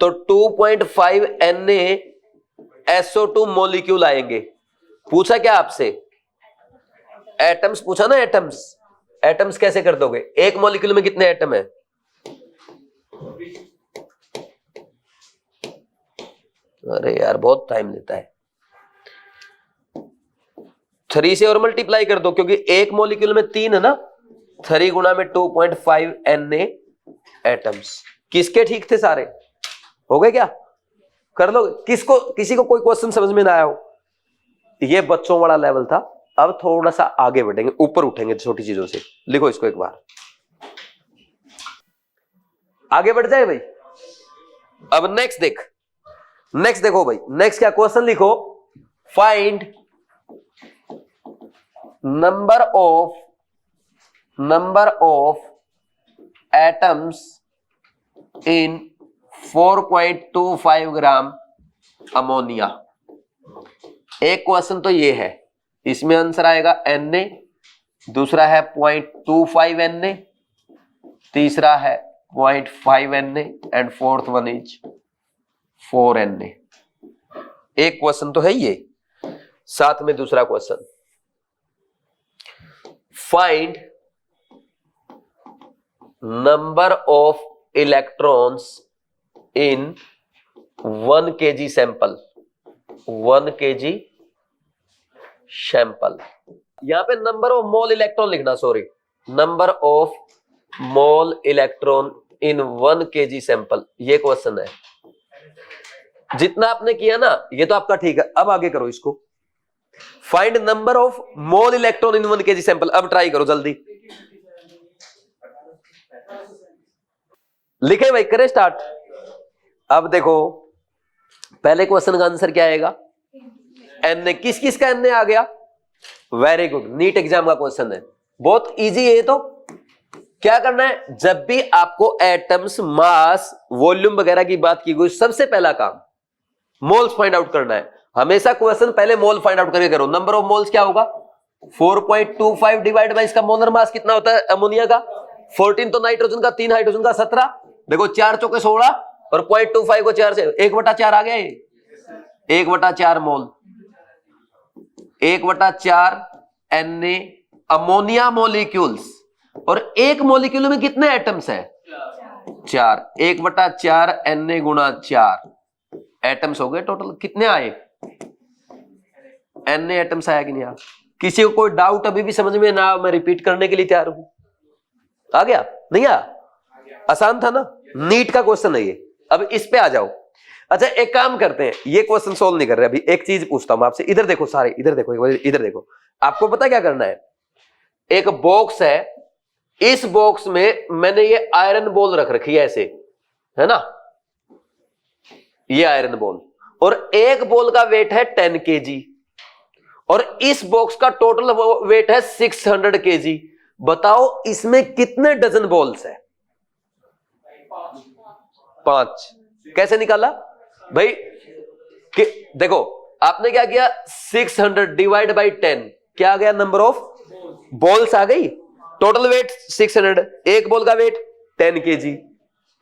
तो 2.5 NaSO2 मॉलिक्यूल आएंगे। पूछा क्या आपसे? एटम्स पूछा ना, एटम्स। एटम्स कैसे कर दोगे? एक मॉलिक्यूल में कितने एटम है? अरे यार बहुत टाइम लेता है। 3 से और मल्टीप्लाई कर दो, क्योंकि एक मॉलिक्यूल में 3 है ना, 3 गुना में 2.5 Na एटम्स। किसके ठीक थे सारे? हो गए क्या? कर लो। किसको, किसी को कोई क्वेश्चन समझ में ना आया हो? ये बच्चों वाला लेवल था। अब थोड़ा सा आगे बढ़ेंगे, ऊपर उठेंगे छोटी चीजों से। लिखो इसको एक बार, आगे बढ़ जाए भाई। अब नेक्स्ट देखो भाई, नेक्स्ट क्या क्वेश्चन लिखो? Find number of atoms in 4.25 gram ammonia. एक क्वेश्चन तो ये है, इसमें आंसर आएगा Na, दूसरा है 0.25 Na, तीसरा है 0.5 Na and fourth one is 4 Na। एक क्वेश्चन तो है ये, साथ में दूसरा question, find number of electrons in 1 kg sample. 1 kg sample, यहां पे नंबर ऑफ मोल इलेक्ट्रॉन लिखना, sorry, number of mole electron in 1 kg sample. ये क्वेश्चन है। जितना आपने किया ना ये तो आपका ठीक है, अब आगे करो इसको। Find number of mole electron in 1 kg sample. अब ट्राई करो जल्दी, लिखे भाई, करें स्टार्ट। अब देखो पहले क्वेश्चन का आंसर क्या आएगा? Na। किस किस का Na आ गया? वेरी गुड, नीट एग्जाम का क्वेश्चन है, बहुत इजी है। तो क्या करना है, जब भी आपको एटम्स, मास, वॉल्यूम वगैरह की बात की गई, सबसे पहला काम मोल्स फाइंड आउट करना है। हमेशा क्वेश्चन पहले मोल फाइंड आउट करके करो। नंबर ऑफ मोल्स क्या होगा? 4.25 डिवाइड बाय इसका मोलर मास कितना होता है अमोनिया का? 14 तो नाइट्रोजन का, 3 हाइड्रोजन का 17, देखो 4 चौके 16 और 0.25 को 4 से 1/4 आ गया। 1/4 मोल, 1/4 Na अमोनिया मॉलिक्यूल्स। और एक मॉलिक्यूल में कितने एटम्स है? 4। 1/4 Na गुणा 4 एटम्स हो गए। टोटल कितने आए? Na एटम्स आया कि नहीं आया? किसी को कोई डाउट अभी भी समझ में ना? मैं रिपीट करने के लिए तैयार हूं। आ गया? नहीं आया? आसान था ना, नीट का क्वेश्चन है ये। अब इस पे आ जाओ। अच्छा एक काम करते हैं, ये क्वेश्चन सोल्व नहीं कर रहे अभी, एक चीज पूछता हूं आपसे। इधर देखो सारे, इधर देखो, इधर देखो। आपको पता क्या करना है? एक बॉक्स है, इस बॉक्स में मैंने ये आयरन बॉल रख रखी है ऐसे, है ना, ये आयरन बॉल, और एक बॉल का वेट है 10 kg और इस बॉक्स का टोटल वेट है 600 kg। बताओ इसमें कितने डजन बॉल्स है? 5। कैसे निकाला भाई? देखो आपने क्या किया, 600 डिवाइड बाई 10, क्या आ गया? नंबर ऑफ बॉल्स आ गई। टोटल वेट 600, एक बॉल का वेट 10 kg,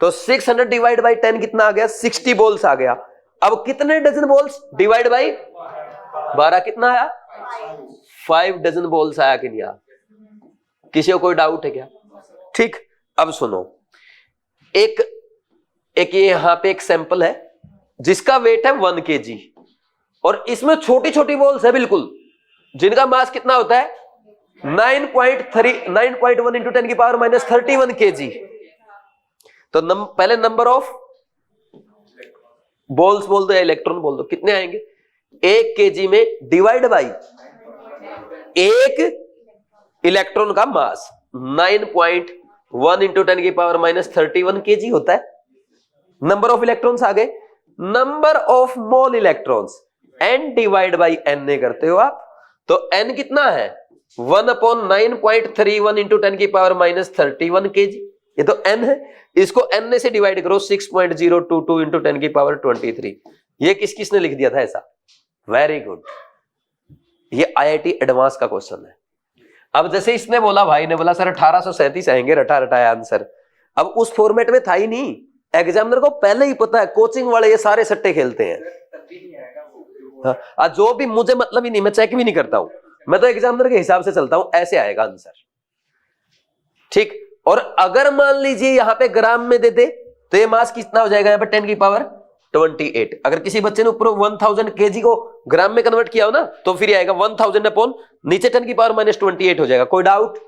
तो 600 डिवाइड बाई 10 कितना आ गया? 60 बॉल्स आ गया। अब कितने डजन बॉल्स? डिवाइड बाई 12 कितना आया? 5 डजन बॉल्स आया कि नहीं आया? किसी को कोई डाउट है क्या? ठीक, अब सुनो, एक ये यहां पे एक सैंपल है जिसका वेट है 1 kg और इसमें छोटी छोटी बॉल्स है बिल्कुल, जिनका मास कितना होता है? 9.1 इंटू 10 की पावर माइनस 31 kg। तो पहले नंबर ऑफ बॉल्स बोल दो या इलेक्ट्रॉन बोल दो, कितने आएंगे? 1 kg में डिवाइड बाई एक इलेक्ट्रॉन का मास 9.1 इंटू 10 की पावर माइनस 31 kg होता है। नंबर ऑफ इलेक्ट्रॉन्स आ गए number of mole electrons, n divide by na करते हो आप, तो n कितना है 1/9.31 इंटू 10 की पावर -31 kg, ये तो n है। इसको n से डिवाइड करो 6.022 इंटू 10 की पावर 23। ये किसने लिख दिया था ऐसा? वेरी गुड, ये IIT एडवांस का क्वेश्चन है। अब जैसे इसने बोला, भाई ने बोला सर 1837 आएंगे, रटा रटाया आंसर। अब उस फॉर्मेट में था ही नहीं, एग्जामिनर को पहले ही पता है, कोचिंग वाले ये सारे सट्टे खेलते हैं। हाँ, जो भी मुझे मतलब ही नहीं, मैं चेक भी नहीं करता हूं, मैं तो एग्जामिनर के हिसाब से चलता हूं, ऐसे आएगा आंसर, ठीक। और अगर मान लीजिए यहां पे ग्राम में दे दे तो ये मास कितना हो जाएगा, यहां पे 10 की पावर 28। अगर किसी बच्चे ने ऊपर 1000 kg को ग्राम में कन्वर्ट किया हो ना, तो फिर आएगा 1000 अपॉन नीचे 10 की पावर -28 हो जाएगा। कोई डाउट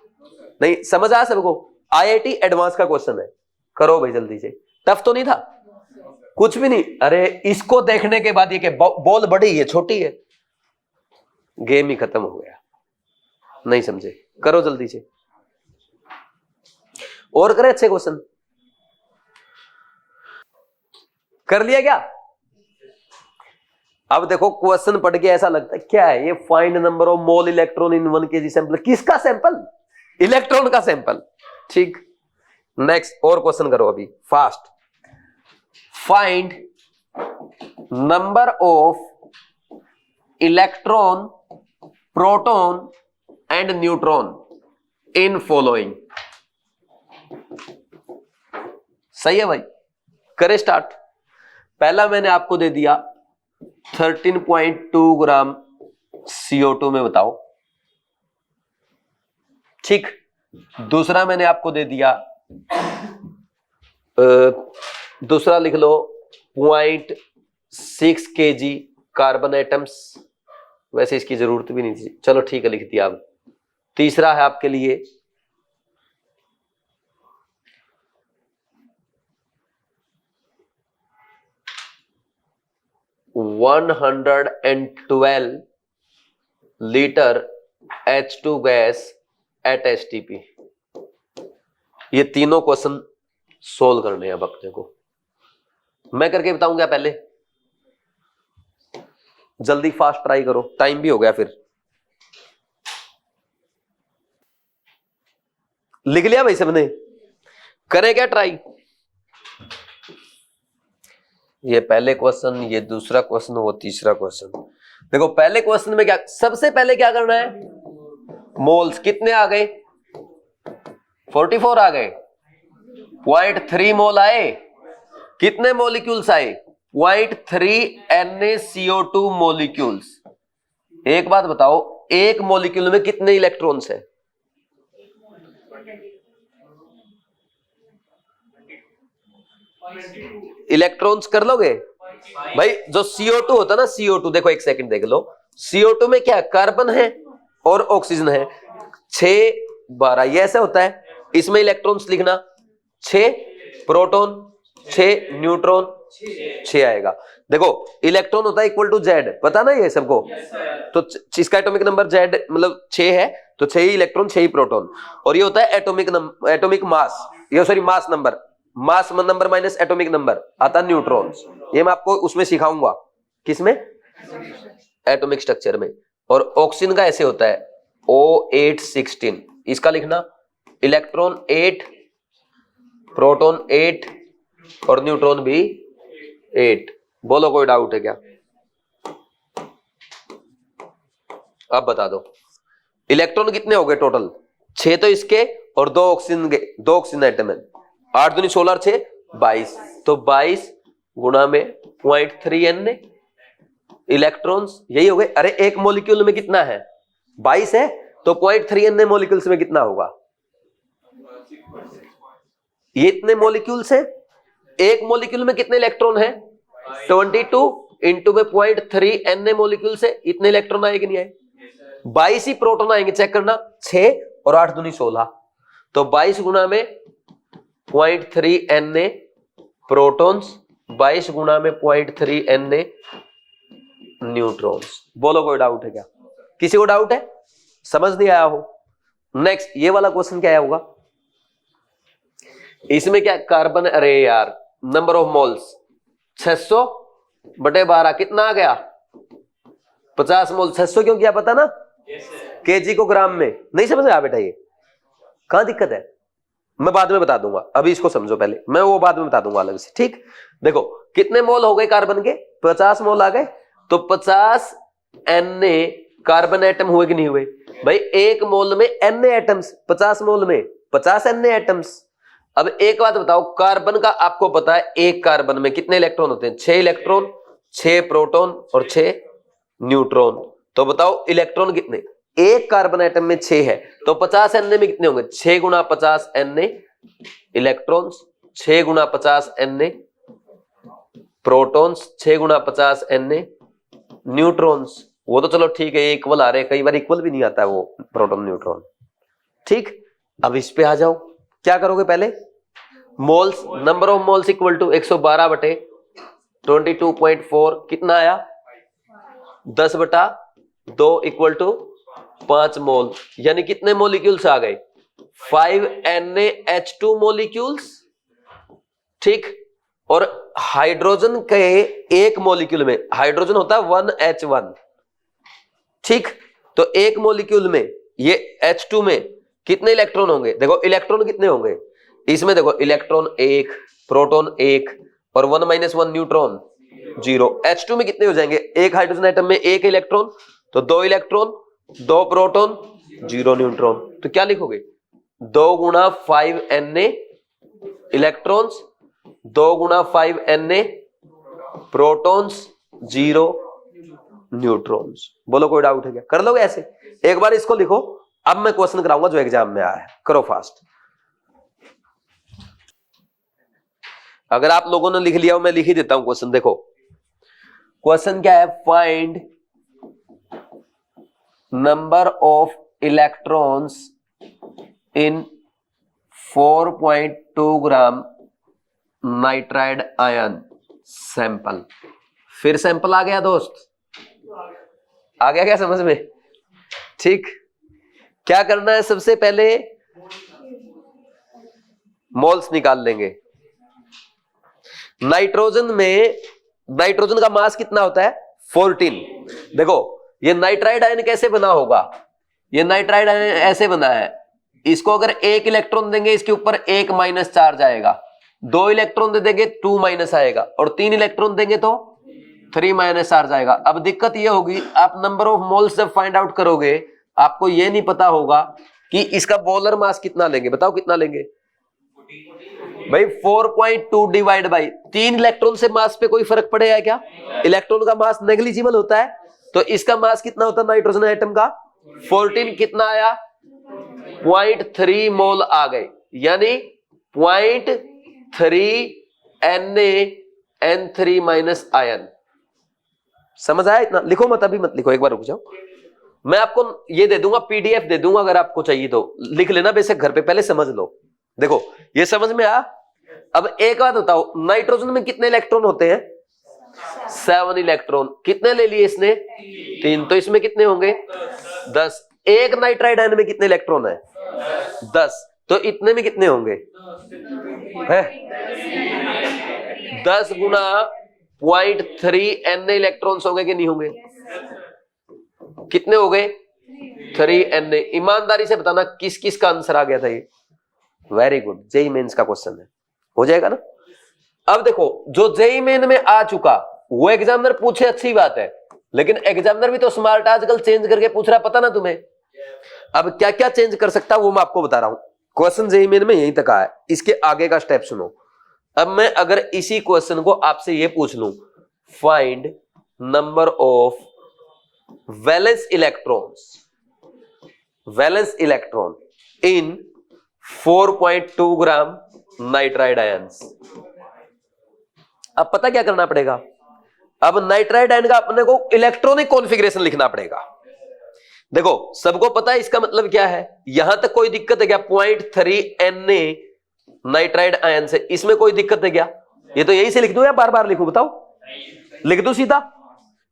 नहीं? समझ आ सबको? IIT एडवांस का क्वेश्चन है, करो भाई जल्दी से। टफ तो नहीं था कुछ भी नहीं। अरे इसको देखने के बाद ये कि बॉल बड़ी है छोटी है, गेम ही खत्म हो गया। नहीं समझे? करो जल्दी से, और करें अच्छे क्वेश्चन। कर लिया क्या? अब देखो क्वेश्चन पढ़ के ऐसा लगता है क्या है ये, find number of mole electron in 1 kg sample. किसका सैंपल? इलेक्ट्रॉन का सैंपल, ठीक। नेक्स्ट और क्वेश्चन करो अभी fast. Find number of electron, proton and neutron in following. सही है भाई, करें स्टार्ट। पहला मैंने आपको दे दिया 13.2 ग्राम CO2 में, बताओ, ठीक। दूसरा मैंने आपको दे दिया, दूसरा लिख लो 0.6 kg कार्बन एटम्स, वैसे इसकी जरूरत भी नहीं थी, चलो ठीक है लिख दिया। अब तीसरा है आपके लिए 112 litre H2 gas at STP। ये तीनों क्वेश्चन सोल्व करने हैं अब अपने को। मैं करके बताऊंगा पहले, जल्दी फास्ट ट्राई करो, टाइम भी हो गया। फिर लिख लिया भाई सबने? करें क्या ट्राई? ये पहले क्वेश्चन, ये दूसरा क्वेश्चन, वो तीसरा क्वेश्चन। देखो पहले क्वेश्चन में क्या, सबसे पहले क्या करना है, मोल्स कितने आ गए, 44 आ गए, 0.3 मोल आए, कितने मॉलिक्यूल्स आए, 0.3 NaCO2 मॉलिक्यूल्स। एक बात बताओ, एक मॉलिक्यूल में कितने इलेक्ट्रॉन्स है? इलेक्ट्रॉन्स कर लोगे भाई? जो CO2 होता है ना, CO2 देखो, एक सेकंड देख लो, CO2 में क्या कार्बन है और ऑक्सीजन है, 6 12, ये ऐसा होता है। इसमें इलेक्ट्रॉन्स लिखना, 6 प्रोटॉन 6 न्यूट्रॉन 6 आएगा। देखो इलेक्ट्रॉन होता है इक्वल टू Z, पता ना ये सबको? तो इसका एटॉमिक नंबर Z मतलब 6 है, तो 6 ही इलेक्ट्रॉन 6 ही प्रोटॉन। और ये होता है एटॉमिक मास, ये sorry mass number, mass number minus atomic number आता न्यूट्रॉन्स। ये मैं आपको उसमें सिखाऊंगा, किसमें? एटॉमिक स्ट्रक्चर में। और ऑक्सीजन का ऐसे होता है O816, इसका लिखना इलेक्ट्रॉन 8 प्रोटॉन 8 और न्यूट्रॉन भी 8। बोलो कोई डाउट है क्या? अब बता दो इलेक्ट्रॉन कितने हो गए टोटल? 6 तो इसके और 2 ऑक्सीजन के, 2 ऑक्सीजन एटम है। 8 दूनी 16 6 22, तो 22 गुणा में 0.3 Na इलेक्ट्रॉन्स, यही हो गए। अरे एक मॉलिक्यूल में कितना है? 22 है, तो 0.3 Na मॉलिक्यूल्स में कितना होगा? ये इतने मॉलिक्यूल्स हैं, एक मॉलिक्यूल में कितने इलेक्ट्रॉन है? 22 इंटू में 0.3 Na मॉलिक्यूल्स है, इतने इलेक्ट्रॉन आए कि नहीं आए? 22 ही प्रोटॉन आएंगे, चेक करना, 6 और 8 दूनी 16, तो 22 गुना में 0.3 Na प्रोटॉन्स, 22 गुना में 0.3 Na न्यूट्रॉन्स। बोलो कोई डाउट है क्या? किसी को डाउट है? समझ नहीं आया हो? नेक्स्ट ये वाला क्वेश्चन क्या होगा? इसमें क्या कार्बन, अरे यार नंबर ऑफ मोल्स 600 बटे 12 कितना आ गया 50 मोल। 600 क्यों किया पता ना, केजी को ग्राम में। नहीं समझ में आ बेटा, ये कहां दिक्कत है, मैं बाद में बता दूंगा, अभी इसको समझो पहले, मैं वो बाद में बता दूंगा अलग से। ठीक, देखो कितने मोल हो गए कार्बन के, 50 मोल आ गए। तो 50 Na कार्बन एटम हुए कि नहीं हुए भाई, एक मोल में Na एटम्स, 50 मोल में 50 Na एटम्स। अब एक बात बताओ, कार्बन का आपको पता है एक कार्बन में कितने इलेक्ट्रॉन होते हैं, 6 इलेक्ट्रॉन, 6 प्रोटॉन और 6 न्यूट्रॉन। तो बताओ इलेक्ट्रॉन कितने, एक कार्बन एटम में 6 है, तो 50 Na में कितने होंगे, 6 गुना 50 Na इलेक्ट्रॉन्स, 6 गुना 50 Na प्रोटॉन्स, 6 गुना 50 Na न्यूट्रॉन्स। वो तो चलो ठीक है, इक्वल आ रहे, कई बार इक्वल भी नहीं आता है वो प्रोटॉन न्यूट्रॉन। ठीक, अब इस पे आ जाओ, क्या करोगे पहले, moles, number of moles equal to 112 बटे 22.4 कितना आया 10 बटा 2 इक्वल टू 5 मोल, यानी कितने मोलिक्यूल्स आ गए 5 NaH2 मोलिक्यूल्स। ठीक, और हाइड्रोजन के एक मोलिक्यूल में, हाइड्रोजन होता है 1H1। ठीक, तो एक मोलिक्यूल में ये H2 में कितने इलेक्ट्रॉन होंगे, देखो इलेक्ट्रॉन कितने होंगे इसमें, देखो इलेक्ट्रॉन 1, प्रोटॉन 1 और 1 - 1 न्यूट्रॉन 0। H2 में कितने हो जाएंगे, एक हाइड्रोजन एटम में एक इलेक्ट्रॉन, तो 2 इलेक्ट्रॉन, 2 प्रोटॉन 0 न्यूट्रॉन। तो क्या लिखोगे 2 गुना 5 Na इलेक्ट्रॉन्स, 2 गुना 5 Na प्रोटॉन्स 0 न्यूट्रॉन्स। बोलो कोई डाउट है क्या, कर लोगे ऐसे, एक बार इसको लिखो। अब मैं क्वेश्चन कराऊंगा जो एग्जाम में आया है, करो फास्ट। अगर आप लोगों ने लिख लिया हो, मैं लिख ही देता हूं क्वेश्चन। देखो क्वेश्चन क्या है, find number of electrons in 4.2 gram nitride ion sample. फिर सैंपल आ गया दोस्त, आ गया क्या समझ में। ठीक, क्या करना है, सबसे पहले मोल्स निकाल लेंगे। नाइट्रोजन में, नाइट्रोजन का मास कितना होता है 14। देखो ये नाइट्राइड आयन कैसे बना होगा, ये नाइट्राइड आयन ऐसे बना है, इसको अगर 1 इलेक्ट्रॉन देंगे इसके ऊपर 1 माइनस चार्ज आएगा, 2 इलेक्ट्रॉन दे देंगे 2 माइनस आएगा, और 3 इलेक्ट्रॉन देंगे तो 3 माइनस चार्ज आएगा। अब दिक्कत ये होगी, आप नंबर ऑफ मोल्स जब फाइंड आउट करोगे आपको ये नहीं पता होगा कि इसका मोलर मास कितना लेंगे, बताओ कितना लेंगे भाई 4.2 डिवाइड बाई 3 इलेक्ट्रॉन से मास पे कोई फर्क पड़ेगा क्या, इलेक्ट्रॉन का मास नेग्लिजिबल होता है, तो इसका मास कितना होता है नाइट्रोजन एटम का 14, कितना आया 0.3 मोल आ गए, यानी 0.3 NaN3 माइनस आयन। समझ आया इतना, लिखो मत, अभी मत लिखो, एक बार रुक जाओ, मैं आपको ये दे दूंगा, PDF दे दूंगा, अगर आपको चाहिए तो लिख लेना, बेशक घर पे पहले समझ लो। देखो ये समझ में आ। अब एक बात बताओ, नाइट्रोजन में कितने इलेक्ट्रॉन होते हैं 7 इलेक्ट्रॉन, कितने ले लिए इसने 3, तो इसमें कितने होंगे 10। एक नाइट्राइड आयन में कितने इलेक्ट्रॉन है 10, तो इतने में कितने होंगे है 10 गुना 0.3 Na इलेक्ट्रॉन्स होंगे कि नहीं होंगे, कितने हो गए 3 Na। ईमानदारी से बताना किस किस का आंसर आ गया था ये, वेरी गुड, जेई मेंस का क्वेश्चन है, हो जाएगा ना। अब देखो जो जेई मेन में आ चुका वो एग्जामिनर पूछे अच्छी बात है, लेकिन एग्जामिनर भी तो स्मार्ट आजकल चेंज करके पूछ रहा, पता ना तुम्हें। अब क्या क्या चेंज कर सकता वो मैं आपको बता रहा हूं, क्वेश्चन जेई मेन में यहीं तक आया, इसके आगे का स्टेप सुनो। अब मैं अगर इसी क्वेश्चन को आपसे ये पूछ लूं, find number of valence electron in 4.2 gram nitride ions. अब पता क्या करना पड़ेगा, अब नाइट्राइड आयन का अपने को इलेक्ट्रॉनिक कॉन्फ़िगरेशन लिखना पड़ेगा। देखो सबको पता है इसका मतलब क्या है, यहां तक कोई दिक्कत है क्या 0.3 Na नाइट्राइड आयन से, इसमें कोई दिक्कत है क्या, ये तो यही से लिख दूं या बार बार लिखूं, बताओ लिख दो सीधा।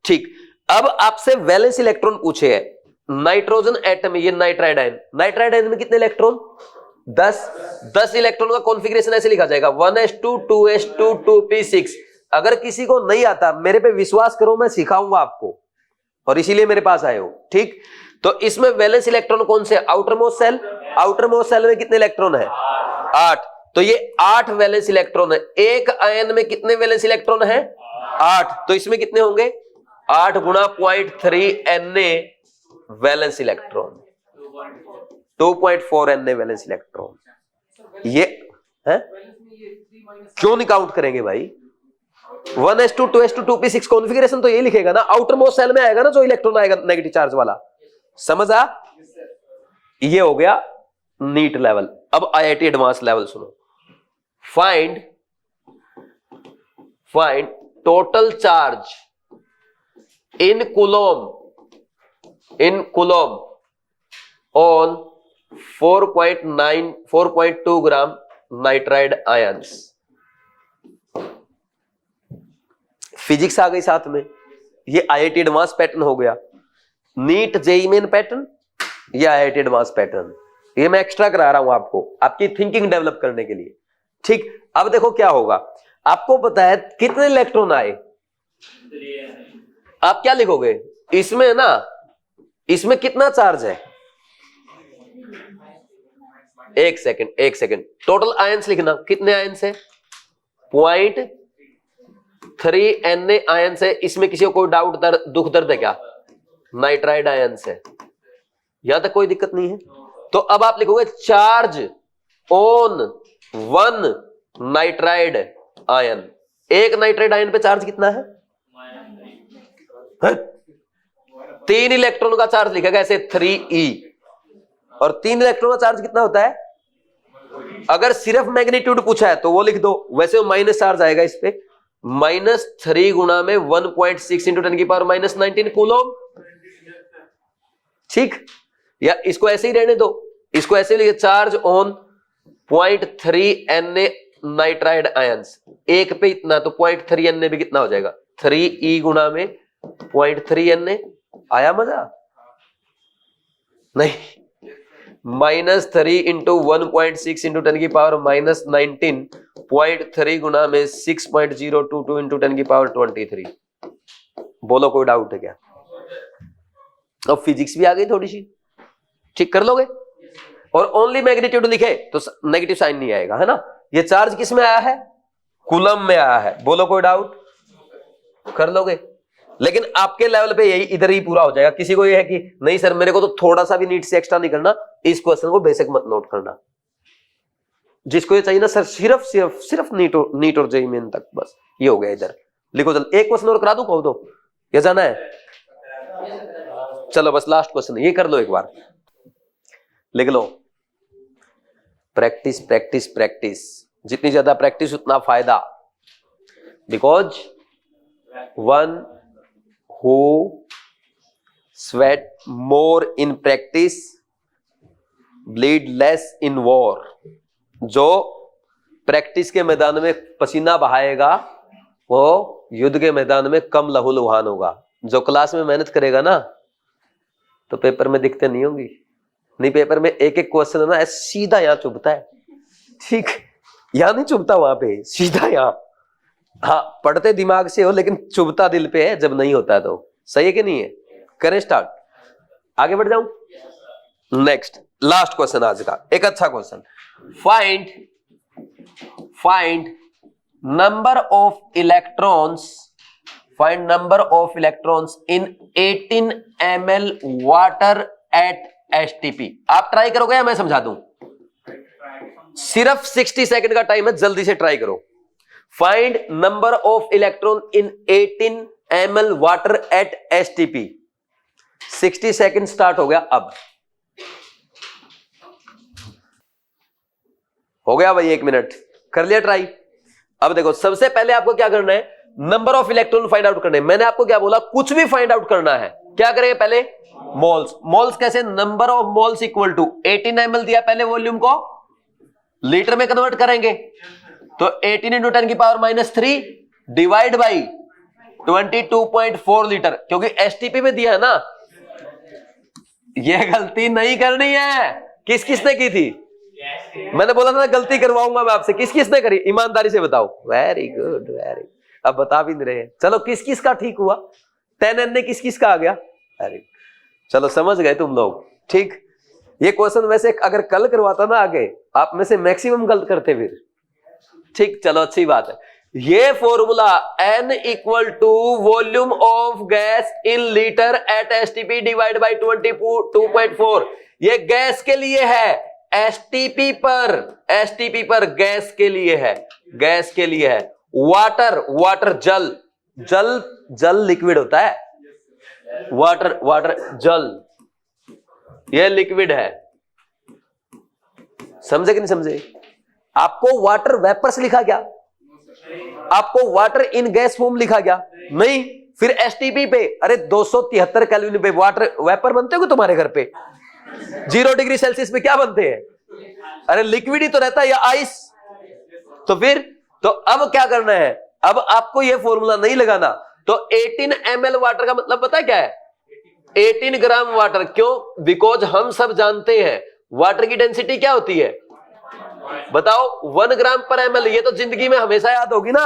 ठीक, अब आपसे वैलेंस इलेक्ट्रॉन पूछे है, नाइट्रोजन एटम, ये नाइट्राइड आयन में कितने इलेक्ट्रॉन 10 इलेक्ट्रॉन का कॉन्फ़िगरेशन ऐसे लिखा जाएगा 1s2 2s2 2p6 अगर किसी को नहीं आता, मेरे पे विश्वास करो, मैं सिखाऊंगा आपको, और इसीलिए मेरे पास आए हो, ठीक। तो इसमें वैलेंस इलेक्ट्रॉन कौन से? Outermost shell. Outermost shell में कितने इलेक्ट्रॉन है? 8। तो ये 8 वैलेंस इलेक्ट्रॉन है। एक आयन में कितने वैलेंस इलेक्ट्रॉन है? 8। तो इसमें कितने होंगे? 8 गुणा 0.3 Na valence electron, 2.4 Na valence electron. ये है क्यों नहीं काउंट करेंगे भाई? 1s2 2s2 2p6 कॉन्फ़िगरेशन तो ये लिखेगा ना, आउटर मोस्ट सेल में आएगा ना जो इलेक्ट्रॉन आएगा नेगेटिव चार्ज वाला, समझ आ? ये हो गया नीट लेवल। अब IIT एडवांस लेवल सुनो। Find total charge in coulomb on 4.2 gram nitride ions. Physics आ गई साथ में। ये IIT एडवांस पैटर्न हो गया। नीट जेईई मेन पैटर्न, ये IIT एडवांस पैटर्न, ये मैं एक्स्ट्रा करा रहा हूं आपको, आपकी थिंकिंग डेवलप करने के लिए, ठीक। अब देखो क्या होगा, आपको पता है कितने इलेक्ट्रॉन आए, आप क्या लिखोगे इसमें ना, इसमें कितना चार्ज है? एक सेकंड, टोटल आयंस लिखना, कितने आयंस है? 0.3 Na आयंस है। इसमें किसी को कोई डाउट, दुख दर्द है क्या? नाइट्राइड आयंस है, यहां तक कोई दिक्कत नहीं है। तो अब आप लिखोगे चार्ज ऑन 1 नाइट्राइड आयन। एक नाइट्राइड आयन पे चार्ज कितना है? 3 इलेक्ट्रॉन का चार्ज लिखेगा ऐसे 3e, और 3 इलेक्ट्रॉन का चार्ज कितना होता है? अगर सिर्फ मैग्नीट्यूड पूछा है तो वो लिख दो, वैसे माइनस चार्ज आएगा इस पे, -3 गुणा में 1.6 इंटू 10 की पावर -19 कूलम, ठीक। या इसको ऐसे ही रहने दो, इसको ऐसे लिखे, charge on 0.3 Na nitride ions. एक पे इतना, तो 0.3 Na भी कितना हो जाएगा? 3e गुणा में 0.3 Na। आया मजा? नहीं, -3 इंटू 1.6 इंटू 10 की पावर -19, 0.3 गुणा में 6.022 इंटू 10 की पावर 23। बोलो कोई डाउट है क्या? अब फिजिक्स भी आ गई थोड़ी सी, ठीक कर लोगे। और ओनली मैग्नीट्यूड लिखे तो नेगेटिव साइन नहीं आएगा, है ना। ये चार्ज किस में आया है? कूलम में आया है। बोलो कोई डाउट? कर लोगे। लेकिन आपके लेवल पे यही इधर ही पूरा हो जाएगा। किसी को ये है कि नहीं सर मेरे को तो थोड़ा सा भी नीट से एक्स्ट्रा नहीं करना, इस क्वेश्चन को बेसिक मत नोट करना। जिसको ये चाहिए ना सर सिर्फ नीट और जेईई मेन तक, बस ये हो गया। इधर लिखो, चल एक क्वेश्चन और करा दूं, कहो दो, ये जाना है? चलो बस लास्ट क्वेश्चन ये कर लो, एक बार लिख लो। प्रैक्टिस प्रैक्टिस प्रैक्टिस, जितनी ज्यादा प्रैक्टिस उतना फायदा। Because one who sweat more in practice bleed less in war. जो प्रैक्टिस के मैदान में पसीना बहाएगा वो युद्ध के मैदान में कम लहूलुहान होगा। जो क्लास में मेहनत करेगा ना तो पेपर में दिक्कतें नहीं होंगी। नहीं, पेपर में एक एक क्वेश्चन है ना सीधा यहां चुभता है, ठीक, यहां नहीं चुभता, वहां पे सीधा यहां। हाँ, पढ़ते दिमाग से हो लेकिन चुभता दिल पे है जब नहीं होता है। तो सही है कि नहीं है? करें स्टार्ट, आगे बढ़ जाऊं। नेक्स्ट लास्ट क्वेश्चन आज का, एक अच्छा question. Find number of electrons in 18 ml water at STP। आप ट्राई करोगे या मैं समझा दूं? सिर्फ 60 सेकंड का टाइम है, जल्दी से ट्राई करो। Find number of electron in 18 ml water at STP। 60 second start हो गया। अब हो गया भाई, 1 मिनट कर लिया ट्राई। अब देखो, सबसे पहले आपको क्या करना है? Number of electron find out करना है। मैंने आपको क्या बोला? कुछ भी फाइंड आउट करना है, क्या करेंगे पहले? मोल्स कैसे? Number of moles equal to 18 ml दिया, पहले वॉल्यूम को लीटर में कन्वर्ट करेंगे। तो 18 इंटू 10 की पावर -3 डिवाइड बाई 22.4 लीटर, क्योंकि STP में दिया है ना। यह गलती नहीं करनी है। किसने की थी? मैंने बोला था ना गलती करवाऊंगा मैं आपसे। किसने करी? ईमानदारी से बताओ। Very good, very. अब बता भी नहीं रहे हैं। चलो किस किस का ठीक हुआ, 10Na किस किस का आ गया, अरे चलो समझ गए तुम लोग। ठीक, ये क्वेश्चन वैसे अगर कल करवाता ना आगे, आप में से मैक्सिमम गलत करते फिर। ठीक, चलो अच्छी बात है। ये formula N equal to volume of gas in litre at STP divide by 22.4, ये गैस के लिए है, STP पर गैस के लिए है, गैस के लिए है। वाटर जल लिक्विड होता है, वाटर जल ये लिक्विड है, समझे कि नहीं समझे? आपको वाटर वेपर्स लिखा क्या, आपको वाटर इन गैस फॉर्म लिखा क्या? नहीं। फिर STP पे, अरे 273 केल्विन पे वाटर वेपर बनते हो तुम्हारे घर पे? 0 डिग्री सेल्सियस पे क्या बनते हैं? अरे लिक्विड ही तो रहता है या आइस। तो फिर तो अब क्या करना है, अब आपको यह फॉर्मूला नहीं लगाना। तो 18 ml वाटर का मतलब पता है क्या है? 18 ग्राम वाटर। क्यों? बिकॉज हम सब जानते हैं वाटर की डेंसिटी क्या होती है, बताओ, 1 ग्राम पर ml। ये तो जिंदगी में हमेशा याद होगी ना।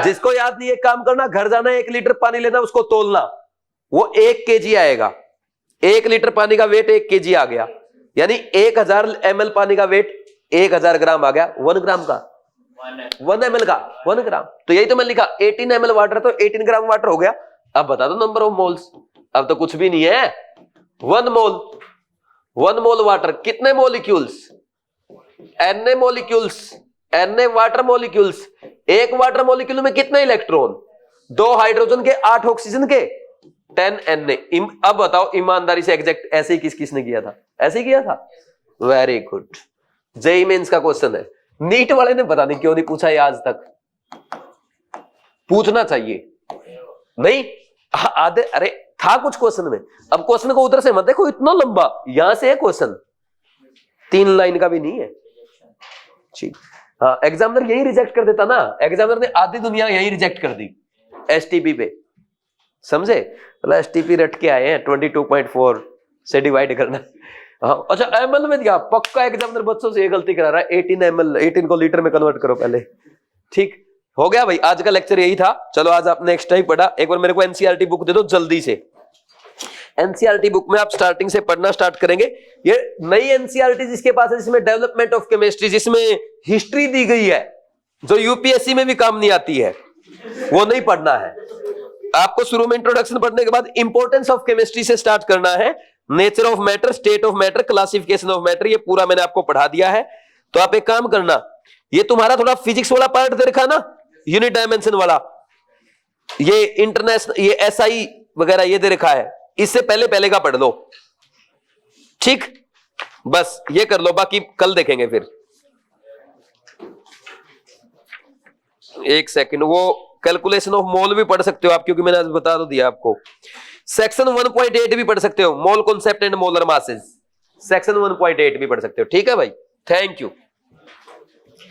जिसको याद नहीं, एक काम करना, घर जाना, 1 लीटर पानी लेना, उसको तोलना, वो 1 kg आएगा। 1 लीटर पानी का वेट 1 kg आ गया, यानी 1000 ml पानी का वेट 1000 ग्राम आ गया। 1 ग्राम का 1 ml का 1 ग्राम। तो यही तो मैं लिखा, 18 ml वाटर, तो 18 ग्राम वाटर हो गया। अब बता दो नंबर ऑफ मोल्स। अब तो कुछ भी नहीं है, 1 मोल वाटर कितने molecules? Na molecules, Na water molecules. एक वाटर मॉलिक्यूल में कितने इलेक्ट्रॉन? 2 हाइड्रोजन के, 8 ऑक्सीजन के, 10 Na। अब बताओ ईमानदारी से एग्जैक्ट ऐसे ही किसने किया था? ऐसे ही किया था। वेरी गुड, जेईई मेंस का क्वेश्चन है। नीट वाले ने पता नहीं क्यों नहीं पूछा ये आज तक, पूछना चाहिए नहीं आधे। अरे था कुछ क्वेश्चन में। अब क्वेश्चन को उधर से मत देखो, इतना लंबा, यहां से है क्वेश्चन, 3 लाइन का भी नहीं है। ठीक, हाँ, एग्जामिनर यही रिजेक्ट कर देता ना। एग्जामिनर ने आधी दुनिया यही रिजेक्ट कर दी STP पे, समझे? मतलब STP रट के आए हैं 22.4 से डिवाइड करना। हाँ, अच्छा ml में दिया, पक्का एग्जामिनर बच्चों से ये गलती करा रहा है। 18 ml, 18 को लीटर में कन्वर्ट करो पहले। ठीक हो गया भाई, आज का लेक्चर यही था। चलो आज आपने एक्स्ट्रा ही पढ़ा। एक बार मेरे को NCERT बुक दे दो जल्दी से। NCERT बुक में आप स्टार्टिंग से पढ़ना स्टार्ट करेंगे। ये नई NCERT जिसके पास है, जिसमें डेवलपमेंट ऑफ केमिस्ट्री, जिसमें हिस्ट्री दी गई है, जो UPSC में भी काम नहीं आती है, वो नहीं पढ़ना है आपको। शुरू में इंट्रोडक्शन पढ़ने के बाद इंपॉर्टेंस ऑफ केमिस्ट्री से स्टार्ट करना है। Nature of matter, state of matter, classification of matter, ये पूरा मैंने आपको पढ़ा दिया है। तो आप एक काम करना, ये तुम्हारा थोड़ा फिजिक्स वाला पार्ट दे रखा ना, यूनिट डायमेंशन वाला, ये इंटरनेशनल, ये SI वगैरह ये दे रखा है, इससे पहले का पढ़ लो। ठीक, बस ये कर लो, बाकी कल देखेंगे फिर। एक सेकंड, वो कैलकुलेशन ऑफ मोल भी पढ़ सकते हो आप, क्योंकि मैंने आज बता तो दिया आपको। सेक्शन 1.8 भी पढ़ सकते हो, mole concept and molar masses, section 1.8 भी पढ़ सकते हो। ठीक है भाई, थैंक यू।